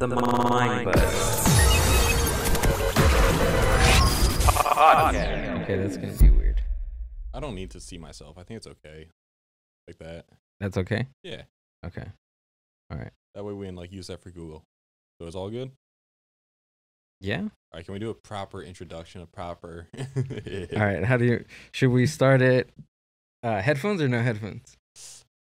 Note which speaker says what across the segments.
Speaker 1: The Mindbuzz Podcast.
Speaker 2: Okay, that's gonna be weird.
Speaker 3: I don't need to see myself. I think it's okay. Like that.
Speaker 2: That's okay?
Speaker 3: Yeah.
Speaker 2: Okay. All right.
Speaker 3: That way we can use that for Google. So it's all good?
Speaker 2: Yeah?
Speaker 3: All right, can we do a proper introduction,
Speaker 2: All right, should we start it headphones or no headphones?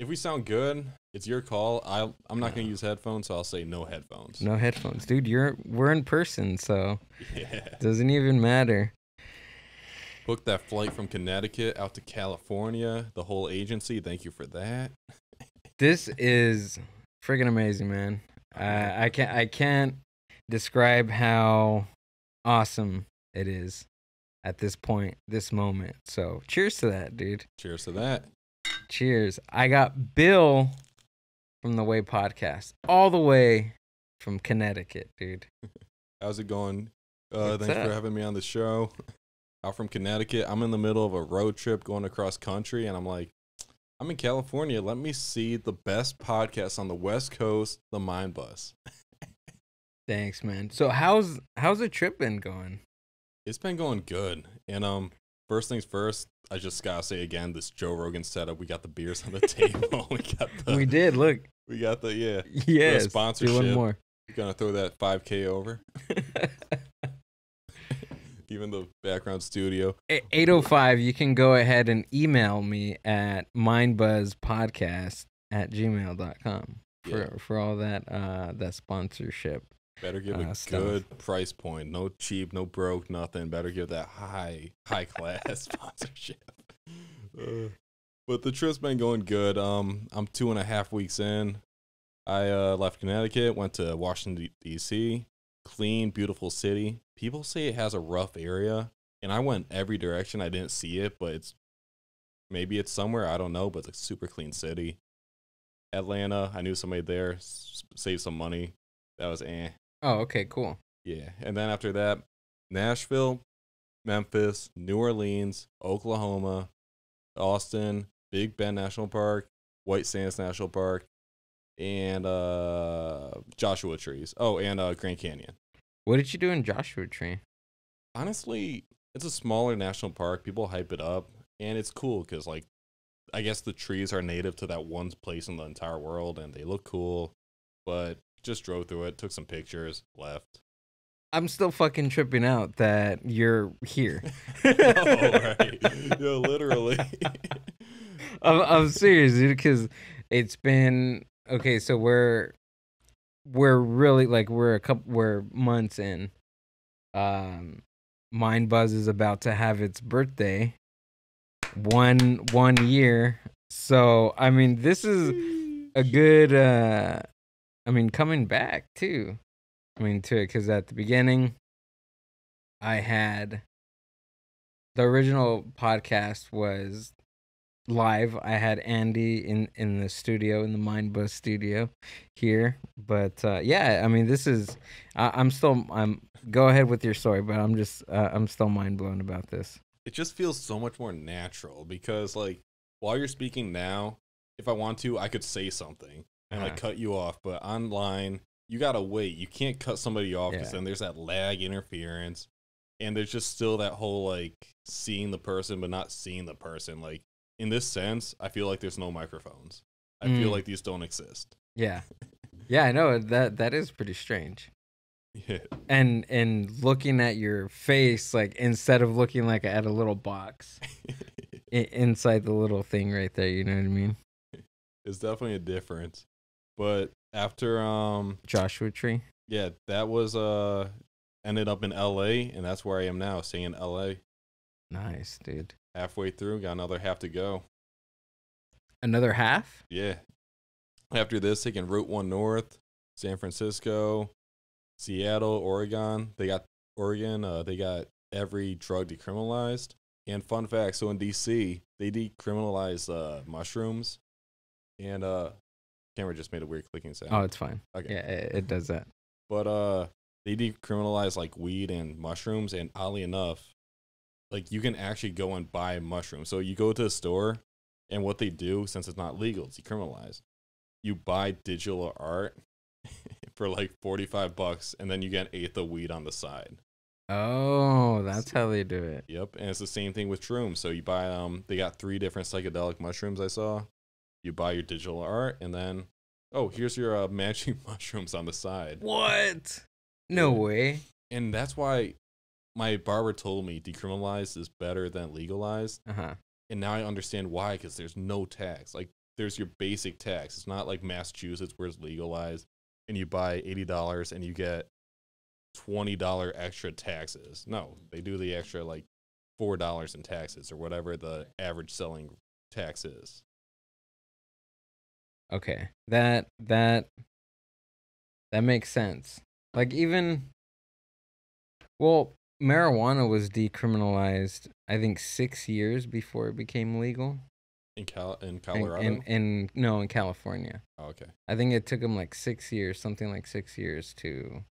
Speaker 3: If we sound good, it's your call. I'm not going to use headphones, so I'll say no headphones.
Speaker 2: No headphones. Dude, we're in person, so
Speaker 3: Yeah.
Speaker 2: it doesn't even matter.
Speaker 3: Booked that flight from Connecticut out to California, the whole agency. Thank you for that.
Speaker 2: This is friggin' amazing, man. I can't describe how awesome it is at this point, this moment. So cheers to that, dude.
Speaker 3: Cheers to that.
Speaker 2: Cheers. I got Bill from the Way podcast, all the way from Connecticut, dude.
Speaker 3: How's it going?
Speaker 2: What's
Speaker 3: Thanks
Speaker 2: up?
Speaker 3: for having me on the show. Out from Connecticut. I'm in the middle of a road trip going across country, and I'm like, I'm in California. Let me see the best podcast on the West Coast, the Mindbuzz.
Speaker 2: Thanks, man. So how's the trip been going?
Speaker 3: It's been going good. And first things first, I just gotta say again, this Joe Rogan setup. We got the beers on the table.
Speaker 2: We did. Look.
Speaker 3: We got the
Speaker 2: Yes.
Speaker 3: the sponsorship.
Speaker 2: Do one more.
Speaker 3: We're gonna throw that 5K over. Even the background studio.
Speaker 2: 805. You can go ahead and email me at mindbuzzpodcast@gmail.com for all that sponsorship.
Speaker 3: Better give a
Speaker 2: stuff.
Speaker 3: good price point. No cheap, no broke, nothing. Better give that high class sponsorship. But the trip's been going good. I'm 2.5 weeks in. I left Connecticut, went to Washington, D.C. Clean, beautiful city. People say it has a rough area, and I went every direction. I didn't see it, but maybe it's somewhere. I don't know, but it's a super clean city. Atlanta, I knew somebody there, saved some money. That was
Speaker 2: Oh, okay, cool.
Speaker 3: Yeah, and then after that, Nashville, Memphis, New Orleans, Oklahoma, Austin, Big Bend National Park, White Sands National Park, and Joshua Trees. Oh, and Grand Canyon.
Speaker 2: What did you do in Joshua Tree?
Speaker 3: Honestly, it's a smaller national park. People hype it up, and it's cool because, I guess the trees are native to that one place in the entire world, and they look cool, but just drove through it, took some pictures, left.
Speaker 2: I'm still fucking tripping out that you're here.
Speaker 3: Oh, right. Yeah, literally.
Speaker 2: I'm serious, dude, because it's been okay. So we're really we're months in. Mindbuzz is about to have its birthday. One year. So I mean, this is a good. Coming back too. Because at the beginning, I had the original podcast was live. I had Andy in the studio, in the Mindbuzz Studio here. But this is. I'm go ahead with your story, but I'm still mind blown about this.
Speaker 3: It just feels so much more natural because while you're speaking now, if I want to, I could say something and cut you off, but online you gotta wait. You can't cut somebody off because then there's that lag interference, and there's just still that whole seeing the person but not seeing the person. In this sense, I feel like there's no microphones. I feel like these don't exist.
Speaker 2: Yeah, yeah, I know that is pretty strange.
Speaker 3: Yeah.
Speaker 2: And looking at your face, instead of looking at a little box inside the little thing right there, you know what I mean?
Speaker 3: It's definitely a difference. But after
Speaker 2: Joshua Tree,
Speaker 3: yeah, that was ended up in LA, and that's where I am now, staying in LA.
Speaker 2: Nice, dude.
Speaker 3: Halfway through, got another half to go.
Speaker 2: Another half?
Speaker 3: Yeah. After this, taking Route 1 North, San Francisco, Seattle, Oregon. They got every drug decriminalized. And fun fact, so in DC, they decriminalized mushrooms. And camera just made a weird clicking sound.
Speaker 2: Oh, it's fine.
Speaker 3: Okay.
Speaker 2: Yeah, it does that.
Speaker 3: But they decriminalized weed and mushrooms, and oddly enough, you can actually go and buy mushrooms. So you go to a store, and what they do, since it's not legal, it's decriminalized. You buy digital art, for like $45, and then you get an eighth of weed on the side.
Speaker 2: Oh, that's how they do it.
Speaker 3: Yep, and it's the same thing with shrooms. So you buy they got 3 different psychedelic mushrooms I saw. You buy your digital art, and then here's your matching mushrooms on the side.
Speaker 2: What? No way.
Speaker 3: And that's why my barber told me decriminalized is better than legalized. And now I understand why, because there's no tax. Like, there's your basic tax. It's not like Massachusetts where it's legalized and you buy $80 and you get $20 extra taxes. No, they do the extra like $4 in taxes or whatever the average selling tax is.
Speaker 2: Okay, that makes sense. Like, even, well, marijuana was decriminalized, I think, 6 years before it became legal.
Speaker 3: In Colorado?
Speaker 2: No, in California.
Speaker 3: Oh, okay.
Speaker 2: I think it took them like 6 years, something like 6 years to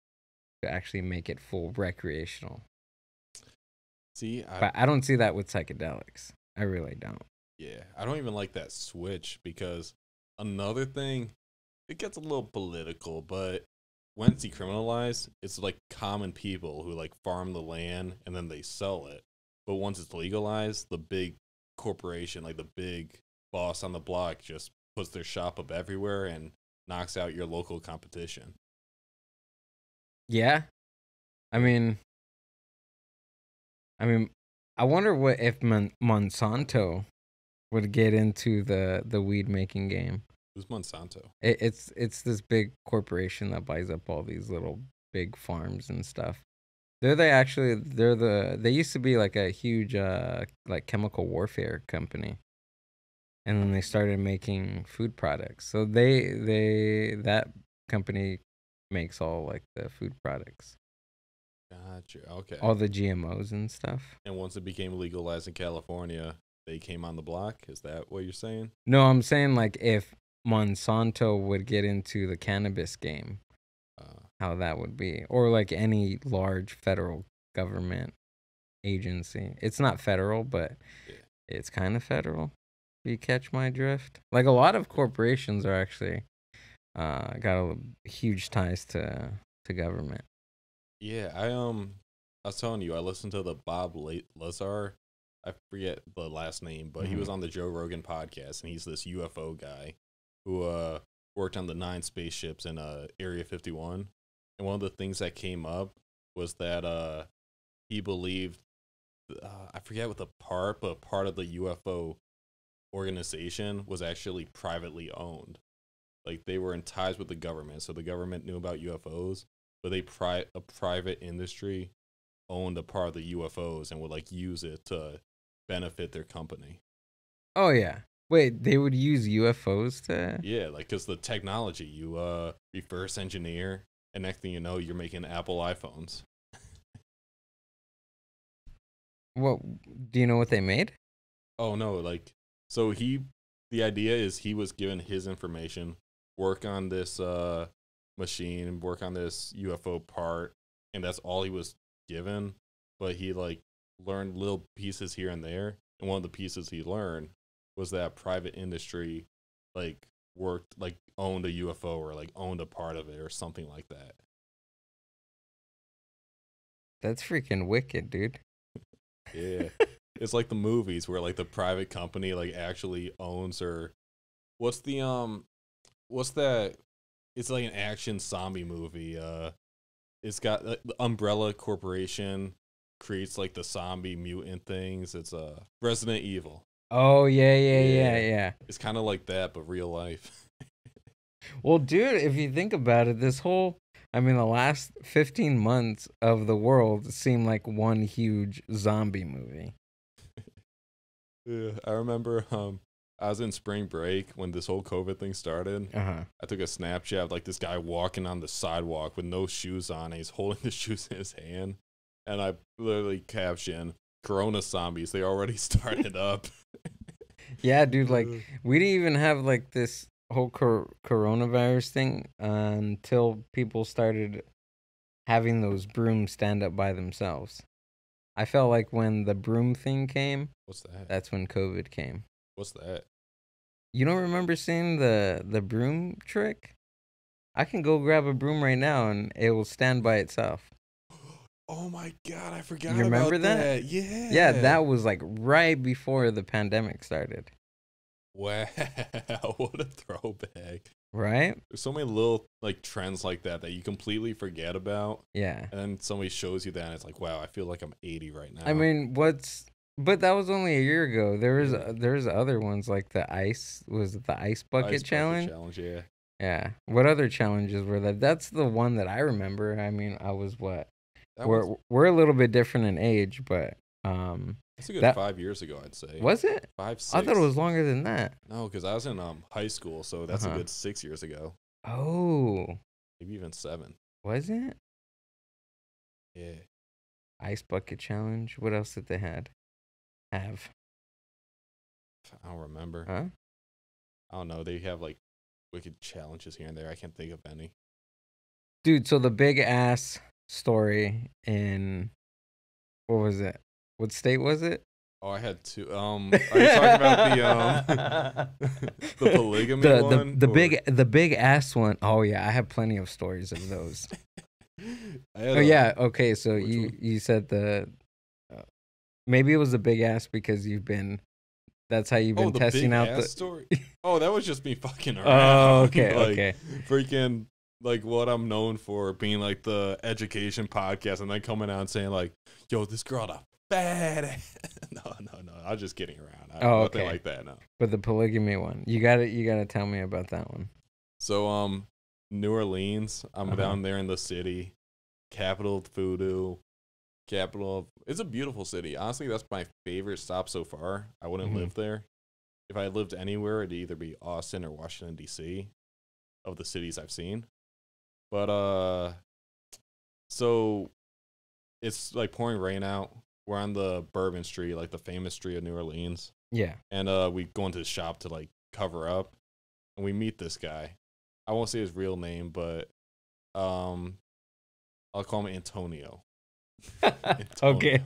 Speaker 2: actually make it full recreational.
Speaker 3: See,
Speaker 2: but I don't see that with psychedelics. I really don't.
Speaker 3: Yeah, I don't even like that switch, because another thing, it gets a little political, but when it's decriminalized, it's like common people who like farm the land and then they sell it. But once it's legalized, the big corporation, like the big boss on the block, just puts their shop up everywhere and knocks out your local competition.
Speaker 2: Yeah. I mean, I wonder what if Monsanto would get into the weed making game.
Speaker 3: Who's Monsanto?
Speaker 2: It's this big corporation that buys up all these little big farms and stuff. They used to be like a huge like chemical warfare company, and then they started making food products. So that company makes all like the food products.
Speaker 3: Gotcha. Okay.
Speaker 2: All the GMOs and stuff.
Speaker 3: And once it became legalized in California, they came on the block. Is that what you're saying?
Speaker 2: No, I'm saying like if Monsanto would get into the cannabis game, how that would be, or like any large federal government agency. It's not federal, but it's kind of federal. You catch my drift? Like, a lot of corporations are actually got huge ties to government.
Speaker 3: Yeah, I was telling you, I listened to the Bob Lazar. I forget the last name, but he was on the Joe Rogan podcast, and he's this UFO guy who worked on the 9 spaceships in Area 51. And one of the things that came up was that he believed, I forget what the part, but part of the UFO organization was actually privately owned. Like, they were in ties with the government, so the government knew about UFOs, but a private industry owned a part of the UFOs and would like use it to benefit their company.
Speaker 2: Oh yeah. Wait, they would use UFOs to?
Speaker 3: Yeah, like, because the technology, you reverse engineer, and next thing you know, you're making Apple iPhones.
Speaker 2: What, do you know what they made?
Speaker 3: Oh no, like, so the idea is he was given his information, work on this machine, work on this UFO part, and that's all he was given. But he like learned little pieces here and there, and one of the pieces he learned was that private industry like owned a UFO or like owned a part of it or something like that.
Speaker 2: That's freaking wicked, dude.
Speaker 3: Yeah. It's like the movies where like the private company like actually owns, or what's that? It's like an action zombie movie. It's got the Umbrella Corporation creates like the zombie mutant things. It's Resident Evil.
Speaker 2: Oh yeah.
Speaker 3: It's kind of like that, but real life.
Speaker 2: Well, dude, if you think about it, the last 15 months of the world seemed like one huge zombie movie.
Speaker 3: Yeah, I remember I was in spring break when this whole COVID thing started. I took a Snapchat of like this guy walking on the sidewalk with no shoes on, and he's holding the shoes in his hand. And I literally captioned, "Corona zombies, they already started up."
Speaker 2: Yeah, dude, like, we didn't even have like this whole coronavirus thing until people started having those brooms stand up by themselves. I felt like when the broom thing came,
Speaker 3: what's that?
Speaker 2: That's when COVID came.
Speaker 3: What's that?
Speaker 2: You don't remember seeing the broom trick? I can go grab a broom right now and it will stand by itself.
Speaker 3: Oh my God, I forgot
Speaker 2: You remember
Speaker 3: about
Speaker 2: that?
Speaker 3: Yeah.
Speaker 2: Yeah, that was like right before the pandemic started.
Speaker 3: Wow, what a throwback.
Speaker 2: Right?
Speaker 3: There's so many little like trends like that you completely forget about.
Speaker 2: Yeah.
Speaker 3: And then somebody shows you that and it's like, wow, I feel like I'm 80 right now.
Speaker 2: I mean, but that was only a year ago. There's other ones like the ice bucket challenge.
Speaker 3: Yeah.
Speaker 2: Yeah. What other challenges were that? That's the one that I remember. I mean, I was what? We're a little bit different in age, but
Speaker 3: that's a good 5 years ago, I'd say.
Speaker 2: Was it?
Speaker 3: 5, 6.
Speaker 2: I thought it was longer than that.
Speaker 3: No, because I was in high school, so that's a good 6 years ago.
Speaker 2: Oh.
Speaker 3: Maybe even 7.
Speaker 2: Was it?
Speaker 3: Yeah.
Speaker 2: Ice bucket challenge. What else did they have?
Speaker 3: I don't remember.
Speaker 2: Huh?
Speaker 3: I don't know. They have like wicked challenges here and there. I can't think of any.
Speaker 2: Dude, so the big ass story in what was it? What state was it?
Speaker 3: Oh, I had 2. Are you talking about the the polygamy one?
Speaker 2: The big ass one. Oh yeah, I have plenty of stories of those. Yeah. Okay, so you said maybe it was the big ass because that's how you've been testing out the
Speaker 3: story. Oh, that was just me fucking around.
Speaker 2: Oh, okay,
Speaker 3: like,
Speaker 2: okay.
Speaker 3: Freaking like what I'm known for being like the education podcast, and then coming out and saying like, "Yo, this girl a bad." No. I was just kidding around. Nothing like that. No.
Speaker 2: But the polygamy one, you gotta tell me about that one.
Speaker 3: So New Orleans. I'm down there in the city, capital of voodoo. It's a beautiful city. Honestly, that's my favorite stop so far. I wouldn't live there. If I lived anywhere, it'd either be Austin or Washington, D.C. of the cities I've seen. But so it's like pouring rain out. We're on the Bourbon Street, like the famous street of New Orleans.
Speaker 2: Yeah. And
Speaker 3: we go into the shop to like cover up, and we meet this guy. I won't say his real name, but I'll call him Antonio.
Speaker 2: Okay.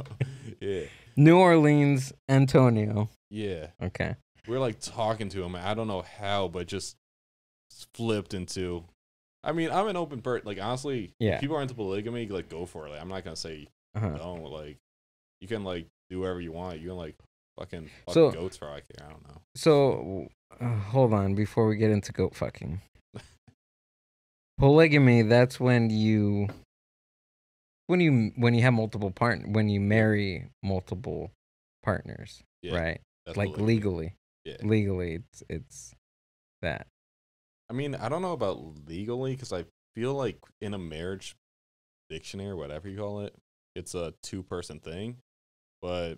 Speaker 3: Yeah.
Speaker 2: New Orleans, Antonio.
Speaker 3: Yeah.
Speaker 2: Okay.
Speaker 3: We're like talking to him. I don't know how, but just flipped into. I mean, I'm an open person. Like honestly, if people are into polygamy, like go for it. Like, I'm not gonna say don't. Like you can like do whatever you want. You can like fucking fuck goats for all I care. I don't know.
Speaker 2: So hold on before we get into goat fucking. Polygamy. That's when you have multiple when you marry multiple partners, right? Like polygamy. Legally. Yeah. Legally, it's that.
Speaker 3: I mean, I don't know about legally because I feel like in a marriage dictionary, whatever you call it, it's a 2-person thing. But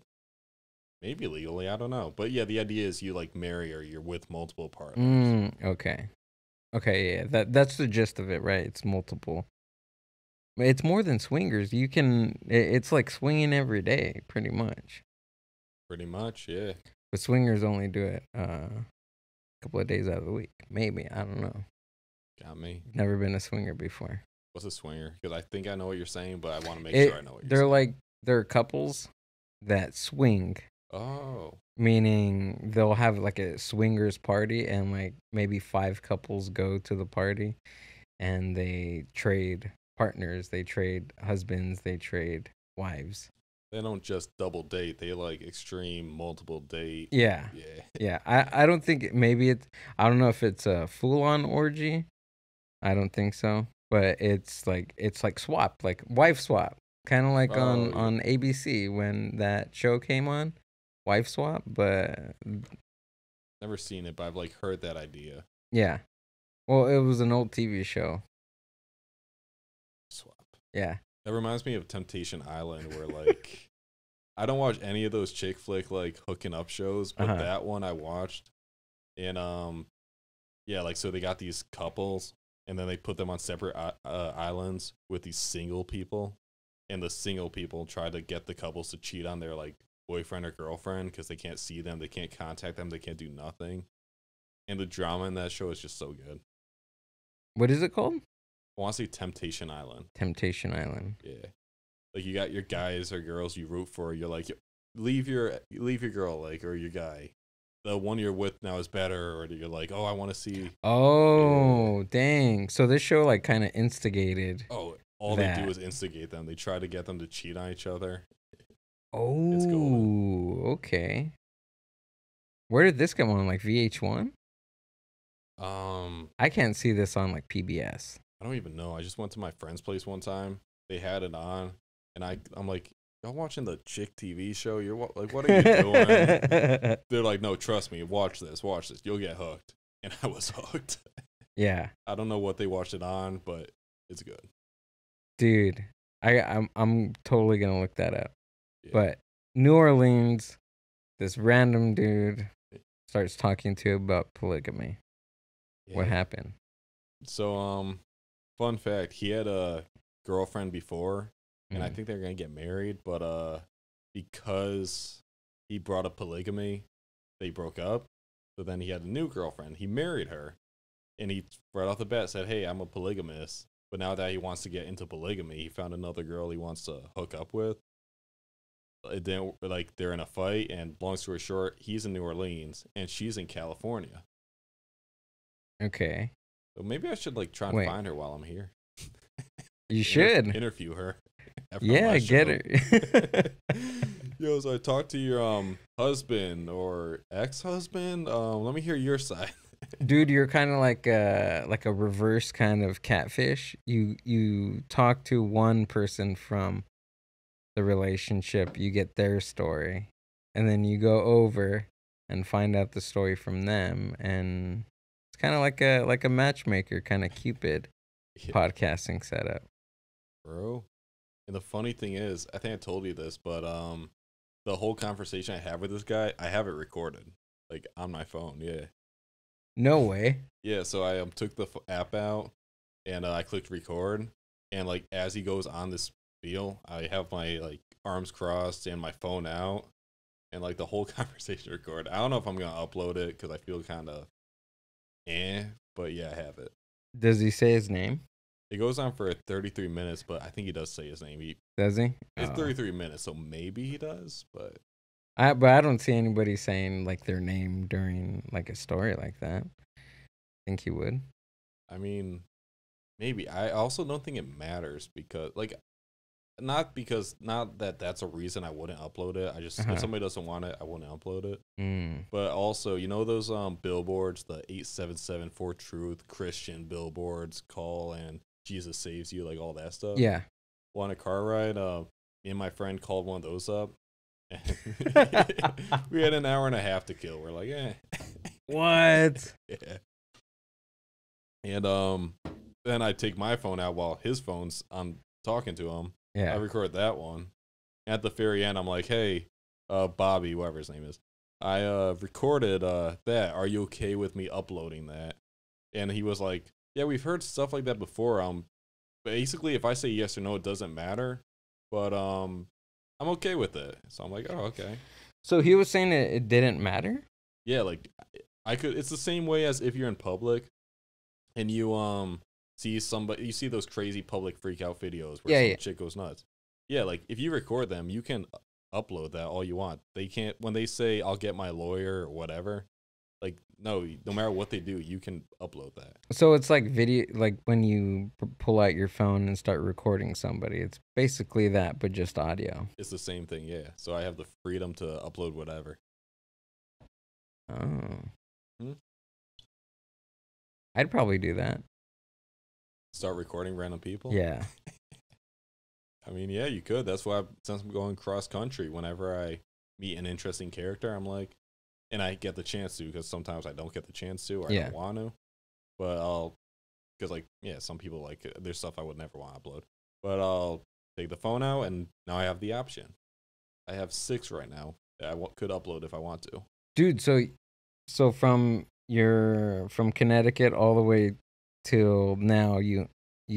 Speaker 3: maybe legally, I don't know. But yeah, the idea is you like marry or you're with multiple partners.
Speaker 2: Okay, yeah, that's the gist of it, right? It's multiple. It's more than swingers. It's like swinging every day, pretty much.
Speaker 3: Pretty much, yeah.
Speaker 2: But swingers only do it a couple of days out of the week. Maybe. I don't know.
Speaker 3: Got me.
Speaker 2: Never been a swinger before.
Speaker 3: What's a swinger? Because I think I know what you're saying, but I want to make sure I know what you're saying.
Speaker 2: They're couples that swing.
Speaker 3: Oh.
Speaker 2: Meaning they'll have like a swingers party and like maybe 5 couples go to the party and they trade partners, they trade husbands, they trade wives.
Speaker 3: They don't just double date, they like extreme multiple date.
Speaker 2: Yeah. I don't think I don't know if it's a full-on orgy. I don't think so, but it's like swap, like wife swap, kind of like on ABC when that show came on, Wife Swap. But
Speaker 3: never seen it, but I've like heard that idea.
Speaker 2: Yeah, well, it was an old TV show.
Speaker 3: Swap.
Speaker 2: Yeah.
Speaker 3: That reminds me of Temptation Island, where like I don't watch any of those chick flick like hooking up shows, but that one I watched, and like so they got these couples, and then they put them on separate islands with these single people, and the single people try to get the couples to cheat on their like boyfriend or girlfriend because they can't see them, they can't contact them, they can't do nothing, and the drama in that show is just so good.
Speaker 2: What is it called?
Speaker 3: I want to say Temptation Island.
Speaker 2: Temptation Island.
Speaker 3: Yeah. Like you got your guys or girls you root for. You're like, leave your girl, like, or your guy. the one you're with now is better, or you're like, oh, I want to see.
Speaker 2: Oh, dang. So this show like kind of instigated.
Speaker 3: Oh, all
Speaker 2: that.
Speaker 3: they do is instigate them. They try to get them to cheat on each other.
Speaker 2: Oh, okay. Where did this come on? Like VH1? I can't see this on like PBS.
Speaker 3: I don't even know. I just went to my friend's place one time. They had it on, and I'm like, y'all watching the chick TV show? You're like, what are you doing? They're like, no, trust me. Watch this. You'll get hooked. And I was hooked.
Speaker 2: Yeah.
Speaker 3: I don't know what they watched it on, but it's good.
Speaker 2: Dude, I'm totally gonna look that up. Yeah. But New Orleans, this random dude starts talking to you about polygamy. Yeah. What happened?
Speaker 3: So, fun fact, he had a girlfriend before, and I think they're gonna get married, but because he brought up polygamy, they broke up. So then he had a new girlfriend. He married her, and he right off the bat said, hey, I'm a polygamist. But now that he wants to get into polygamy, he found another girl he wants to hook up with. It didn't, like, they're in a fight, and long story short, he's in New Orleans, and she's in California.
Speaker 2: Okay.
Speaker 3: So maybe I should, like, try and find her while I'm here.
Speaker 2: You should.
Speaker 3: Interview her.
Speaker 2: Yeah, get her.
Speaker 3: Yo, so I talked to your husband or ex-husband. Let me hear your side.
Speaker 2: Dude, you're kind of like a reverse kind of catfish. You talk to one person from the relationship, you get their story, and then you go over and find out the story from them, and it's kind of like a matchmaker, kind of Cupid podcasting setup,
Speaker 3: bro. And the funny thing is, I think I told you this, but the whole conversation I have with this guy, I have it recorded, like on my phone. Yeah.
Speaker 2: No way.
Speaker 3: Yeah, so I took the app out, and I clicked record, and like as he goes on this spiel, I have my like arms crossed and my phone out, and like the whole conversation recorded. I don't know if I'm gonna upload it because I feel kind of but yeah, I have it.
Speaker 2: Does he say his name?
Speaker 3: It goes on for 33 minutes, but I think he does say his name.
Speaker 2: Does he?
Speaker 3: It's 33 minutes, so maybe he does, but
Speaker 2: I don't see anybody saying like their name during like a story like that. Think he would?
Speaker 3: I mean, maybe. I also don't think it matters because like not that that's a reason I wouldn't upload it. I just if somebody doesn't want it, I wouldn't upload it. But also, you know those billboards, the 877 for truth Christian billboards, call and Jesus saves you, like all that stuff.
Speaker 2: Yeah.
Speaker 3: Well, on a car ride, me and my friend called one of those up. We had an hour and a half to kill. We're like,
Speaker 2: What?
Speaker 3: Yeah. And then I take my phone out while his phone's I'm talking to him.
Speaker 2: Yeah.
Speaker 3: I record that one. At the very end, I'm like, hey, Bobby, whatever his name is, I recorded that. Are you okay with me uploading that? And he was like, yeah, we've heard stuff like that before. Basically, if I say yes or no, it doesn't matter. But I'm okay with it. So I'm like, oh, okay.
Speaker 2: So he was saying it didn't matter?
Speaker 3: Yeah, like I could. It's the same way as if you're in public and you see somebody, you see those crazy public freak out videos where some chick goes nuts. Yeah, like if you record them, you can upload that all you want. They can't, when they say I'll get my lawyer or whatever, like no matter what they do, you can upload that. So
Speaker 2: it's like video, like when you pull out your phone and start recording somebody, it's basically that, but just audio.
Speaker 3: It's the same thing, yeah. So I have the freedom to upload whatever.
Speaker 2: Oh. I'd probably do that.
Speaker 3: Start recording random people?
Speaker 2: Yeah.
Speaker 3: I mean, yeah, you could. That's why since I'm going cross country, whenever I meet an interesting character, I'm like, and I get the chance to, because sometimes I don't get the chance to, or I don't want to. But because like, yeah, some people like, there's stuff I would never want to upload. But I'll take the phone out, and now I have the option. I have 6 right now that I could upload if I want to.
Speaker 2: Dude, so from Connecticut all the way till now, you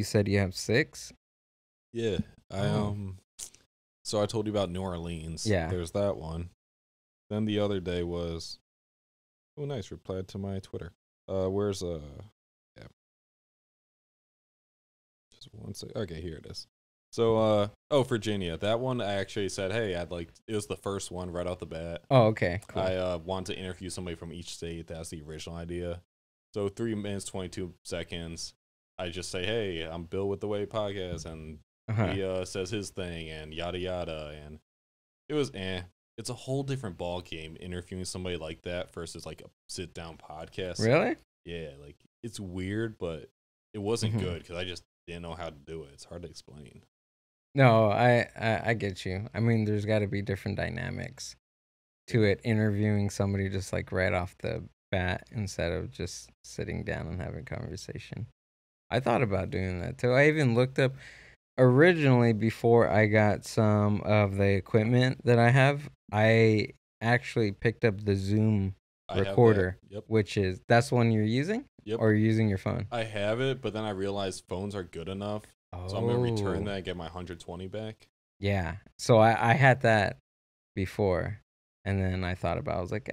Speaker 2: said you have 6?
Speaker 3: Yeah. So I told you about New Orleans.
Speaker 2: Yeah.
Speaker 3: There's that one. Then the other day was, oh nice, replied to my Twitter. Where's yeah. Just one sec. Okay, here it is. So, Virginia. That one I actually said, hey, it was the first one right off the bat.
Speaker 2: Oh, okay, cool.
Speaker 3: I wanted to interview somebody from each state. That's the original idea. So 3 minutes, 22 seconds. I just say, hey, I'm Bill with The Way podcast. And he says his thing and yada, yada. And it was, It's a whole different ball game interviewing somebody like that versus like a sit down podcast.
Speaker 2: Really?
Speaker 3: Yeah, like it's weird, but it wasn't good because I just didn't know how to do it. It's hard to explain.
Speaker 2: No, I get you. I mean, there's got to be different dynamics to it, interviewing somebody just like right off the bat instead of just sitting down and having a conversation. I thought about doing that too. I even looked up originally before I got some of the equipment that I have. I actually picked up the Zoom recorder, which is that's the one you're using.
Speaker 3: Yep.
Speaker 2: Or you're using your phone.
Speaker 3: I have it, but then I realized phones are good enough. So I'm going to return that and get my 120 back.
Speaker 2: Yeah. So I had that before. And then I thought about it. I was like,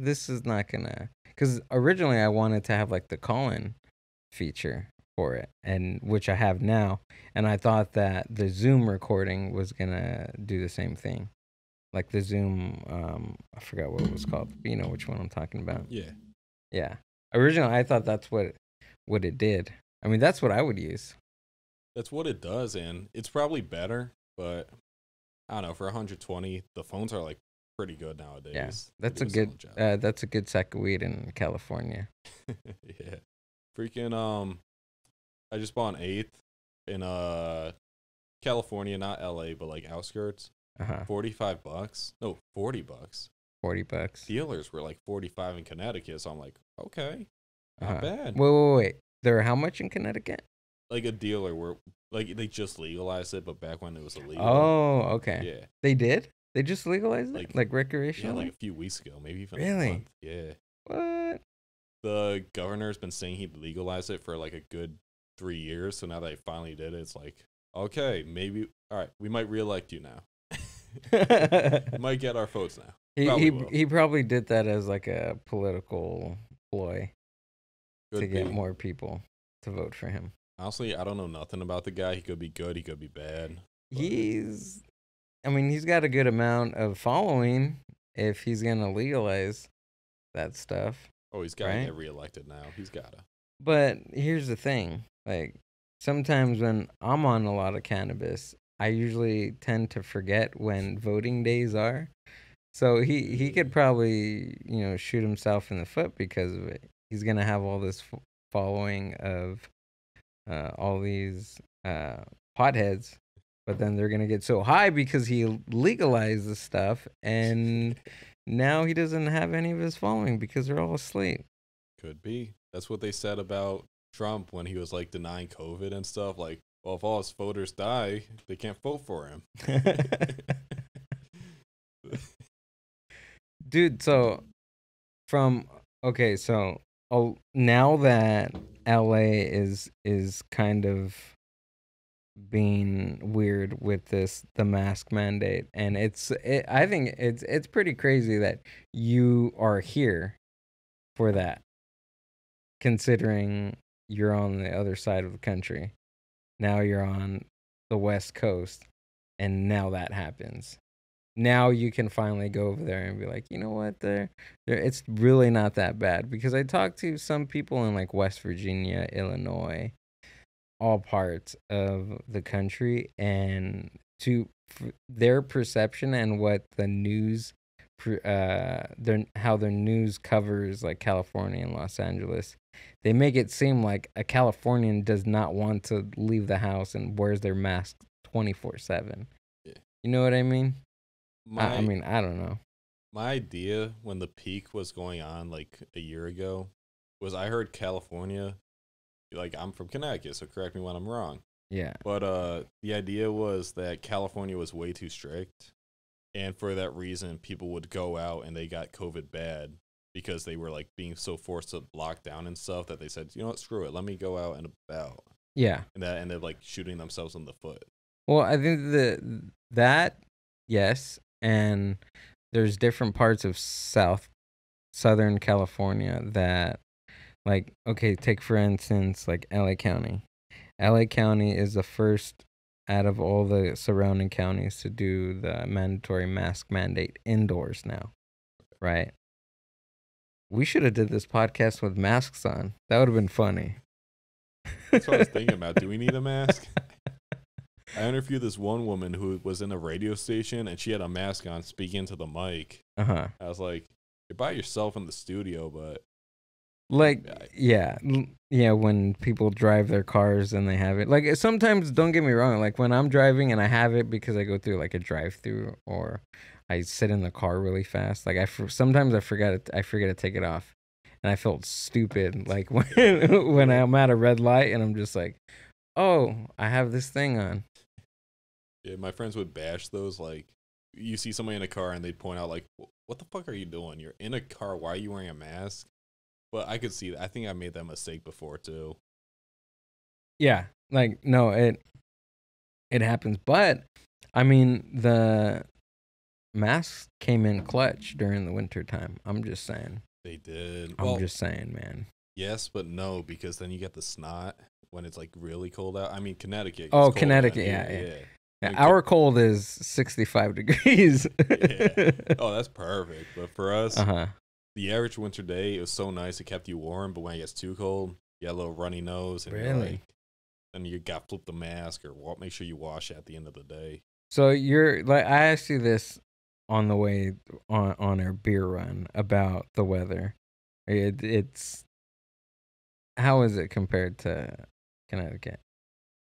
Speaker 2: this is not going to. Because originally I wanted to have like the call-in feature for it, and which I have now. And I thought that the Zoom recording was going to do the same thing. Like the Zoom, I forgot what it was called. But you know which one I'm talking about.
Speaker 3: Yeah.
Speaker 2: Yeah. Originally, I thought that's what it did. I mean, that's what I would use.
Speaker 3: That's what it does, and it's probably better, but I don't know. For 120, the phones are like pretty good nowadays.
Speaker 2: Yeah, that's a good sack of weed in California.
Speaker 3: Yeah, freaking I just bought an eighth in California, not LA, but like outskirts. $45. No, $40.
Speaker 2: $40.
Speaker 3: Dealers were like 45 in Connecticut, so I'm like, okay, not bad.
Speaker 2: Wait. They're how much in Connecticut?
Speaker 3: Like a dealer where like they just legalized it, but back when it was illegal.
Speaker 2: Oh, okay.
Speaker 3: Yeah.
Speaker 2: They did? They just legalized it? Like recreational?
Speaker 3: Yeah, like a few weeks ago, maybe even
Speaker 2: really?
Speaker 3: a month. Yeah.
Speaker 2: What?
Speaker 3: The governor's been saying he'd legalize it for like a good 3 years, so now that he finally did it, it's like, okay, maybe all right, we might reelect you now. Might get our votes now.
Speaker 2: He probably did that as like a political ploy to get more people to vote for him.
Speaker 3: Honestly, I don't know nothing about the guy. He could be good. He could be bad.
Speaker 2: He's got a good amount of following if he's going to legalize that stuff.
Speaker 3: Oh, he's got to get reelected now. He's got to.
Speaker 2: But here's the thing. Like, sometimes when I'm on a lot of cannabis, I usually tend to forget when voting days are. So he could probably, shoot himself in the foot because of it. He's going to have all this following of all these potheads, but then they're going to get so high because he legalized the stuff, and now he doesn't have any of his following because they're all asleep.
Speaker 3: Could be. That's what they said about Trump when he was like denying COVID and stuff. Like, well, if all his voters die, they can't vote for him.
Speaker 2: Dude, so now that LA is kind of being weird with the mask mandate, and I think it's pretty crazy that you are here for that, considering you're on the other side of the country. Now you're on the West Coast, and now that happens. Now you can finally go over there and be like, you know what, it's really not that bad. Because I talked to some people in like West Virginia, Illinois, all parts of the country, and their perception and what the news, how the news covers like California and Los Angeles, they make it seem like a Californian does not want to leave the house and wears their mask 24/7. Yeah. You know what I mean? I don't know.
Speaker 3: My idea when the peak was going on like a year ago was I heard California, like I'm from Connecticut, so correct me when I'm wrong.
Speaker 2: Yeah.
Speaker 3: But the idea was that California was way too strict, and for that reason, people would go out and they got COVID bad because they were like being so forced to lock down and stuff that they said, you know what, screw it, let me go out and about.
Speaker 2: Yeah.
Speaker 3: And that ended up like shooting themselves in the foot.
Speaker 2: Well, I think that yes. And there's different parts of Southern California that, like, okay, take for instance, like LA County. LA County is the first out of all the surrounding counties to do the mandatory mask mandate indoors now, right? We should have did this podcast with masks on. That would have been funny.
Speaker 3: That's what I was thinking about. Do we need a mask? I interviewed this one woman who was in a radio station, and she had a mask on speaking to the mic. I was like, you're by yourself in the studio, but...
Speaker 2: Like, yeah, when people drive their cars and they have it. Like, sometimes, don't get me wrong, like, when I'm driving and I have it because I go through, like, a drive-through or I sit in the car really fast. Like, sometimes I forget to take it off. And I felt stupid, like, when I'm at a red light and I'm just like, oh, I have this thing on.
Speaker 3: Yeah, my friends would bash those, like, you see somebody in a car and they'd point out, like, what the fuck are you doing? You're in a car. Why are you wearing a mask? But I could see that. I think I made that mistake before too.
Speaker 2: Yeah, like no, it happens. But I mean, the masks came in clutch during the winter time. I'm just saying.
Speaker 3: They did.
Speaker 2: I'm just saying, man.
Speaker 3: Yes, but no, because then you get the snot when it's like really cold out. I mean, Connecticut.
Speaker 2: Oh, Connecticut, yeah. Our cold is 65 degrees.
Speaker 3: Yeah. Oh, that's perfect. But for us, the average winter day, it was so nice. It kept you warm. But when it gets too cold, you got a little runny nose. And
Speaker 2: really?
Speaker 3: Then you got to flip the mask or make sure you wash it at the end of the day.
Speaker 2: So you're like, I asked you this on the way on our beer run about the weather. It's how is it compared to Connecticut?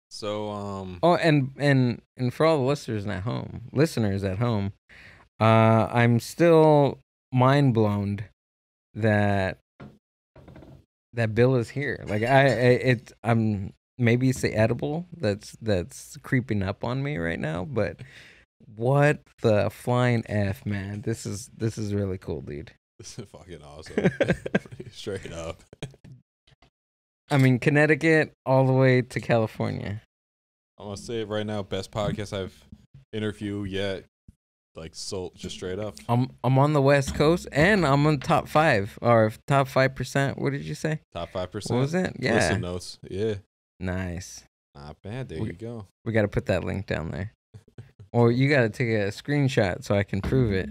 Speaker 3: So
Speaker 2: oh, and for all the listeners at home, I'm still mind blown that Bill is here. Like I'm maybe it's the edible that's creeping up on me right now, but what the flying F, man. This is really cool, dude.
Speaker 3: This is fucking awesome. Straight up.
Speaker 2: I mean, Connecticut all the way to California.
Speaker 3: I'm gonna say it right now, best podcast I've interviewed yet. Like, so just straight up.
Speaker 2: I'm on the West Coast and I'm on top 5 or top 5%. What did you say?
Speaker 3: Top 5%.
Speaker 2: What was it? Yeah.
Speaker 3: Listen notes. Yeah.
Speaker 2: Nice.
Speaker 3: Not bad. There you go.
Speaker 2: We got to put that link down there. Or you got to take a screenshot so I can prove it.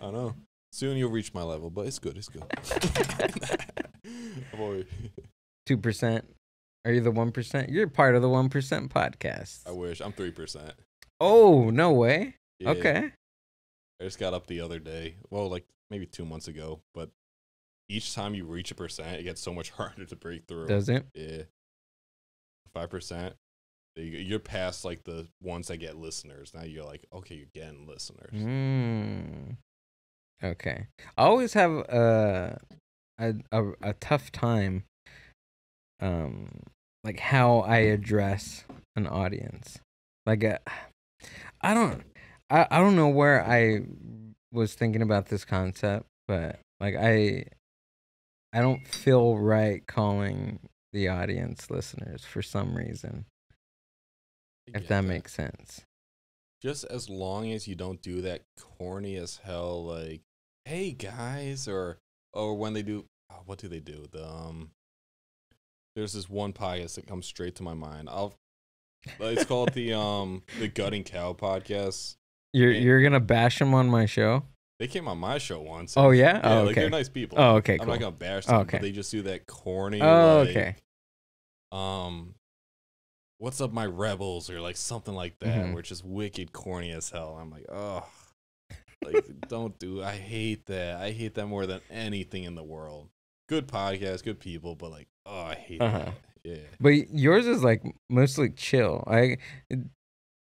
Speaker 3: I know. Soon you'll reach my level, but it's good. It's good.
Speaker 2: 2%. Are you the 1%? You're part of the 1% podcast.
Speaker 3: I wish. I'm 3%.
Speaker 2: Oh, no way.
Speaker 3: Yeah.
Speaker 2: Okay.
Speaker 3: I just got up the other day. Well, like maybe 2 months ago. But each time you reach 1%, it gets so much harder to break through.
Speaker 2: Does it?
Speaker 3: Yeah. 5%. You're past like the ones that get listeners. Now you're like, okay, you're getting listeners.
Speaker 2: Okay. I always have a tough time, like how I address an audience. Like I don't know where I was thinking about this concept, but like I don't feel right calling the audience listeners for some reason. If that makes sense.
Speaker 3: Just as long as you don't do that corny as hell, like, hey guys, or when they do, what do they do? There's this one podcast that comes straight to my mind. It's called the Gutting Cow podcast.
Speaker 2: You're gonna bash them on my show?
Speaker 3: They came on my show once.
Speaker 2: Oh yeah?
Speaker 3: Yeah,
Speaker 2: oh, okay.
Speaker 3: Like they're nice people.
Speaker 2: Oh, okay, cool.
Speaker 3: I'm not gonna bash them,
Speaker 2: okay.
Speaker 3: But they just do that corny.
Speaker 2: Oh,
Speaker 3: like,
Speaker 2: okay.
Speaker 3: What's up, my rebels, or like something like that, which is wicked corny as hell. I'm like, oh, like don't do. I hate that. I hate that more than anything in the world. Good podcast, good people, but like, oh, I hate that. Yeah. But
Speaker 2: yours is like mostly chill. I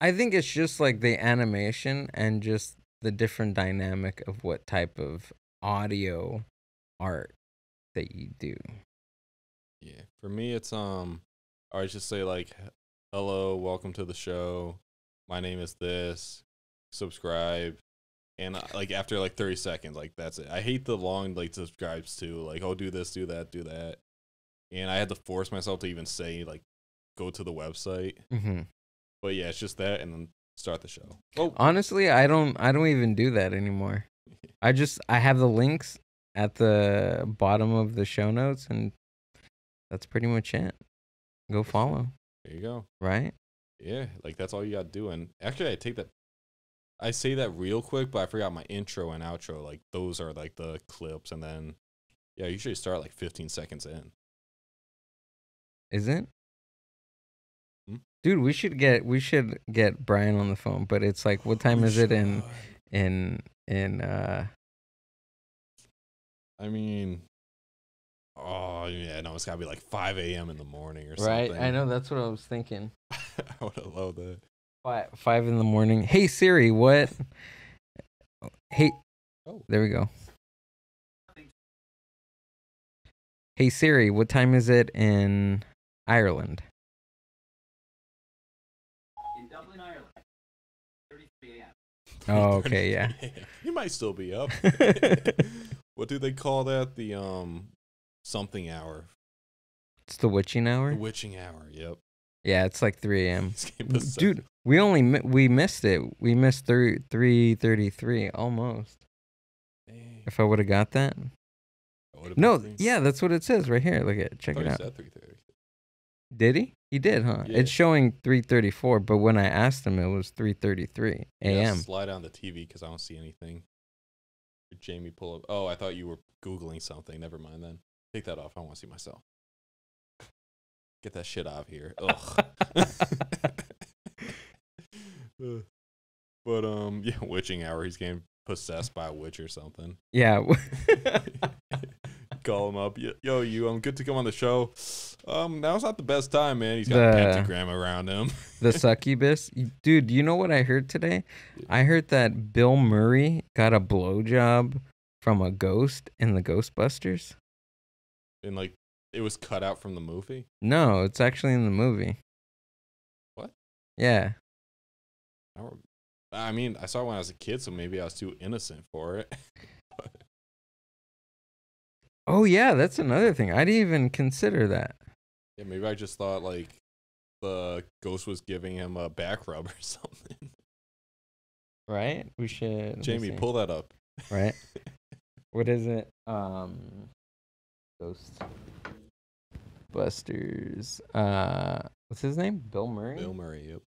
Speaker 2: think it's just like the animation and just the different dynamic of what type of audio art that you do.
Speaker 3: Yeah, for me, it's I just say like, hello, welcome to the show. My name is this. Subscribe. And like after like 30 seconds, like that's it. I hate the long like subscribes too. Like, oh, do this, do that, do that. And I had to force myself to even say like, go to the website. But yeah, it's just that, and then start the show. Oh,
Speaker 2: honestly, I don't even do that anymore. I have the links at the bottom of the show notes, and that's pretty much it. Go follow.
Speaker 3: There you go.
Speaker 2: Right?
Speaker 3: Yeah, like that's all you got to do. And actually, I say that real quick, but I forgot my intro and outro. Like those are like the clips, and then yeah, you usually start like 15 seconds in.
Speaker 2: Is it?
Speaker 3: Hmm?
Speaker 2: Dude, we should get Brian on the phone, but it's like, what time is it in
Speaker 3: I mean, oh yeah, no, it's gotta be like 5 a.m. in the morning or
Speaker 2: right?
Speaker 3: something.
Speaker 2: I know, that's what I was thinking.
Speaker 3: I would have loved that.
Speaker 2: 5 in the morning. Hey Siri, what? Hey,
Speaker 3: Oh,
Speaker 2: there we go. Hey Siri, what time is it in Ireland?
Speaker 1: In Dublin, Ireland, 33 a.m.
Speaker 2: Oh, okay, yeah.
Speaker 3: You might still be up. What do they call that? The something hour.
Speaker 2: It's the witching hour.
Speaker 3: The witching hour. Yep.
Speaker 2: Yeah, it's like 3 a.m.
Speaker 3: Dude,
Speaker 2: Dude, we missed it. We missed 3:33 almost.
Speaker 3: dang.
Speaker 2: If I would have got that. No, yeah, that's what it says right here. Look at it. Check it out.
Speaker 3: Said 3:30.
Speaker 2: Did he? He did, huh?
Speaker 3: Yeah.
Speaker 2: It's showing 3:34, but when I asked him, it was 3:33
Speaker 3: Yeah,
Speaker 2: a.m.
Speaker 3: slide on the TV because I don't see anything. Jamie, pull up. Oh, I thought you were Googling something. Never mind then. Take that off. I want to see myself. Get that shit out of here. Ugh. But yeah, witching hour. He's getting possessed by a witch or something.
Speaker 2: Yeah.
Speaker 3: Call him up. Yo, you. I'm good to come on the show. Now's not the best time, man. He's got a pentagram around him.
Speaker 2: The succubus. Dude, you know what I heard today? I heard that Bill Murray got a blowjob from a ghost in the Ghostbusters.
Speaker 3: And like, it was cut out from the movie.
Speaker 2: No, it's actually in the movie.
Speaker 3: What?
Speaker 2: Yeah.
Speaker 3: I mean, I saw it when I was a kid, so maybe I was too innocent for it.
Speaker 2: Oh, yeah, that's another thing. I didn't even consider that.
Speaker 3: Yeah, maybe I just thought, like, the ghost was giving him a back rub or something.
Speaker 2: Right? We should.
Speaker 3: Jamie, pull that up.
Speaker 2: Right? What is it? Ghostbusters. What's his name? Bill Murray?
Speaker 3: Bill Murray, yep.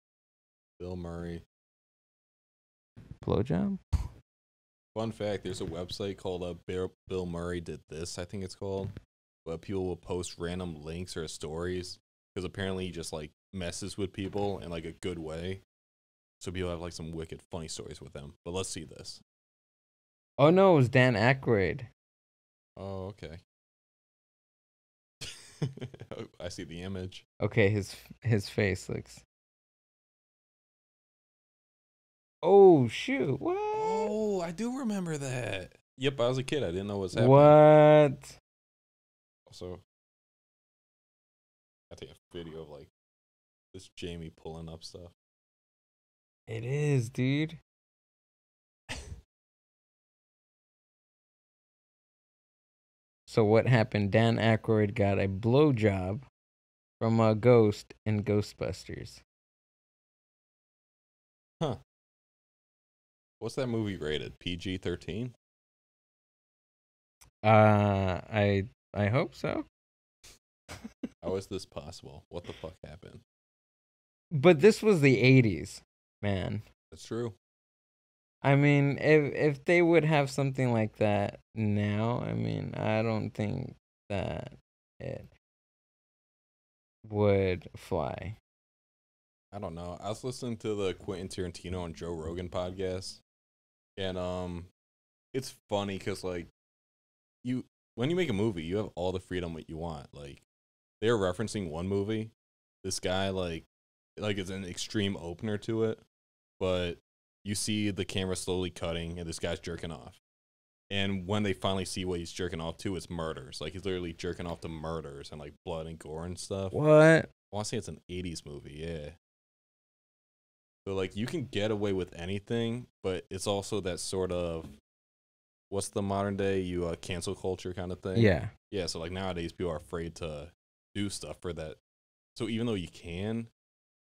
Speaker 3: Bill Murray.
Speaker 2: Blowjob?
Speaker 3: Fun fact, there's a website called Bill Murray Did This, I think it's called. But people will post random links or stories because apparently he just like messes with people in like a good way. So people have like some wicked funny stories with him. But let's see this.
Speaker 2: Oh no, it was Dan Aykroyd.
Speaker 3: Oh, okay. I see the image.
Speaker 2: Okay, his face looks. Oh shoot! What?
Speaker 3: Oh, I do remember that. Yep, I was a kid. I didn't know what was happening.
Speaker 2: What?
Speaker 3: Also, I take a video of like this Jamie pulling up stuff.
Speaker 2: It is, dude. So what happened? Dan Aykroyd got a blowjob from a ghost in Ghostbusters.
Speaker 3: Huh. What's that movie rated? PG-13?
Speaker 2: I hope so.
Speaker 3: How is this possible? What the fuck happened?
Speaker 2: But this was the 80s, man.
Speaker 3: That's true.
Speaker 2: I mean, if they would have something like that now, I mean, I don't think that it would fly.
Speaker 3: I don't know. I was listening to the Quentin Tarantino and Joe Rogan podcast, and it's funny because like when you make a movie, you have all the freedom what you want. Like they're referencing one movie, this guy like it's an extreme opener to it, but you see the camera slowly cutting and this guy's jerking off. And when they finally see what he's jerking off to, it's murders. Like he's literally jerking off to murders and like blood and gore and stuff.
Speaker 2: What?
Speaker 3: I want to say it's an 80s movie, yeah. So like you can get away with anything, but it's also that sort of what's the modern day cancel culture kind of thing.
Speaker 2: Yeah.
Speaker 3: Yeah, so like nowadays people are afraid to do stuff for that. So even though you can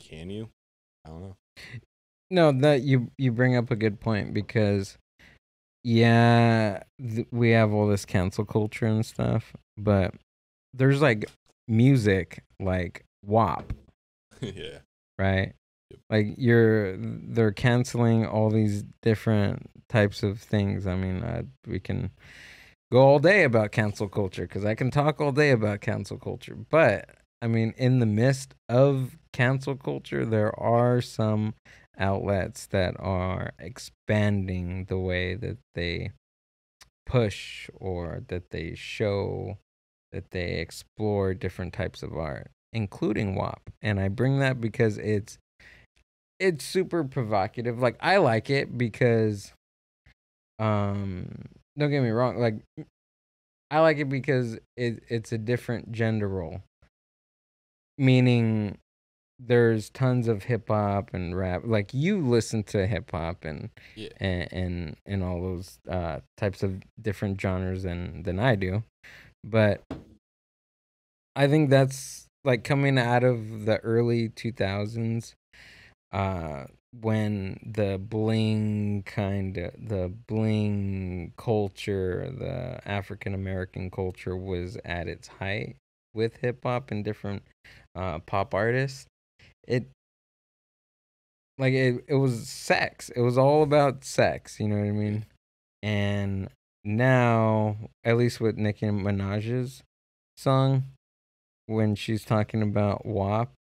Speaker 3: you? I don't know.
Speaker 2: No, that you bring up a good point because yeah, we have all this cancel culture and stuff, but there's like music like WAP,
Speaker 3: Yeah.
Speaker 2: right?
Speaker 3: Yep.
Speaker 2: Like they're canceling all these different types of things. I mean, we can go all day about cancel culture because I can talk all day about cancel culture. But I mean, in the midst of cancel culture, there are some outlets that are expanding the way that they push or that they show, that they explore different types of art, including WAP. And I bring that because it's super provocative. Like I like it because don't get me wrong, like I like it because it's a different gender role. Meaning there's tons of hip hop and rap. Like you listen to hip hop and
Speaker 3: Yeah.
Speaker 2: and all those types of different genres than I do. But I think that's like coming out of the early 2000s, when the bling culture, the African American culture was at its height with hip hop and different pop artists. It it was sex. It was all about sex, you know what I mean? And now, at least with Nicki Minaj's song, when she's talking about WAP,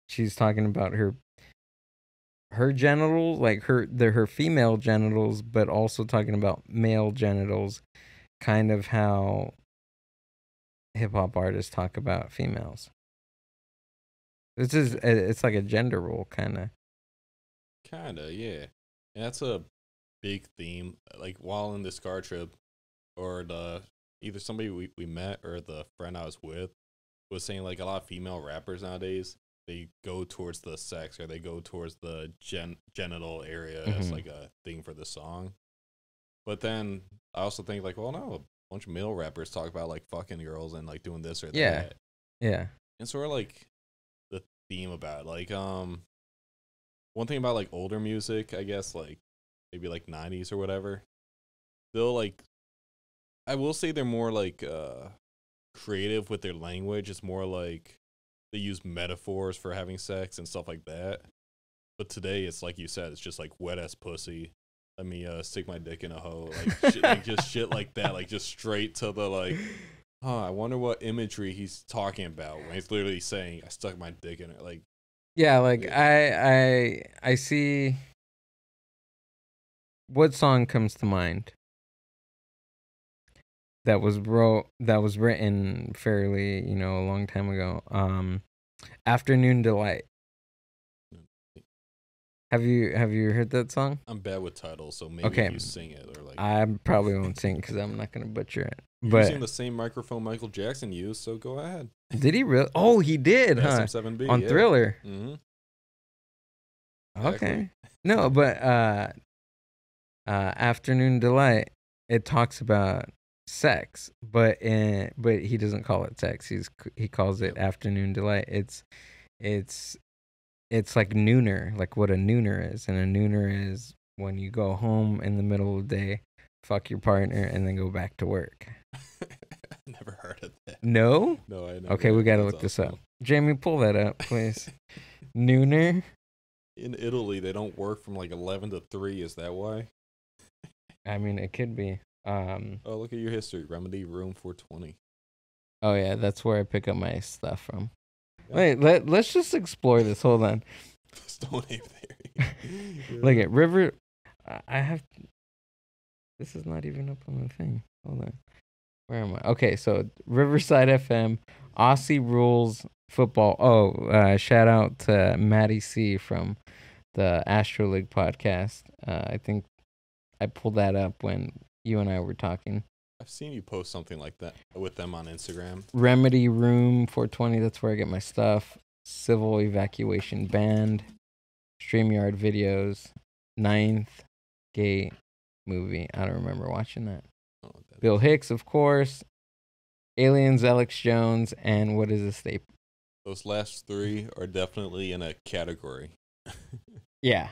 Speaker 2: she's talking about her genitals, like her female genitals, but also talking about male genitals, kind of how hip hop artists talk about females. It's like a gender role kind of.
Speaker 3: Kinda, yeah. And that's a big theme. Like while in this car trip, or the either somebody we met or the friend I was with was saying like a lot of female rappers nowadays, they go towards the sex or they go towards the genital area as like a thing for the song. But then I also think like, well, no, a bunch of male rappers talk about like fucking girls and like doing this or that.
Speaker 2: Yeah.
Speaker 3: And sort of like the theme about it. Like one thing about like older music, I guess like maybe like 90s or whatever, they'll like, I will say they're more like creative with their language. It's more like they use metaphors for having sex and stuff like that. But today it's like you said, it's just like wet ass pussy. Let me stick my dick in a hoe, like, shit, like just shit like that, like just straight to the like. I wonder what imagery he's talking about when he's literally saying, "I stuck my dick in it." Like,
Speaker 2: yeah, like I see. What song comes to mind that was written fairly, a long time ago? Afternoon Delight. Have you heard that song?
Speaker 3: I'm bad with titles, so maybe
Speaker 2: Okay.
Speaker 3: if you sing it or like.
Speaker 2: I probably won't sing because I'm not gonna butcher it.
Speaker 3: You're using the same microphone Michael Jackson used, so go ahead.
Speaker 2: Did he really? Oh, he did, huh?
Speaker 3: SM7B,
Speaker 2: On
Speaker 3: yeah.
Speaker 2: Thriller.
Speaker 3: Mm-hmm.
Speaker 2: Okay.
Speaker 3: Exactly.
Speaker 2: No, but Afternoon Delight, it talks about sex, but he doesn't call it sex. He calls it Afternoon Delight. It's like nooner, like what a nooner is. And a nooner is when you go home in the middle of the day, fuck your partner, and then go back to work.
Speaker 3: Never heard of that.
Speaker 2: No?
Speaker 3: No, I never.
Speaker 2: Okay, we got to look this up. Jamie, pull that up, please. Nooner?
Speaker 3: In Italy, they don't work from like 11 to 3. Is that why?
Speaker 2: I mean, it could be.
Speaker 3: Oh, look at your history. Remedy Room 420.
Speaker 2: Oh, yeah, that's where I pick up my stuff from. Yeah. Wait, let's just explore this. Hold on.
Speaker 3: Stone Ape Theory.
Speaker 2: Look at River. I have. This is not even up on the thing. Hold on. Where am I? Okay, so Riverside FM, Aussie Rules Football. Oh, shout out to Maddie C from the Astro League podcast. I think I pulled that up when you and I were talking.
Speaker 3: I've seen you post something like that with them on Instagram.
Speaker 2: Remedy Room 420, that's where I get my stuff. Civil Evacuation Band. StreamYard videos. Ninth Gate movie. I don't remember watching that. Bill Hicks, of course. Aliens, Alex Jones, and what is this tape?
Speaker 3: Those last 3 are definitely in a category.
Speaker 2: Yeah.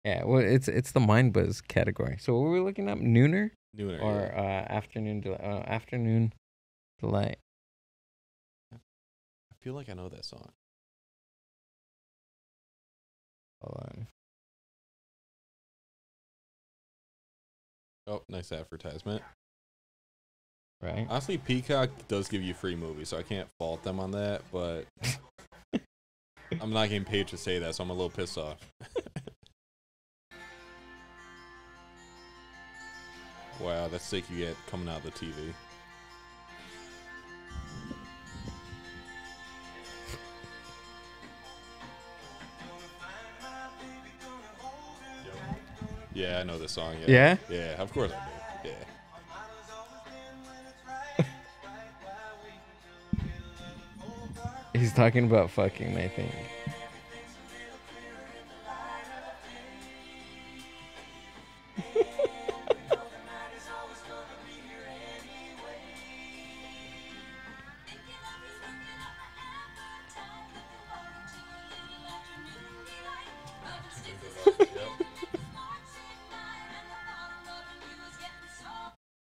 Speaker 2: Yeah, well, it's the Mindbuzz category. So what were we looking up? Nooner?
Speaker 3: Nooner,
Speaker 2: or Afternoon Delight.
Speaker 3: I feel like I know that song.
Speaker 2: Hold on.
Speaker 3: Oh, nice advertisement.
Speaker 2: Right?
Speaker 3: Honestly, Peacock does give you free movies, so I can't fault them on that, but I'm not getting paid to say that, so I'm a little pissed off. Wow, that's sick you get coming out of the TV. Yeah, I know this song.
Speaker 2: Yeah?
Speaker 3: Yeah, of course I do. Yeah.
Speaker 2: He's talking about fucking, I think.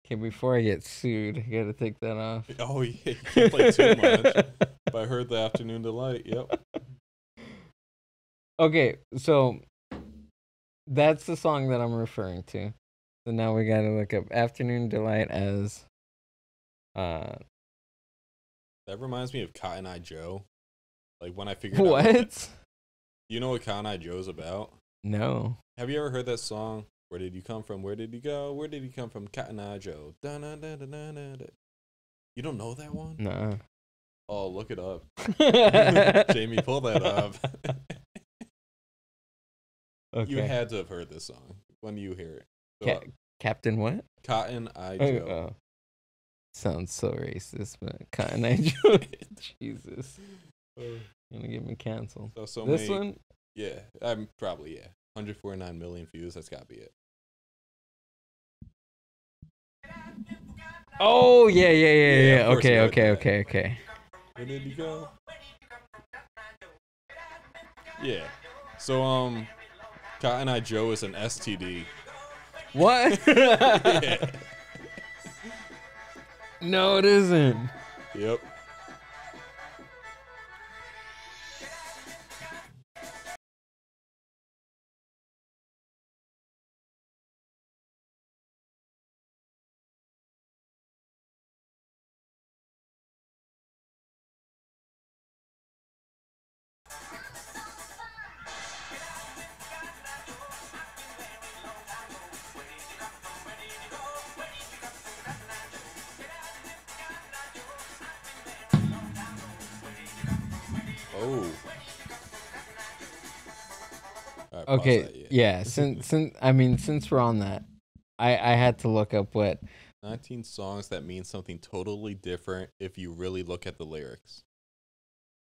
Speaker 2: Okay, before I get sued, I gotta take that off.
Speaker 3: Oh, yeah, you can't play too much. But I heard the Afternoon Delight, yep.
Speaker 2: Okay, so that's the song that I'm referring to. So now we gotta look up Afternoon Delight as
Speaker 3: That reminds me of Cotton Eye Joe. Like when I figured out
Speaker 2: what?
Speaker 3: You know what Cotton Eye Joe's about?
Speaker 2: No.
Speaker 3: Have you ever heard that song? Where did you come from? Where did you go? Where did you come from? Cotton Eye Joe. Da-na-da-da-da-da. You don't know that one?
Speaker 2: No.
Speaker 3: Oh, look it up. Jamie, pull that up.
Speaker 2: Okay.
Speaker 3: You had to have heard this song. When do you hear it? So,
Speaker 2: Captain what?
Speaker 3: Cotton Eye Joe.
Speaker 2: Oh. Sounds so racist, but Cotton Eye Joe. Jesus. You're gonna get me canceled.
Speaker 3: So
Speaker 2: this
Speaker 3: many,
Speaker 2: one?
Speaker 3: Yeah, I'm probably, yeah. 149 million views. That's gotta be it.
Speaker 2: Oh, yeah.
Speaker 3: of course you heard that.
Speaker 2: Okay.
Speaker 3: Where did you go? Yeah. So, Cotton Eye Joe is an STD.
Speaker 2: What?
Speaker 3: Yeah.
Speaker 2: No, it isn't.
Speaker 3: Yep. Oh. Right,
Speaker 2: Okay,
Speaker 3: that,
Speaker 2: yeah. Since we're on that, I had to look up what
Speaker 3: 19 songs that mean something totally different if you really look at the lyrics.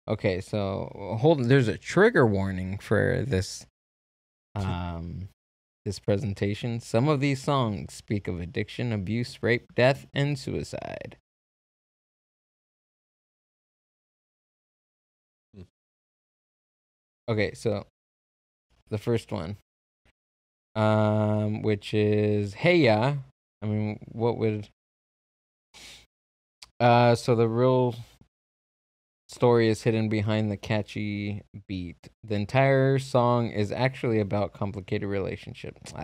Speaker 2: Okay, so hold on. There's a trigger warning for this this presentation. Some of these songs speak of addiction, abuse, rape, death, and suicide. Okay, so the first one, which is Hey Ya. I mean, what would so the real story is hidden behind the catchy beat. The entire song is actually about complicated relationships.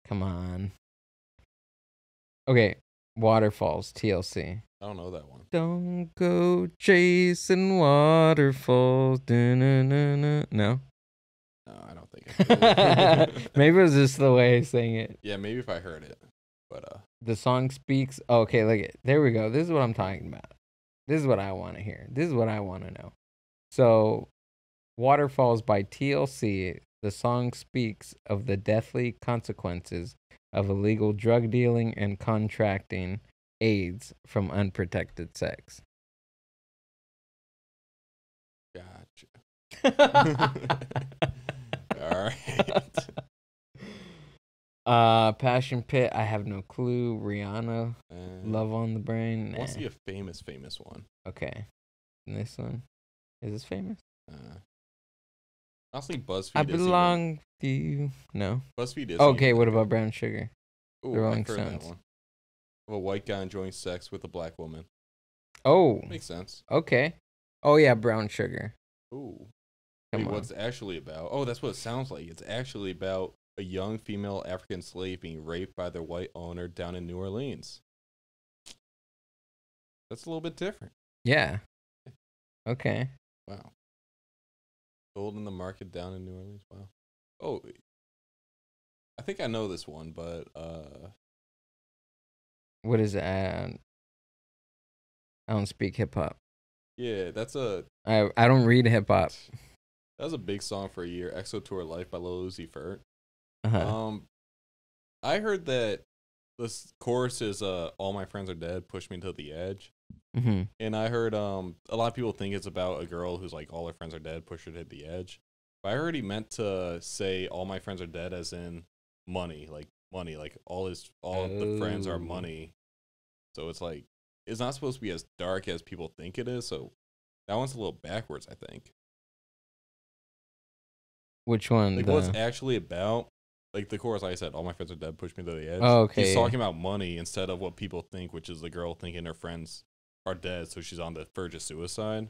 Speaker 2: Come on. Okay, Waterfalls, TLC.
Speaker 3: I don't know that one.
Speaker 2: Don't go chasing waterfalls. No?
Speaker 3: No, I don't think I do.
Speaker 2: Maybe it was just the way I sang it.
Speaker 3: Yeah, maybe if I heard it. But
Speaker 2: The song speaks. Okay, look it. There we go. This is what I'm talking about. This is what I want to hear. This is what I want to know. So, Waterfalls by TLC. The song speaks of the deathly consequences of illegal drug dealing and contracting AIDS from unprotected sex.
Speaker 3: gotcha. All right.
Speaker 2: Passion Pit, I have no clue. Rihanna, Love on the Brain.
Speaker 3: I want to see a famous one.
Speaker 2: Okay. And this one? Is this famous?
Speaker 3: Honestly, BuzzFeed
Speaker 2: I belong to you. No.
Speaker 3: BuzzFeed is.
Speaker 2: Okay, what about Brown Sugar?
Speaker 3: Ooh,
Speaker 2: The Rolling
Speaker 3: I've heard that
Speaker 2: Stones.
Speaker 3: one. Of a white guy enjoying sex with a black woman.
Speaker 2: Oh.
Speaker 3: Makes sense.
Speaker 2: Okay. Oh, yeah, Brown Sugar.
Speaker 3: Ooh.
Speaker 2: Come on.
Speaker 3: What's it actually about? Oh, that's what it sounds like. It's actually about a young female African slave being raped by their white owner down in New Orleans. That's a little bit different.
Speaker 2: Yeah. Okay.
Speaker 3: Wow. Sold in the market down in New Orleans. Wow. Oh, I think I know this one, but
Speaker 2: What is it? I don't speak hip hop.
Speaker 3: yeah,
Speaker 2: I don't read hip hop.
Speaker 3: that was a big song for a year. EXO Tour Life by Lil Uzi Vert.
Speaker 2: Uh-huh.
Speaker 3: I heard that this chorus is "All My Friends Are Dead, Push Me to the Edge,"
Speaker 2: Mm-hmm.
Speaker 3: and I heard a lot of people think it's about a girl who's like all her friends are dead, push her to the edge. But I heard he meant to say "all my friends are dead" as in money, like all the friends are money. So it's like it's not supposed to be as dark as people think it is. So that one's a little backwards, I think.
Speaker 2: Which one?
Speaker 3: Like what's actually about. Like the chorus, like I said, all my friends are dead, push me to the edge.
Speaker 2: Oh, okay.
Speaker 3: He's talking about money instead of what people think, which is the girl thinking her friends are dead, so she's on the verge of suicide.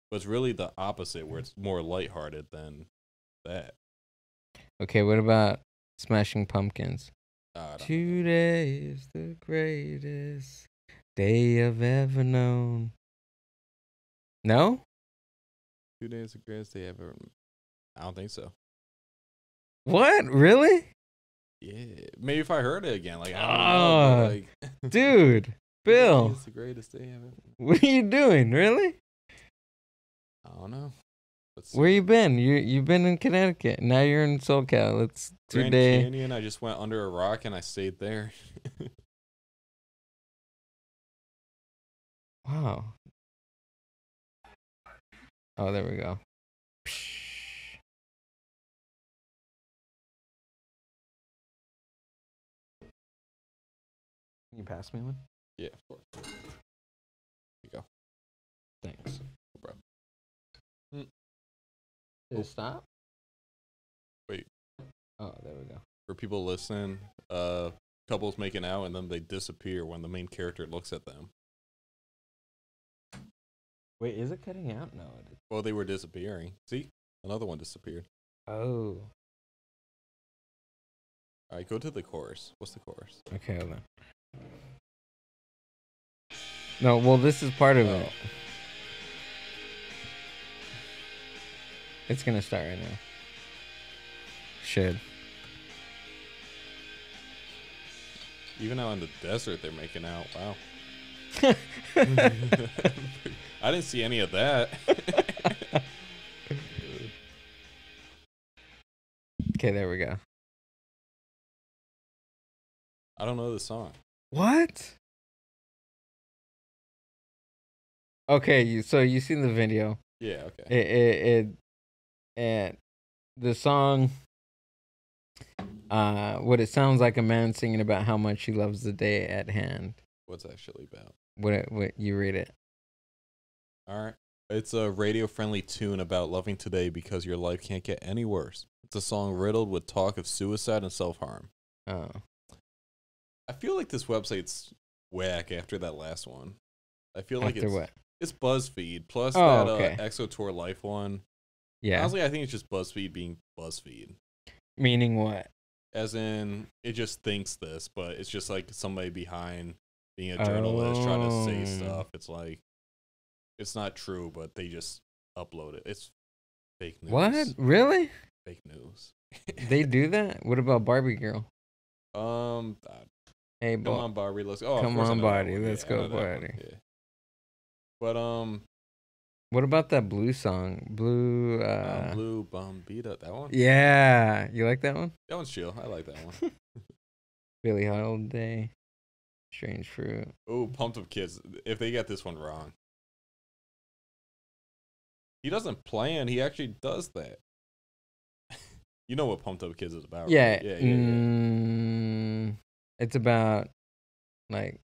Speaker 3: But it's really the opposite, where it's more lighthearted than that.
Speaker 2: Okay, what about Smashing Pumpkins?
Speaker 3: I don't know.
Speaker 2: Today is the greatest day I've ever known. No?
Speaker 3: 2 days the greatest day ever. I don't think so.
Speaker 2: What? Really?
Speaker 3: Yeah, maybe if I heard it again, like I don't know, but, like,
Speaker 2: Dude, Bill,
Speaker 3: it's the greatest day ever.
Speaker 2: what are you doing? Really?
Speaker 3: I don't know.
Speaker 2: Where you been? You've been in Connecticut. Now you're in SoCal. It's
Speaker 3: Grand
Speaker 2: 2-day.
Speaker 3: Canyon. I just went under a rock and I stayed there.
Speaker 2: Wow. Oh, there we go. Can you pass me one?
Speaker 3: Yeah, of course. Here you go.
Speaker 2: Thanks.
Speaker 3: No problem.
Speaker 2: Did it stop?
Speaker 3: Wait.
Speaker 2: Oh, there we go.
Speaker 3: For people listening, couples making out and then they disappear when the main character looks at them.
Speaker 2: Wait, is it cutting out? No, it is.
Speaker 3: Well, they were disappearing. See? Another one disappeared.
Speaker 2: Oh.
Speaker 3: All right, go to the chorus. What's the chorus?
Speaker 2: Okay, hold on. No, well, this is part of it. It's gonna start right now. Should.
Speaker 3: Even out in the desert, they're making out. Wow. I didn't see any of that.
Speaker 2: Okay, there we go.
Speaker 3: I don't know the song.
Speaker 2: What? Okay, so you seen the video.
Speaker 3: Yeah, okay.
Speaker 2: And the song, what it sounds like a man singing about how much he loves the day at hand.
Speaker 3: What's it actually about?
Speaker 2: What you read it?
Speaker 3: All right. It's a radio-friendly tune about loving today because your life can't get any worse. It's a song riddled with talk of suicide and self-harm.
Speaker 2: Oh.
Speaker 3: I feel like this website's whack after that last one. I feel like
Speaker 2: After what?
Speaker 3: It's BuzzFeed plus
Speaker 2: okay.
Speaker 3: EXO Tour Life one.
Speaker 2: Yeah.
Speaker 3: Honestly, I think it's just BuzzFeed being BuzzFeed.
Speaker 2: Meaning what?
Speaker 3: As in, it just thinks this, but it's just like somebody behind being a journalist trying to say stuff. It's like, it's not true, but they just upload it. It's fake news.
Speaker 2: What? Really?
Speaker 3: Fake news.
Speaker 2: They do that? What about Barbie Girl? Hey,
Speaker 3: come on, Barbie. Let's go. Oh,
Speaker 2: come on, Barbie. Let's go, Barbie.
Speaker 3: Yeah. But
Speaker 2: what about that blue song? Blue
Speaker 3: Bombita. That one?
Speaker 2: Yeah. You like that one?
Speaker 3: That one's chill. I like that one.
Speaker 2: Billie Holiday. Strange Fruit.
Speaker 3: Oh, Pumped Up Kids. If they get this one wrong. He doesn't plan. He actually does that. You know what Pumped Up Kids is about,
Speaker 2: Yeah.
Speaker 3: right? Yeah.
Speaker 2: It's about, like,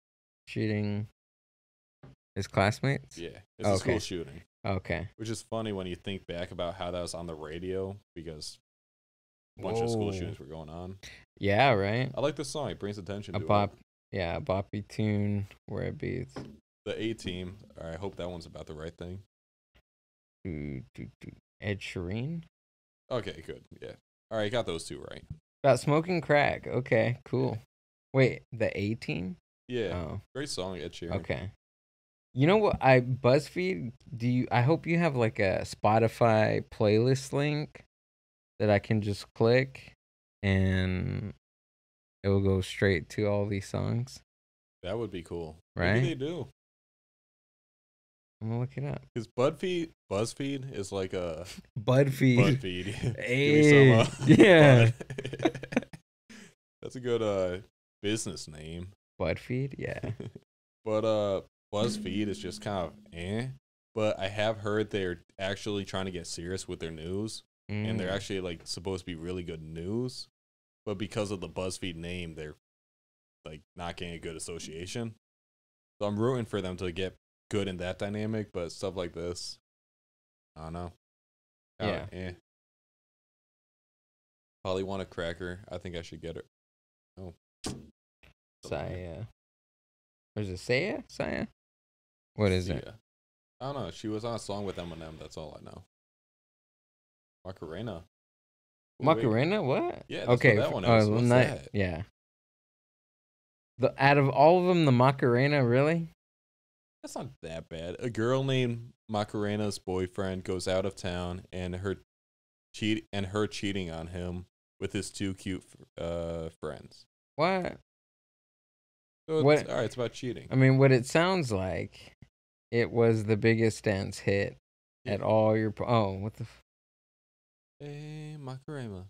Speaker 2: shooting his classmates?
Speaker 3: Yeah. It's a school shooting.
Speaker 2: Okay.
Speaker 3: Which is funny when you think back about how that was on the radio because a bunch of school shootings were going on.
Speaker 2: Yeah, right?
Speaker 3: I like this song. It brings attention to it.
Speaker 2: Yeah, a boppy tune where it beats.
Speaker 3: The A-Team. I hope that one's about the right thing.
Speaker 2: Ed Sheeran.
Speaker 3: Okay, good. Yeah. All right, got those two right.
Speaker 2: About smoking crack. Okay, cool. Wait, the 18?
Speaker 3: Yeah.
Speaker 2: Oh,
Speaker 3: Great song, Ed Sheeran.
Speaker 2: okay. You know what? BuzzFeed. I hope you have like a Spotify playlist link that I can just click, and it will go straight to all these songs.
Speaker 3: That would be cool.
Speaker 2: Right?
Speaker 3: Maybe they do.
Speaker 2: I'm gonna look it up.
Speaker 3: Because BuzzFeed is like a
Speaker 2: BuzzFeed.
Speaker 3: BuzzFeed.
Speaker 2: Hey, yeah.
Speaker 3: Bud. That's a good business name.
Speaker 2: BuzzFeed, yeah.
Speaker 3: But BuzzFeed is just kind of But I have heard they're actually trying to get serious with their news, and they're actually like supposed to be really good news. But because of the BuzzFeed name, they're like not getting a good association. So I'm rooting for them to get good in that dynamic, but stuff like this, I don't know.
Speaker 2: Yeah.
Speaker 3: Probably want a cracker. I think I should get it. Oh.
Speaker 2: Saya. Or is it Saya? Saya? What is it?
Speaker 3: I don't know. She was on a song with Eminem. That's all I know. Macarena. Ooh,
Speaker 2: Macarena? What?
Speaker 3: Yeah. That's
Speaker 2: okay.
Speaker 3: what that one is. What's that?
Speaker 2: Yeah. Out of all of them, the Macarena, really?
Speaker 3: That's not that bad. A girl named Macarena's boyfriend goes out of town, and her cheating on him with his two cute friends.
Speaker 2: What?
Speaker 3: So all right, it's about cheating.
Speaker 2: I mean, what it sounds like, it was the biggest dance hit at all your. What the?
Speaker 3: Hey, Macarena.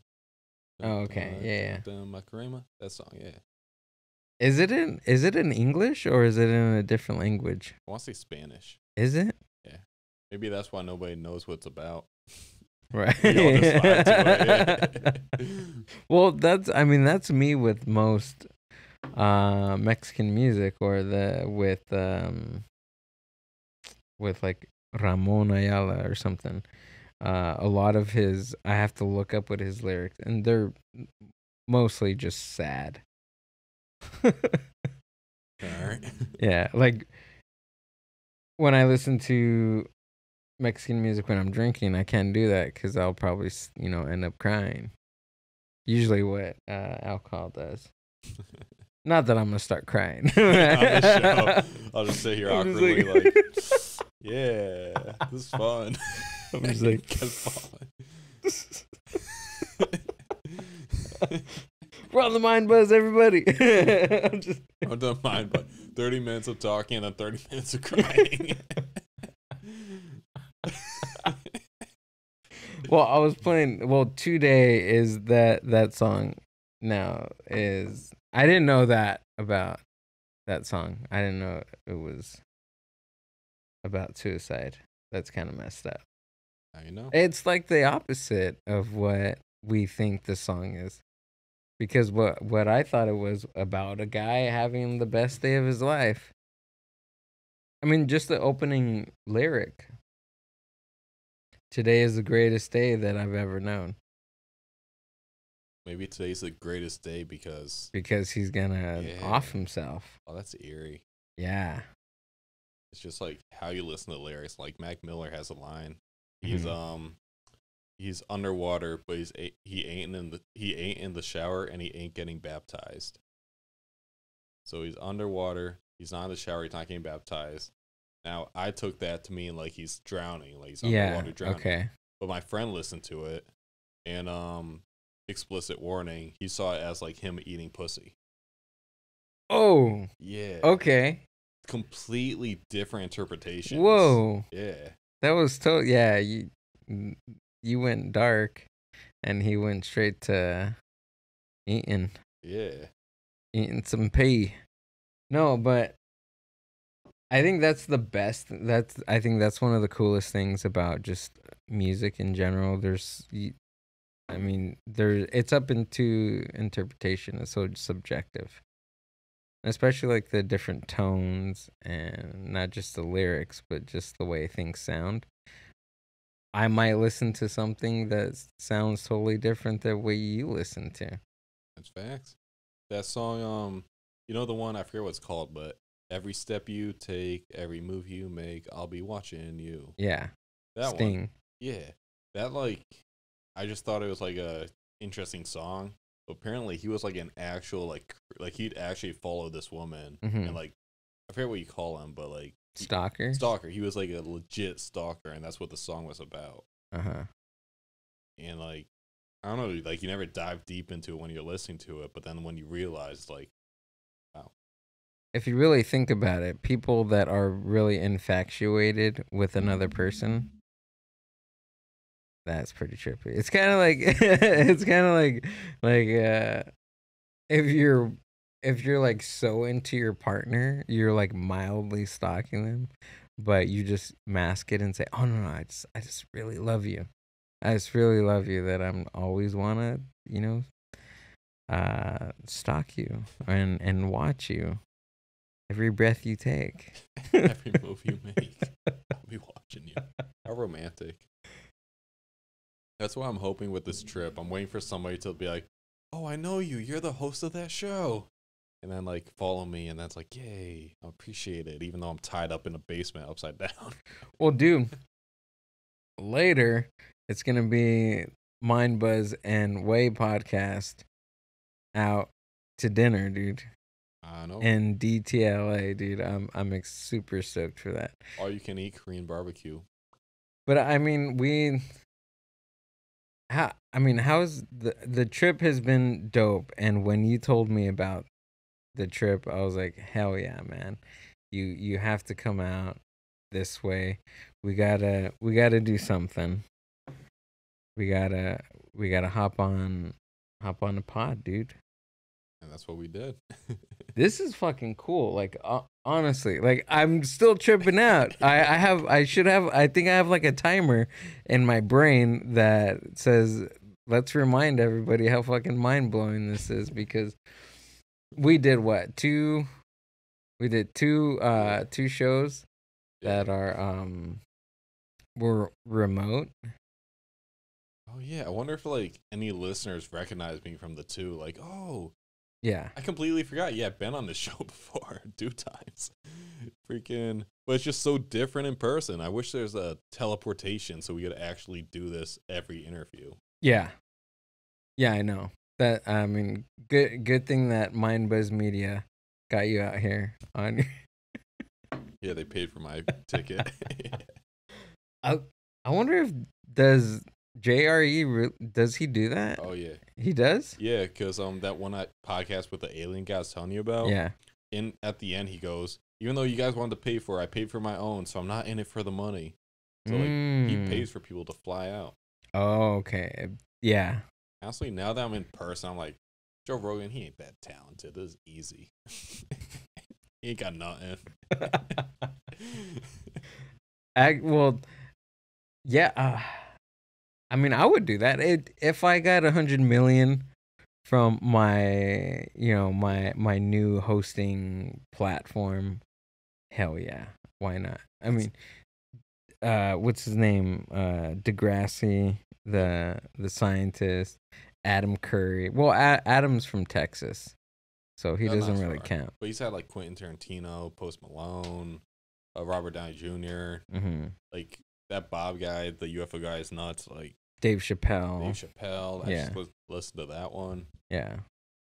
Speaker 2: Oh, okay. Yeah.
Speaker 3: Macarena. That song, yeah.
Speaker 2: Is it in English or is it in a different language?
Speaker 3: I want to say Spanish.
Speaker 2: Is it?
Speaker 3: Yeah. Maybe that's why nobody knows what it's about.
Speaker 2: Right.
Speaker 3: We all just vibe to it.
Speaker 2: Well, that's me with most Mexican music, or with like Ramon Ayala or something. A lot of his, I have to look up what his lyrics, and they're mostly just sad.
Speaker 3: All right.
Speaker 2: Yeah, like when I listen to Mexican music when I'm drinking, I can't do that because I'll probably, end up crying. Usually what alcohol does. Not that I'm going to start crying.
Speaker 3: On this show, I'll just sit here awkwardly like, yeah, this is fun.
Speaker 2: I'm just like, we're on the Mindbuzz, everybody.
Speaker 3: I'm done Mindbuzz. 30 minutes of talking and then 30 minutes of crying.
Speaker 2: Well, I was playing. Well, Today is that song now is. I didn't know that about that song. I didn't know it was about suicide. That's kind of messed up.
Speaker 3: Now you know.
Speaker 2: It's like the opposite of what we think the song is. Because what I thought it was about a guy having the best day of his life. I mean, just the opening lyric. Today is the greatest day that I've ever known.
Speaker 3: Maybe today's the greatest day because
Speaker 2: he's gonna off himself.
Speaker 3: Oh, that's eerie.
Speaker 2: Yeah.
Speaker 3: It's just like how you listen to the lyrics. Like Mac Miller has a line. He's he's underwater, but he ain't in the shower and he ain't getting baptized. So he's underwater. He's not in the shower. He's not getting baptized. Now I took that to mean like he's drowning, like he's underwater drowning.
Speaker 2: Okay.
Speaker 3: But my friend listened to it, and explicit warning, he saw it as like him eating pussy.
Speaker 2: Oh.
Speaker 3: Yeah.
Speaker 2: Okay.
Speaker 3: Completely different interpretations.
Speaker 2: Whoa.
Speaker 3: Yeah.
Speaker 2: That was yeah, you went dark and he went straight to eating.
Speaker 3: Yeah.
Speaker 2: Eating some pee. No, but I think that's the best. I think that's one of the coolest things about just music in general. It's up into interpretation. It's so subjective. Especially like the different tones and not just the lyrics, but just the way things sound. I might listen to something that sounds totally different than what you listen to.
Speaker 3: That's facts. That song, you know the one, I forget what it's called, but every step you take, every move you make, I'll be watching you.
Speaker 2: Yeah.
Speaker 3: That
Speaker 2: Sting.
Speaker 3: one. Yeah. That like, I just thought it was like a interesting song. But apparently, he was like an actual like he'd actually follow this woman and like I forget what you call him, but like
Speaker 2: Stalker.
Speaker 3: Stalker. He was like a legit stalker, and that's what the song was about. And like, I don't know, like you never dive deep into it when you're listening to it, but then when you realize, like, wow.
Speaker 2: If you really think about it, people that are really infatuated with another person, that's pretty trippy. It's kind of like if you're like so into your partner, you're like mildly stalking them, but you just mask it and say, "Oh no, I just really love you. I just really love you that I'm always wanna, stalk you and watch you every breath you take,
Speaker 3: Every move you make. I'll be watching you." How romantic. That's what I'm hoping with this trip. I'm waiting for somebody to be like, "Oh, I know you. You're the host of that show." And then like follow me, and that's like, yay, I appreciate it, even though I'm tied up in a basement upside down.
Speaker 2: Well, dude, later it's gonna be Mindbuzz and Way podcast out to dinner, dude.
Speaker 3: I know.
Speaker 2: And DTLA, dude. I'm super stoked for that.
Speaker 3: All you can eat Korean barbecue.
Speaker 2: But I mean, how's the trip has been dope, and when you told me about the trip, I was like, hell yeah, man. You have to come out this way. We gotta do something. We gotta hop on the pod, dude.
Speaker 3: And that's what we did.
Speaker 2: This is fucking cool. Like honestly, like I'm still tripping out. I think I have like a timer in my brain that says, let's remind everybody how fucking mind blowing this is, because we did what? Two shows that are were remote.
Speaker 3: Oh yeah, I wonder if like any listeners recognize me from the two. Like, oh,
Speaker 2: yeah,
Speaker 3: I completely forgot. Yeah, I've been on this show before 2 times. Freaking, but it's just so different in person. I wish there's a teleportation so we could actually do this every interview.
Speaker 2: Yeah, I know that. I mean, good thing that Mindbuzz Media got you out here on.
Speaker 3: Yeah, they paid for my ticket.
Speaker 2: I wonder if does JRE does he do that?
Speaker 3: Oh yeah,
Speaker 2: he does.
Speaker 3: Yeah, because that one podcast with the alien guy I was telling you about.
Speaker 2: Yeah.
Speaker 3: At the end he goes, even though you guys wanted to pay for it, I paid for my own, so I'm not in it for the money. So like he pays for people to fly out. Oh,
Speaker 2: okay. Yeah.
Speaker 3: Honestly, now that I'm in person, I'm like, Joe Rogan, he ain't that talented. This is easy. He ain't got nothing.
Speaker 2: Well, yeah. I mean, I would do that if I got 100 million from my, my new hosting platform. Hell yeah, why not? I mean, what's his name? Degrassi, the scientist, Adam Curry. Well, Adam's from Texas, so he doesn't really count.
Speaker 3: But he's had like Quentin Tarantino, Post Malone, Robert Downey Jr. Like that Bob guy, the UFO guy is nuts. Like
Speaker 2: Dave Chappelle.
Speaker 3: I just listened to that one.
Speaker 2: Yeah.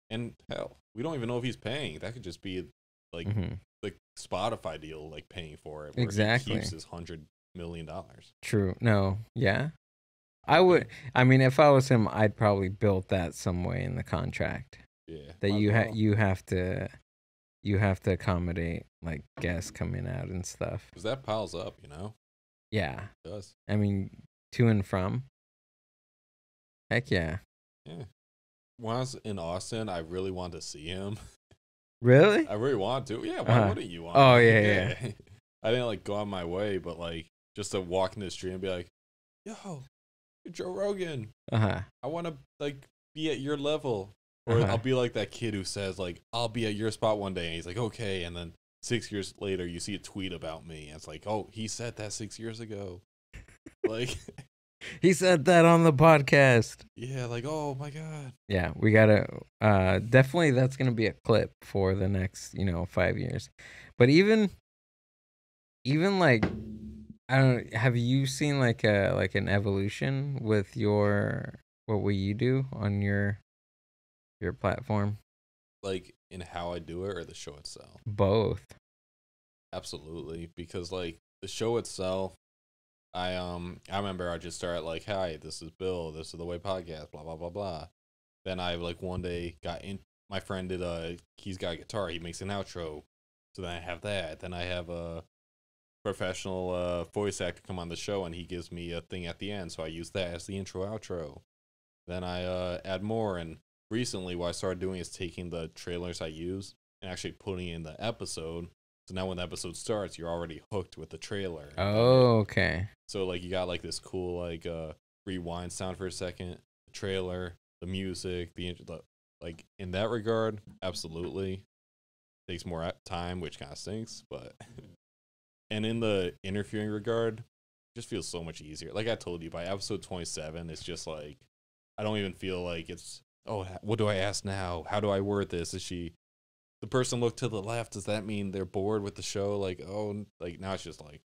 Speaker 3: And hell, we don't even know if he's paying. That could just be like the Spotify deal, like paying for it. Where
Speaker 2: exactly.
Speaker 3: He keeps his $100 million.
Speaker 2: True. No. Yeah. I would. I mean, if I was him, I'd probably build that some way in the contract.
Speaker 3: Yeah.
Speaker 2: That you have to accommodate like guests coming out and stuff.
Speaker 3: Because that piles up,
Speaker 2: Yeah.
Speaker 3: It does.
Speaker 2: I mean, to and from. Heck yeah.
Speaker 3: Yeah. When I was in Austin, I really wanted to see him.
Speaker 2: Really?
Speaker 3: I really want to. Yeah, why wouldn't you want
Speaker 2: Oh, yeah.
Speaker 3: I didn't like go on my way, but like just to walk in the street and be like, yo, you're Joe Rogan. I want to like be at your level. Or I'll be like that kid who says like, I'll be at your spot one day. And he's like, okay. And then 6 years later, you see a tweet about me. And it's like, oh, he said that 6 years ago. Like...
Speaker 2: He said that on the podcast.
Speaker 3: Yeah, like, oh my God.
Speaker 2: Yeah, we gotta definitely that's gonna be a clip for the next, 5 years. But even like I don't. Have you seen like an evolution with what will you do on your platform?
Speaker 3: Like in how I do it or the show itself?
Speaker 2: Both.
Speaker 3: Absolutely, because like the show itself, I remember I just started like, hi, this is Bill, this is the Way podcast, blah blah blah blah. Then I like one day got in. My friend did he's got a guitar, he makes an outro, so then I have that. Then I have a professional voice actor come on the show, and he gives me a thing at the end, so I use that as the intro outro. Then I add more, and recently what I started doing is taking the trailers I use and actually putting in the episode. So now when the episode starts, you're already hooked with the trailer.
Speaker 2: Oh, okay.
Speaker 3: So like you got like this cool like rewind sound for a second, the trailer, the music, like in that regard, absolutely takes more time, which kind of stinks, but and in the interviewing regard, it just feels so much easier. Like I told you, by episode 27, it's just like I don't even feel like it's, oh, what do I ask now? How do I word this? Is she the person look to the left? Does that mean they're bored with the show? Like, oh, like now it's just like,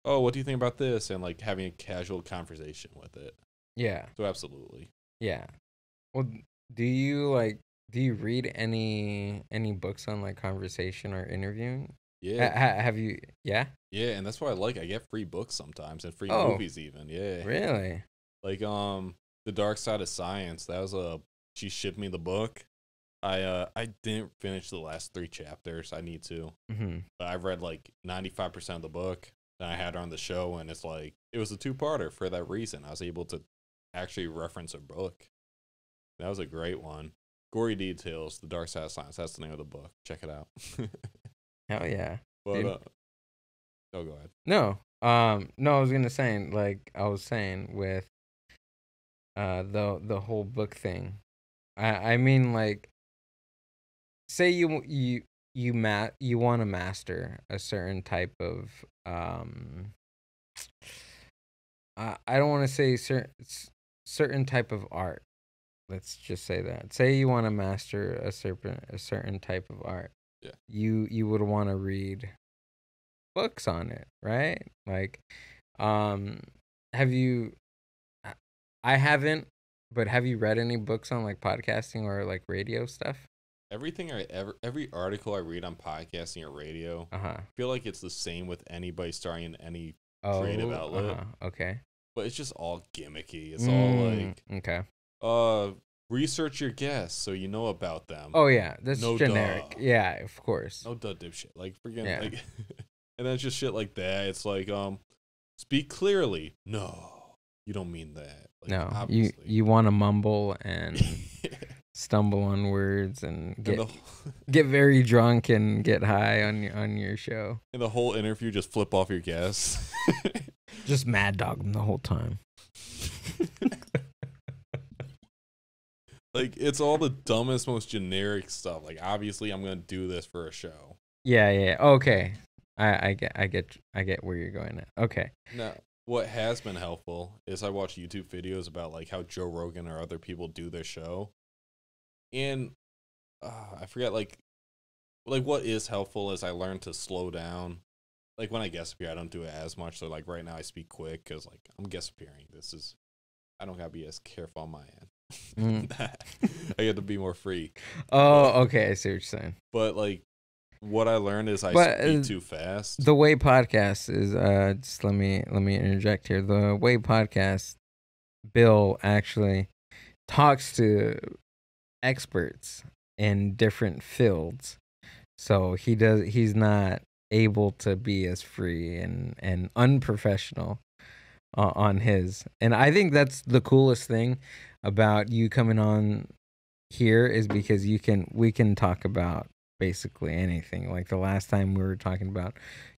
Speaker 3: oh, what do you think about this? And like having a casual conversation with it.
Speaker 2: Yeah.
Speaker 3: So absolutely.
Speaker 2: Yeah. Well, do you read any books on like conversation or interviewing?
Speaker 3: Yeah.
Speaker 2: Have you? Yeah.
Speaker 3: Yeah, and that's what I like. I get free books sometimes and free
Speaker 2: Oh.
Speaker 3: movies even. Yeah.
Speaker 2: Really?
Speaker 3: Like The Dark Side of Science. That was she shipped me the book. I didn't finish the last 3 chapters. I need to.
Speaker 2: Mm-hmm.
Speaker 3: But I've read like 95% of the book. Then I had her on the show, and it's like it was a 2-parter for that reason. I was able to actually reference a book. That was a great one. Gory Details, The Dark Side of Science. That's the name of the book. Check it out.
Speaker 2: Hell yeah.
Speaker 3: But
Speaker 2: Dude.
Speaker 3: oh, go ahead.
Speaker 2: No. No, I was gonna say, like I was saying with the whole book thing. I mean, like, say you want to master a certain type of I don't want to say certain type of art. Let's just say that. Say you want to master a certain type of art.
Speaker 3: Yeah.
Speaker 2: You would want to read books on it, right? Like, have you? I haven't, but have you read any books on like podcasting or like radio stuff?
Speaker 3: Every article I read on podcasting or radio, I feel like it's the same with anybody starting in any creative outlet.
Speaker 2: Okay.
Speaker 3: But it's just all gimmicky. It's all like,
Speaker 2: okay.
Speaker 3: Research your guests so you know about them.
Speaker 2: Oh yeah, that's
Speaker 3: no
Speaker 2: generic.
Speaker 3: Duh.
Speaker 2: Yeah, of course.
Speaker 3: No duh dipshit. Like freaking like, and then it's just shit like that. It's like speak clearly. No, you don't mean that. Like,
Speaker 2: no,
Speaker 3: obviously.
Speaker 2: you want to mumble and stumble on words and get very drunk and get high on your show.
Speaker 3: And the whole interview just flip off your guests.
Speaker 2: Just mad dog them the whole time.
Speaker 3: Like it's all the dumbest, most generic stuff. Like obviously, I'm gonna do this for a show.
Speaker 2: Yeah. Okay. I get where you're going at. Okay.
Speaker 3: Now, what has been helpful is I watch YouTube videos about like how Joe Rogan or other people do their show, and I forget like what is helpful is I learned to slow down. Like when I guest appear, I don't do it as much. So like right now, I speak quick because like I'm guest appearing. I don't gotta be as careful on my end. I get to be more free.
Speaker 2: Oh, okay. I see what you're saying.
Speaker 3: But like, what I learned is I speak too fast.
Speaker 2: The Way podcast is just let me interject here. The Way podcast, Bill actually talks to experts in different fields, so he's not able to be as free and unprofessional on his. And I think that's the coolest thing about you coming on here is because we can talk about basically anything. Like the last time we were talking about,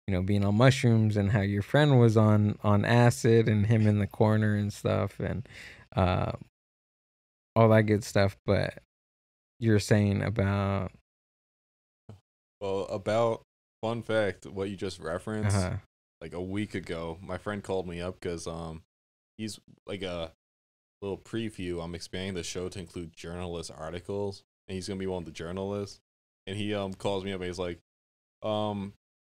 Speaker 2: being on mushrooms and how your friend was on acid and him in the corner and stuff and all that good stuff. But you're saying about
Speaker 3: fun fact, what you just referenced, like a week ago, my friend called me up because he's like a little preview. I'm expanding the show to include journalist articles, and he's gonna be one of the journalists. And he calls me up and he's like,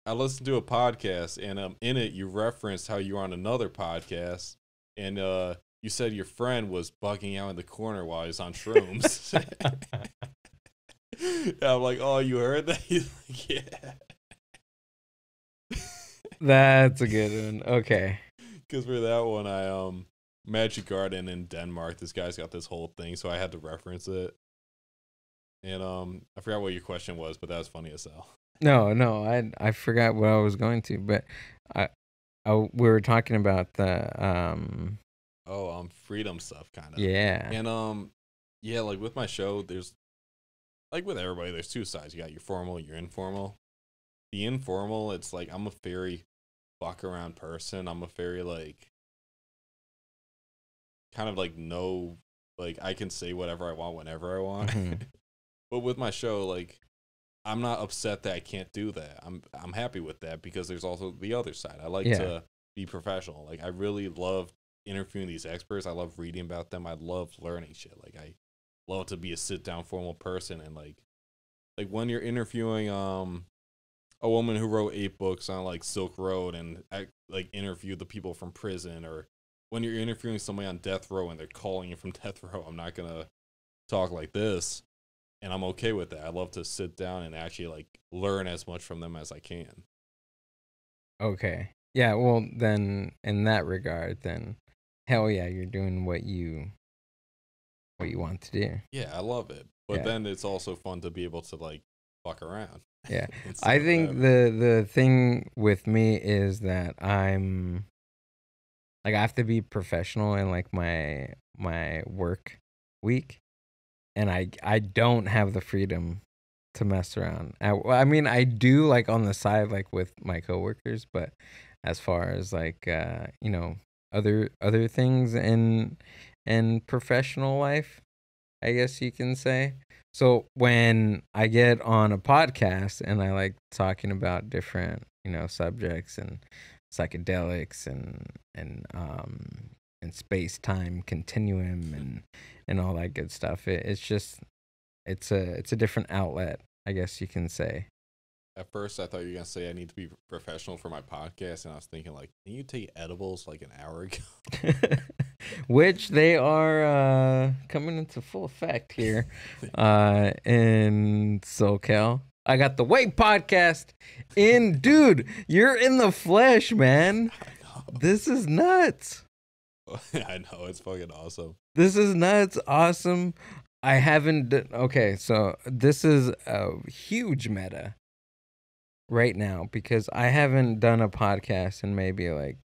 Speaker 3: I listened to a podcast, and in it you referenced how you were on another podcast, and you said your friend was bugging out in the corner while he was on shrooms. Yeah, I'm like, oh, you heard that? He's like, yeah.
Speaker 2: That's a good one. Okay.
Speaker 3: Because for that one, I Magic Garden in Denmark. This guy's got this whole thing, so I had to reference it. And I forgot what your question was, but that was funny as hell.
Speaker 2: No, I forgot what I was going to, but we were talking about the
Speaker 3: freedom stuff, kind of.
Speaker 2: yeah.
Speaker 3: And yeah, like with my show, there's like with everybody, there's two sides. You got your formal, your informal. The informal, it's like I'm a very fuck around person. I'm a very like kind of like no, like I can say whatever I want whenever I want.
Speaker 2: Mhm.
Speaker 3: But with my show, like I'm not upset that I can't do that. I'm happy with that because there's also the other side. I like to be professional. Like I really love interviewing these experts. I love reading about them. I love learning shit. Like I love to be a sit down formal person, and like when you're interviewing a woman who wrote 8 books on like Silk Road and like interviewed the people from prison, or when you're interviewing somebody on death row and they're calling you from death row, I'm not gonna talk like this, and I'm okay with that. I love to sit down and actually like learn as much from them as I can.
Speaker 2: Okay. Yeah, well then in that regard, then hell yeah, you're doing what you want to do.
Speaker 3: Yeah, I love it. But
Speaker 2: Yeah.
Speaker 3: then it's also fun to be able to like fuck around.
Speaker 2: Yeah.
Speaker 3: Instead
Speaker 2: I
Speaker 3: of
Speaker 2: think
Speaker 3: that.
Speaker 2: the thing with me is that I'm like I have to be professional in like my work week, and I don't have the freedom to mess around. I mean I do like on the side like with my coworkers, but as far as like other things in professional life, I guess you can say. So when I get on a podcast and I like talking about different, subjects and psychedelics and space-time continuum and all that good stuff, it's a different outlet, I guess you can say.
Speaker 3: At first, I thought you were gonna say I need to be professional for my podcast, and I was thinking like, can you take edibles like an hour ago?
Speaker 2: Which they are coming into full effect here in SoCal. I got the Way podcast in, dude. You're in the flesh, man.
Speaker 3: I know.
Speaker 2: This is nuts.
Speaker 3: I know, it's fucking awesome.
Speaker 2: This is nuts. Awesome. I haven't. Okay, so this is a huge meta right now because I haven't done a podcast in maybe like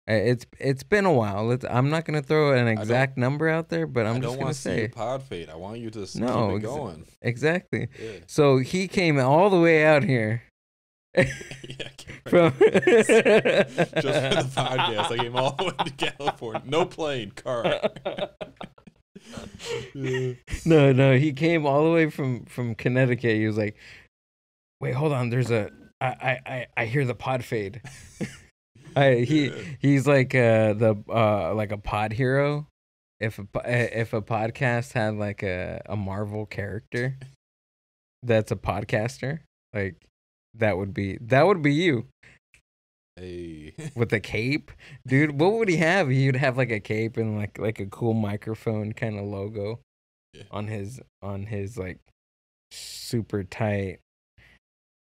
Speaker 2: it's been a while. I'm not gonna throw an exact number out there, but I'm just gonna say
Speaker 3: you pod fade. I want you to keep it going.
Speaker 2: Exactly.
Speaker 3: Yeah.
Speaker 2: So he came all the way out here.
Speaker 3: Yeah,
Speaker 2: From
Speaker 3: just for the podcast. I came all the way to California. No plane, car. Yeah.
Speaker 2: No, he came all the way from Connecticut. He was like, wait, hold on, there's I hear the pod fade. He's like like a pod hero. If a podcast had like a Marvel character that's a podcaster, like that would be you.
Speaker 3: Hey.
Speaker 2: With a cape, dude. What would he have? He'd have like a cape and like a cool microphone kind of logo on his like super tight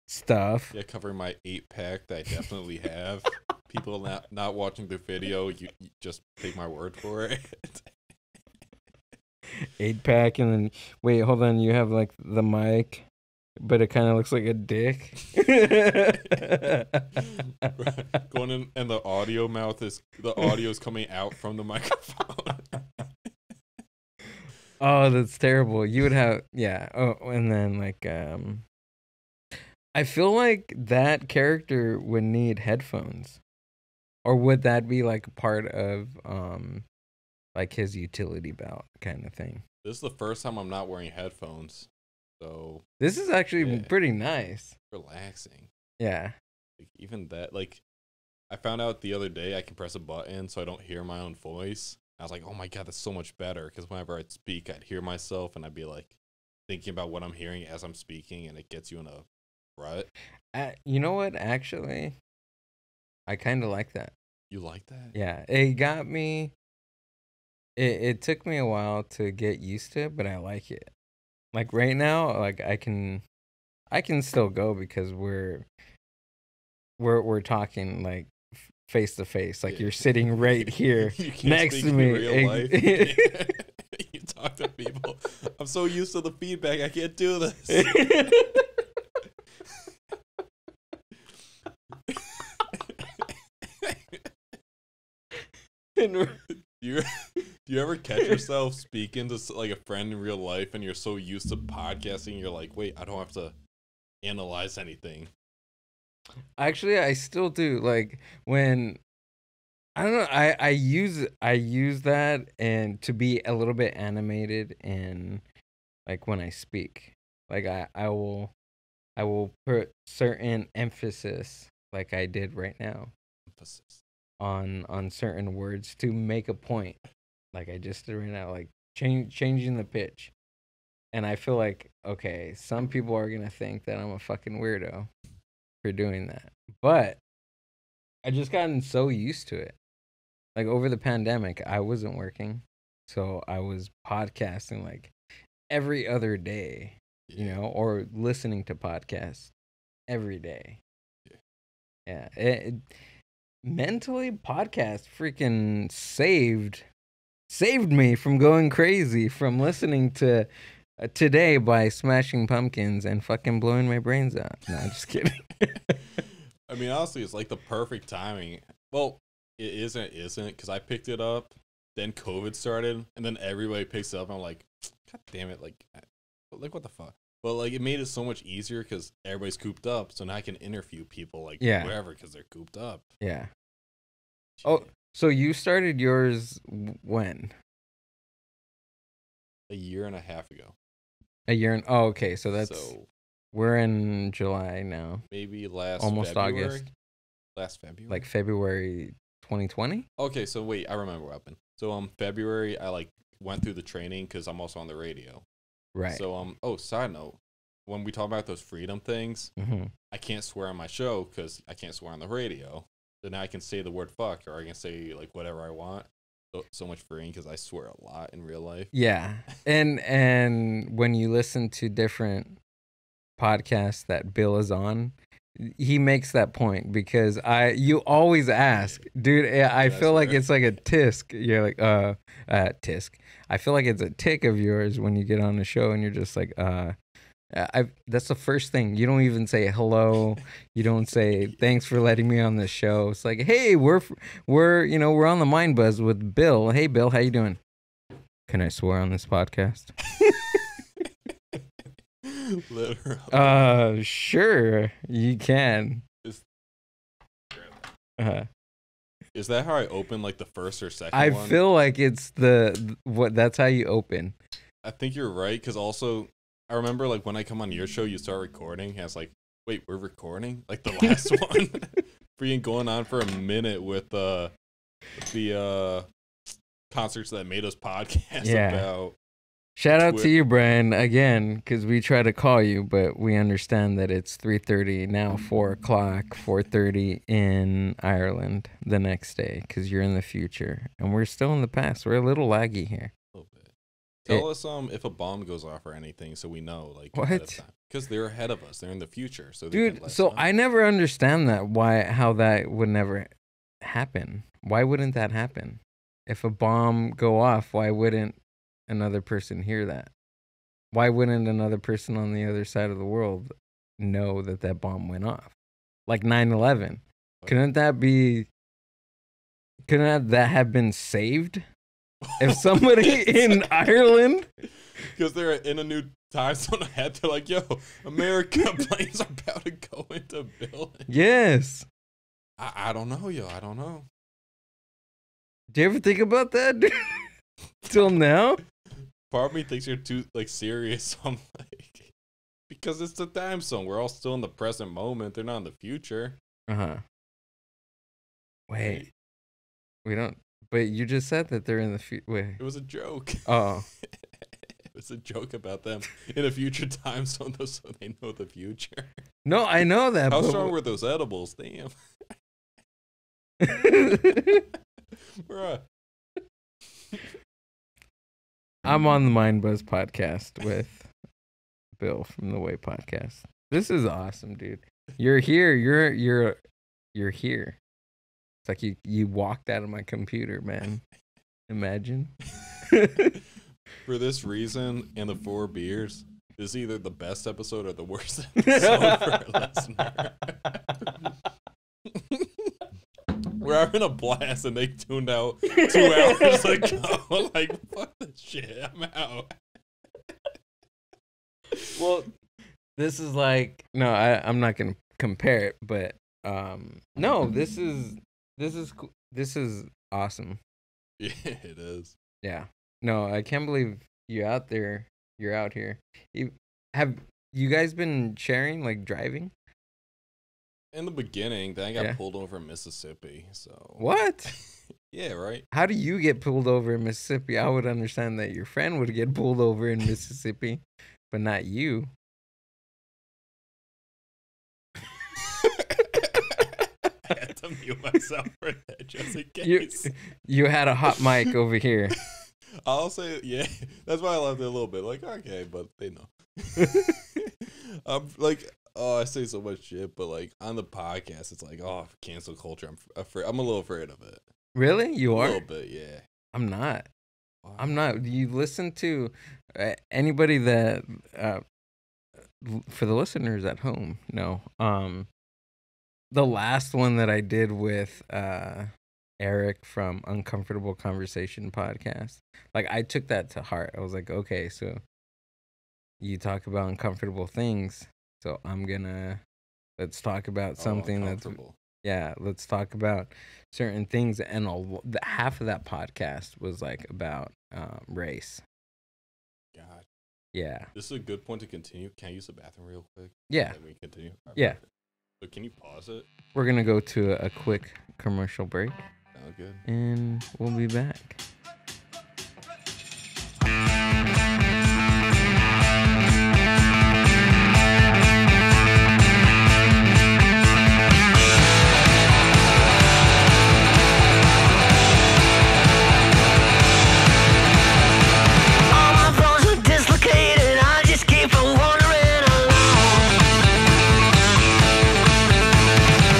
Speaker 2: stuff.
Speaker 3: Yeah, covering my 8-pack that I definitely have. People not watching the video, you just take my word for it.
Speaker 2: 8-pack, and then wait, hold on. You have like the mic, but it kind of looks like a dick.
Speaker 3: Going in, and the audio is coming out from the microphone.
Speaker 2: Oh, that's terrible. You would have, yeah. Oh, and then like I feel like that character would need headphones. Or would that be like part of like his utility belt kind of thing?
Speaker 3: This is the first time I'm not wearing headphones. So
Speaker 2: this is actually pretty nice.
Speaker 3: Relaxing.
Speaker 2: Yeah.
Speaker 3: Like, even that, like I found out the other day I can press a button so I don't hear my own voice. I was like, oh my God, that's so much better. Because whenever I'd speak, I'd hear myself and I'd be like thinking about what I'm hearing as I'm speaking, and it gets you in a rut.
Speaker 2: You know what? Actually, I kind of like that.
Speaker 3: You like that?
Speaker 2: Yeah, it got me. It took me a while to get used to it, but I like it. Like right now, like I can still go because we're talking like face to face. Like you're sitting right here
Speaker 3: You can't
Speaker 2: next
Speaker 3: speak
Speaker 2: to
Speaker 3: in
Speaker 2: me.
Speaker 3: real life. You talk to people. I'm so used to the feedback. I can't do this. Do you ever catch yourself speaking to like a friend in real life and you're so used to podcasting, you're like, wait, I don't have to analyze anything.
Speaker 2: Actually, I still do. Like when I don't know, I use that and to be a little bit animated and like when I speak. Like I will put certain emphasis like I did right now
Speaker 3: Emphasis.
Speaker 2: on certain words to make a point. Like I just did right now, like changing the pitch. And I feel like, okay, some people are gonna think that I'm a fucking weirdo for doing that. But I just gotten so used to it. Like over the pandemic, I wasn't working. So I was podcasting like every other day, you know, or listening to podcasts every day. Yeah. Mentally, podcast freaking saved me from going crazy from listening to Today by Smashing Pumpkins and fucking blowing my brains out. No, I'm just kidding.
Speaker 3: I mean, honestly, it's like the perfect timing. Well, it isn't because I picked it up, then COVID started, and then everybody picks it up. And I'm like, God damn it, like what the fuck? But like, it made it so much easier because everybody's cooped up, so now I can interview people like wherever because they're cooped up.
Speaker 2: Yeah. Oh, so you started yours when?
Speaker 3: A year and a half ago.
Speaker 2: Oh, okay. So we're in July now.
Speaker 3: Maybe
Speaker 2: almost
Speaker 3: February?
Speaker 2: August.
Speaker 3: Last February?
Speaker 2: Like February 2020?
Speaker 3: Okay, so wait, I remember what happened. So February, I like went through the training because I'm also on the radio.
Speaker 2: Right.
Speaker 3: So side note, when we talk about those freedom things, I can't swear on my show because I can't swear on the radio. So now I can say the word fuck, or I can say like whatever I want. So much freeing because I swear a lot in real life.
Speaker 2: Yeah, and when you listen to different podcasts that Bill is on, he makes that point because you always ask, dude. I feel like it's like a tisk. You're like tisk. I feel like it's a tick of yours when you get on the show and you're just like that's the first thing. You don't even say hello. You don't say thanks for letting me on the show. It's like, hey, we're on the Mindbuzz with Bill. Hey, Bill, how you doing? Can I swear on this podcast?
Speaker 3: Literally.
Speaker 2: Sure, you can.
Speaker 3: Is that how I open like the first or second
Speaker 2: I
Speaker 3: one?
Speaker 2: feel like it's that's how you open.
Speaker 3: I think you're right because also I remember like when I come on your show, you start recording. And I was like, wait, we're recording? Like the last one? Freaking going on for a minute with the concerts that made us podcast about.
Speaker 2: Shout out to you, Brian, again, because we try to call you, but we understand that it's 3:30 now, 4 o'clock, 4:30 in Ireland the next day because you're in the future. And we're still in the past. We're a little laggy here.
Speaker 3: A little bit. Tell us if a bomb goes off or anything so we know. Like
Speaker 2: what?
Speaker 3: Because they're ahead of us. They're in the future. So
Speaker 2: dude, so I never understand that. How that would never happen. Why wouldn't that happen? If a bomb go off, why wouldn't another person hear that? Why wouldn't another person on the other side of the world know that bomb went off? Like 9/11. Couldn't that have been saved? If somebody in Ireland,
Speaker 3: because they're in a new time zone ahead, they're like, yo, America, planes are about to go into buildings.
Speaker 2: Yes.
Speaker 3: I don't know, yo. I don't know.
Speaker 2: Do you ever think about that, dude? Till now?
Speaker 3: Part of me thinks you're too like serious. I'm like, because it's the time zone. We're all still in the present moment. They're not in the future.
Speaker 2: Wait. We don't. But you just said that they're in the future. Wait.
Speaker 3: It was a joke.
Speaker 2: Oh.
Speaker 3: It was a joke about them in a future time zone, so they know the future.
Speaker 2: No, I know that.
Speaker 3: How
Speaker 2: but-
Speaker 3: strong were those edibles? Damn. Bruh.
Speaker 2: I'm on the Mindbuzz podcast with Bill from The Way podcast. This is awesome, dude. You're here. You're here. It's like you walked out of my computer, man. Imagine.
Speaker 3: For this reason and the 4 beers, this is either the best episode or the worst episode for a listener. We're having a blast and they tuned out 2 hours ago. Like, fuck this shit. I'm out.
Speaker 2: Well, this is like I'm not gonna compare it, but no, this is awesome.
Speaker 3: Yeah, it is.
Speaker 2: Yeah. No, I can't believe you're out there. You're out here. Have you guys been sharing, like, driving?
Speaker 3: In the beginning, then I got
Speaker 2: Yeah.
Speaker 3: pulled over in Mississippi. So
Speaker 2: What?
Speaker 3: Yeah, right.
Speaker 2: How do you get pulled over in Mississippi? I would understand that your friend would get pulled over in Mississippi, but not you.
Speaker 3: I had to mute myself for that just in
Speaker 2: You,
Speaker 3: case.
Speaker 2: you had a hot mic over here.
Speaker 3: I'll say, yeah, that's why I left it a little bit. Like, okay, but they know. I'm like, oh, I say so much shit, but like on the podcast, it's like, oh, cancel culture. I'm afraid. I'm a little afraid of it.
Speaker 2: Really? You
Speaker 3: A
Speaker 2: are?
Speaker 3: little bit, yeah.
Speaker 2: I'm not.
Speaker 3: Wow.
Speaker 2: I'm not. You listen to anybody that, for the listeners at home, no. The last one that I did with Eric from Uncomfortable Conversation podcast, like, I took that to heart. I was like, okay, so you talk about uncomfortable things, so let's talk about something that's, yeah, let's talk about certain things. And half of that podcast was like about race.
Speaker 3: God.
Speaker 2: Yeah.
Speaker 3: This is a good point to continue. Can I use the bathroom real quick?
Speaker 2: Yeah.
Speaker 3: Let me continue. All right,
Speaker 2: Yeah.
Speaker 3: perfect. So can you pause it?
Speaker 2: We're going to go to a quick commercial break,
Speaker 3: Sound good.
Speaker 2: and we'll be back.
Speaker 4: All my bones are dislocated, I just keep on wandering along.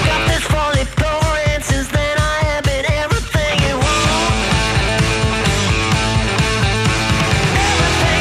Speaker 4: Got this falling over, and since then I have been everything you want. Everything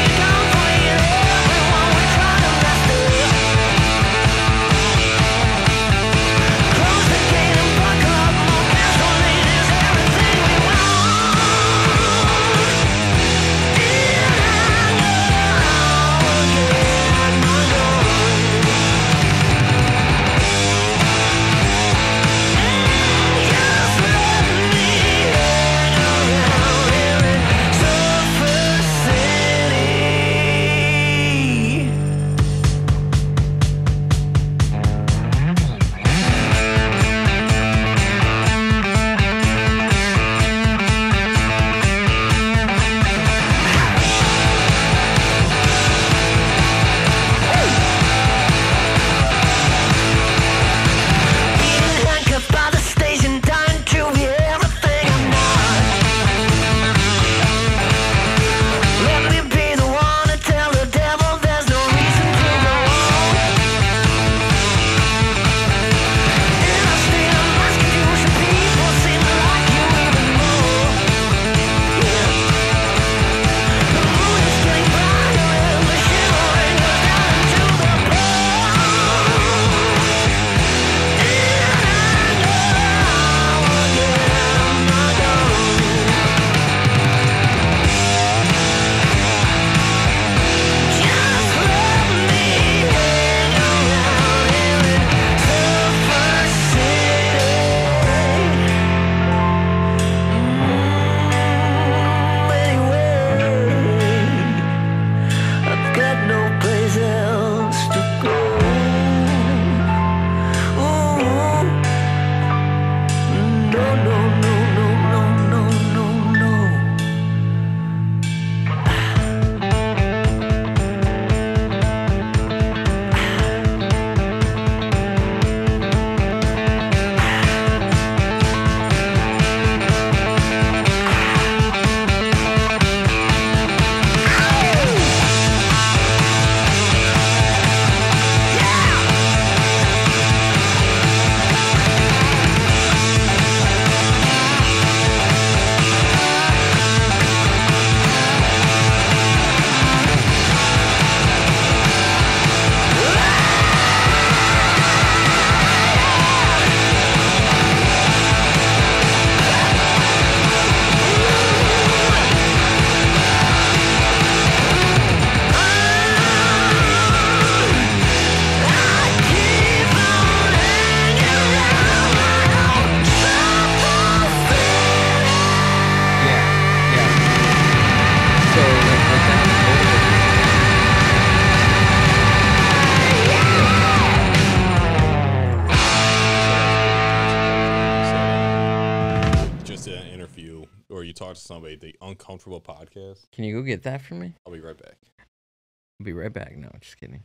Speaker 3: Soundbite, the Uncomfortable Podcast.
Speaker 2: Can you go get that for me?
Speaker 3: I'll be right back.
Speaker 2: I'll be right back. No, just kidding.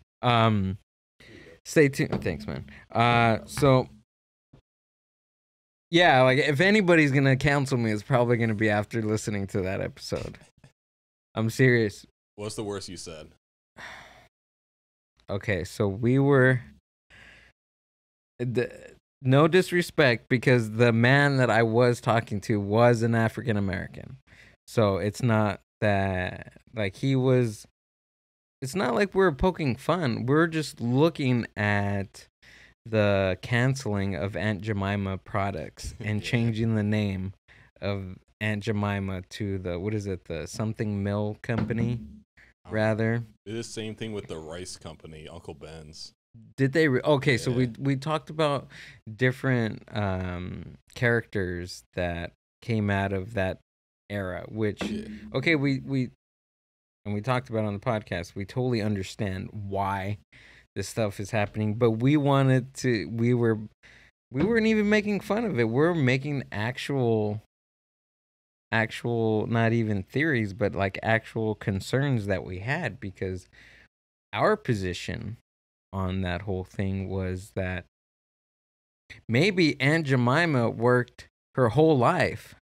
Speaker 2: Stay tuned. Thanks, man. So yeah, like if anybody's gonna cancel me, it's probably gonna be after listening to that episode. I'm serious.
Speaker 3: What's the worst you said?
Speaker 2: Okay, so we were. No disrespect, because the man that I was talking to was an African American. So it's not that, like, he was. It's not like we're poking fun. We're just looking at the canceling of Aunt Jemima products and changing the name of Aunt Jemima to the, what is it, the something mill company, rather.
Speaker 3: It is the same thing with the rice company, Uncle Ben's.
Speaker 2: Did they? Okay, so we talked about different characters that came out of that era, which okay, we talked about on the podcast. We totally understand why this stuff is happening, but we wanted to. We weren't even making fun of it. We're making actual, not even theories, but like actual concerns that we had, because our position on that whole thing was that maybe Aunt Jemima worked her whole life.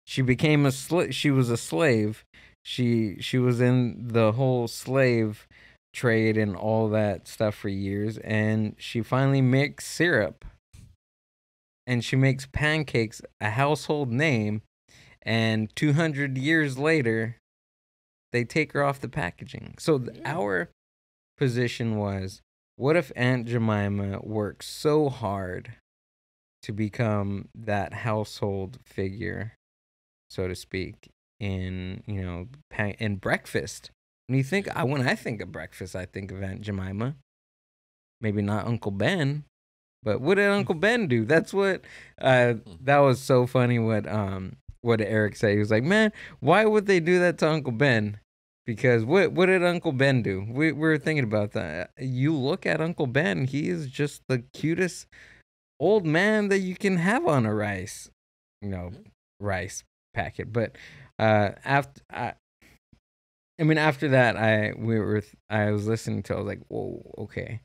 Speaker 2: She became a she was a slave. She was in the whole slave trade and all that stuff for years, and she finally makes syrup. And she makes pancakes a household name, and 200 years later they take her off the packaging. So our position was, what if Aunt Jemima worked so hard to become that household figure, so to speak, in, you know, in breakfast? When I think of breakfast, I think of Aunt Jemima. Maybe not Uncle Ben, but what did Uncle Ben do? That's what that was so funny what Eric said. He was like, man, why would they do that to Uncle Ben? Because what did Uncle Ben do? We were thinking about that. You look at Uncle Ben, he is just the cutest old man that you can have on a rice packet. But after that, I was listening to it, I was like, whoa, okay.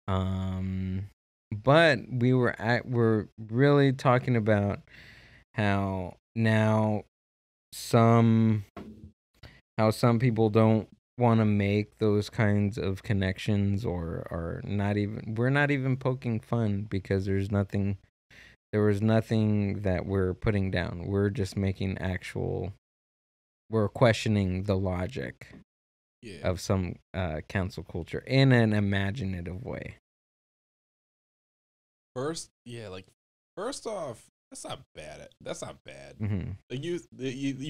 Speaker 2: But we're really talking about how some people don't want to make those kinds of connections, or we're not even poking fun, because there was nothing that we're putting down. We're just making we're questioning the logic of some cancel culture in an imaginative way.
Speaker 3: First off, that's not bad.
Speaker 2: Mm-hmm.
Speaker 3: Like you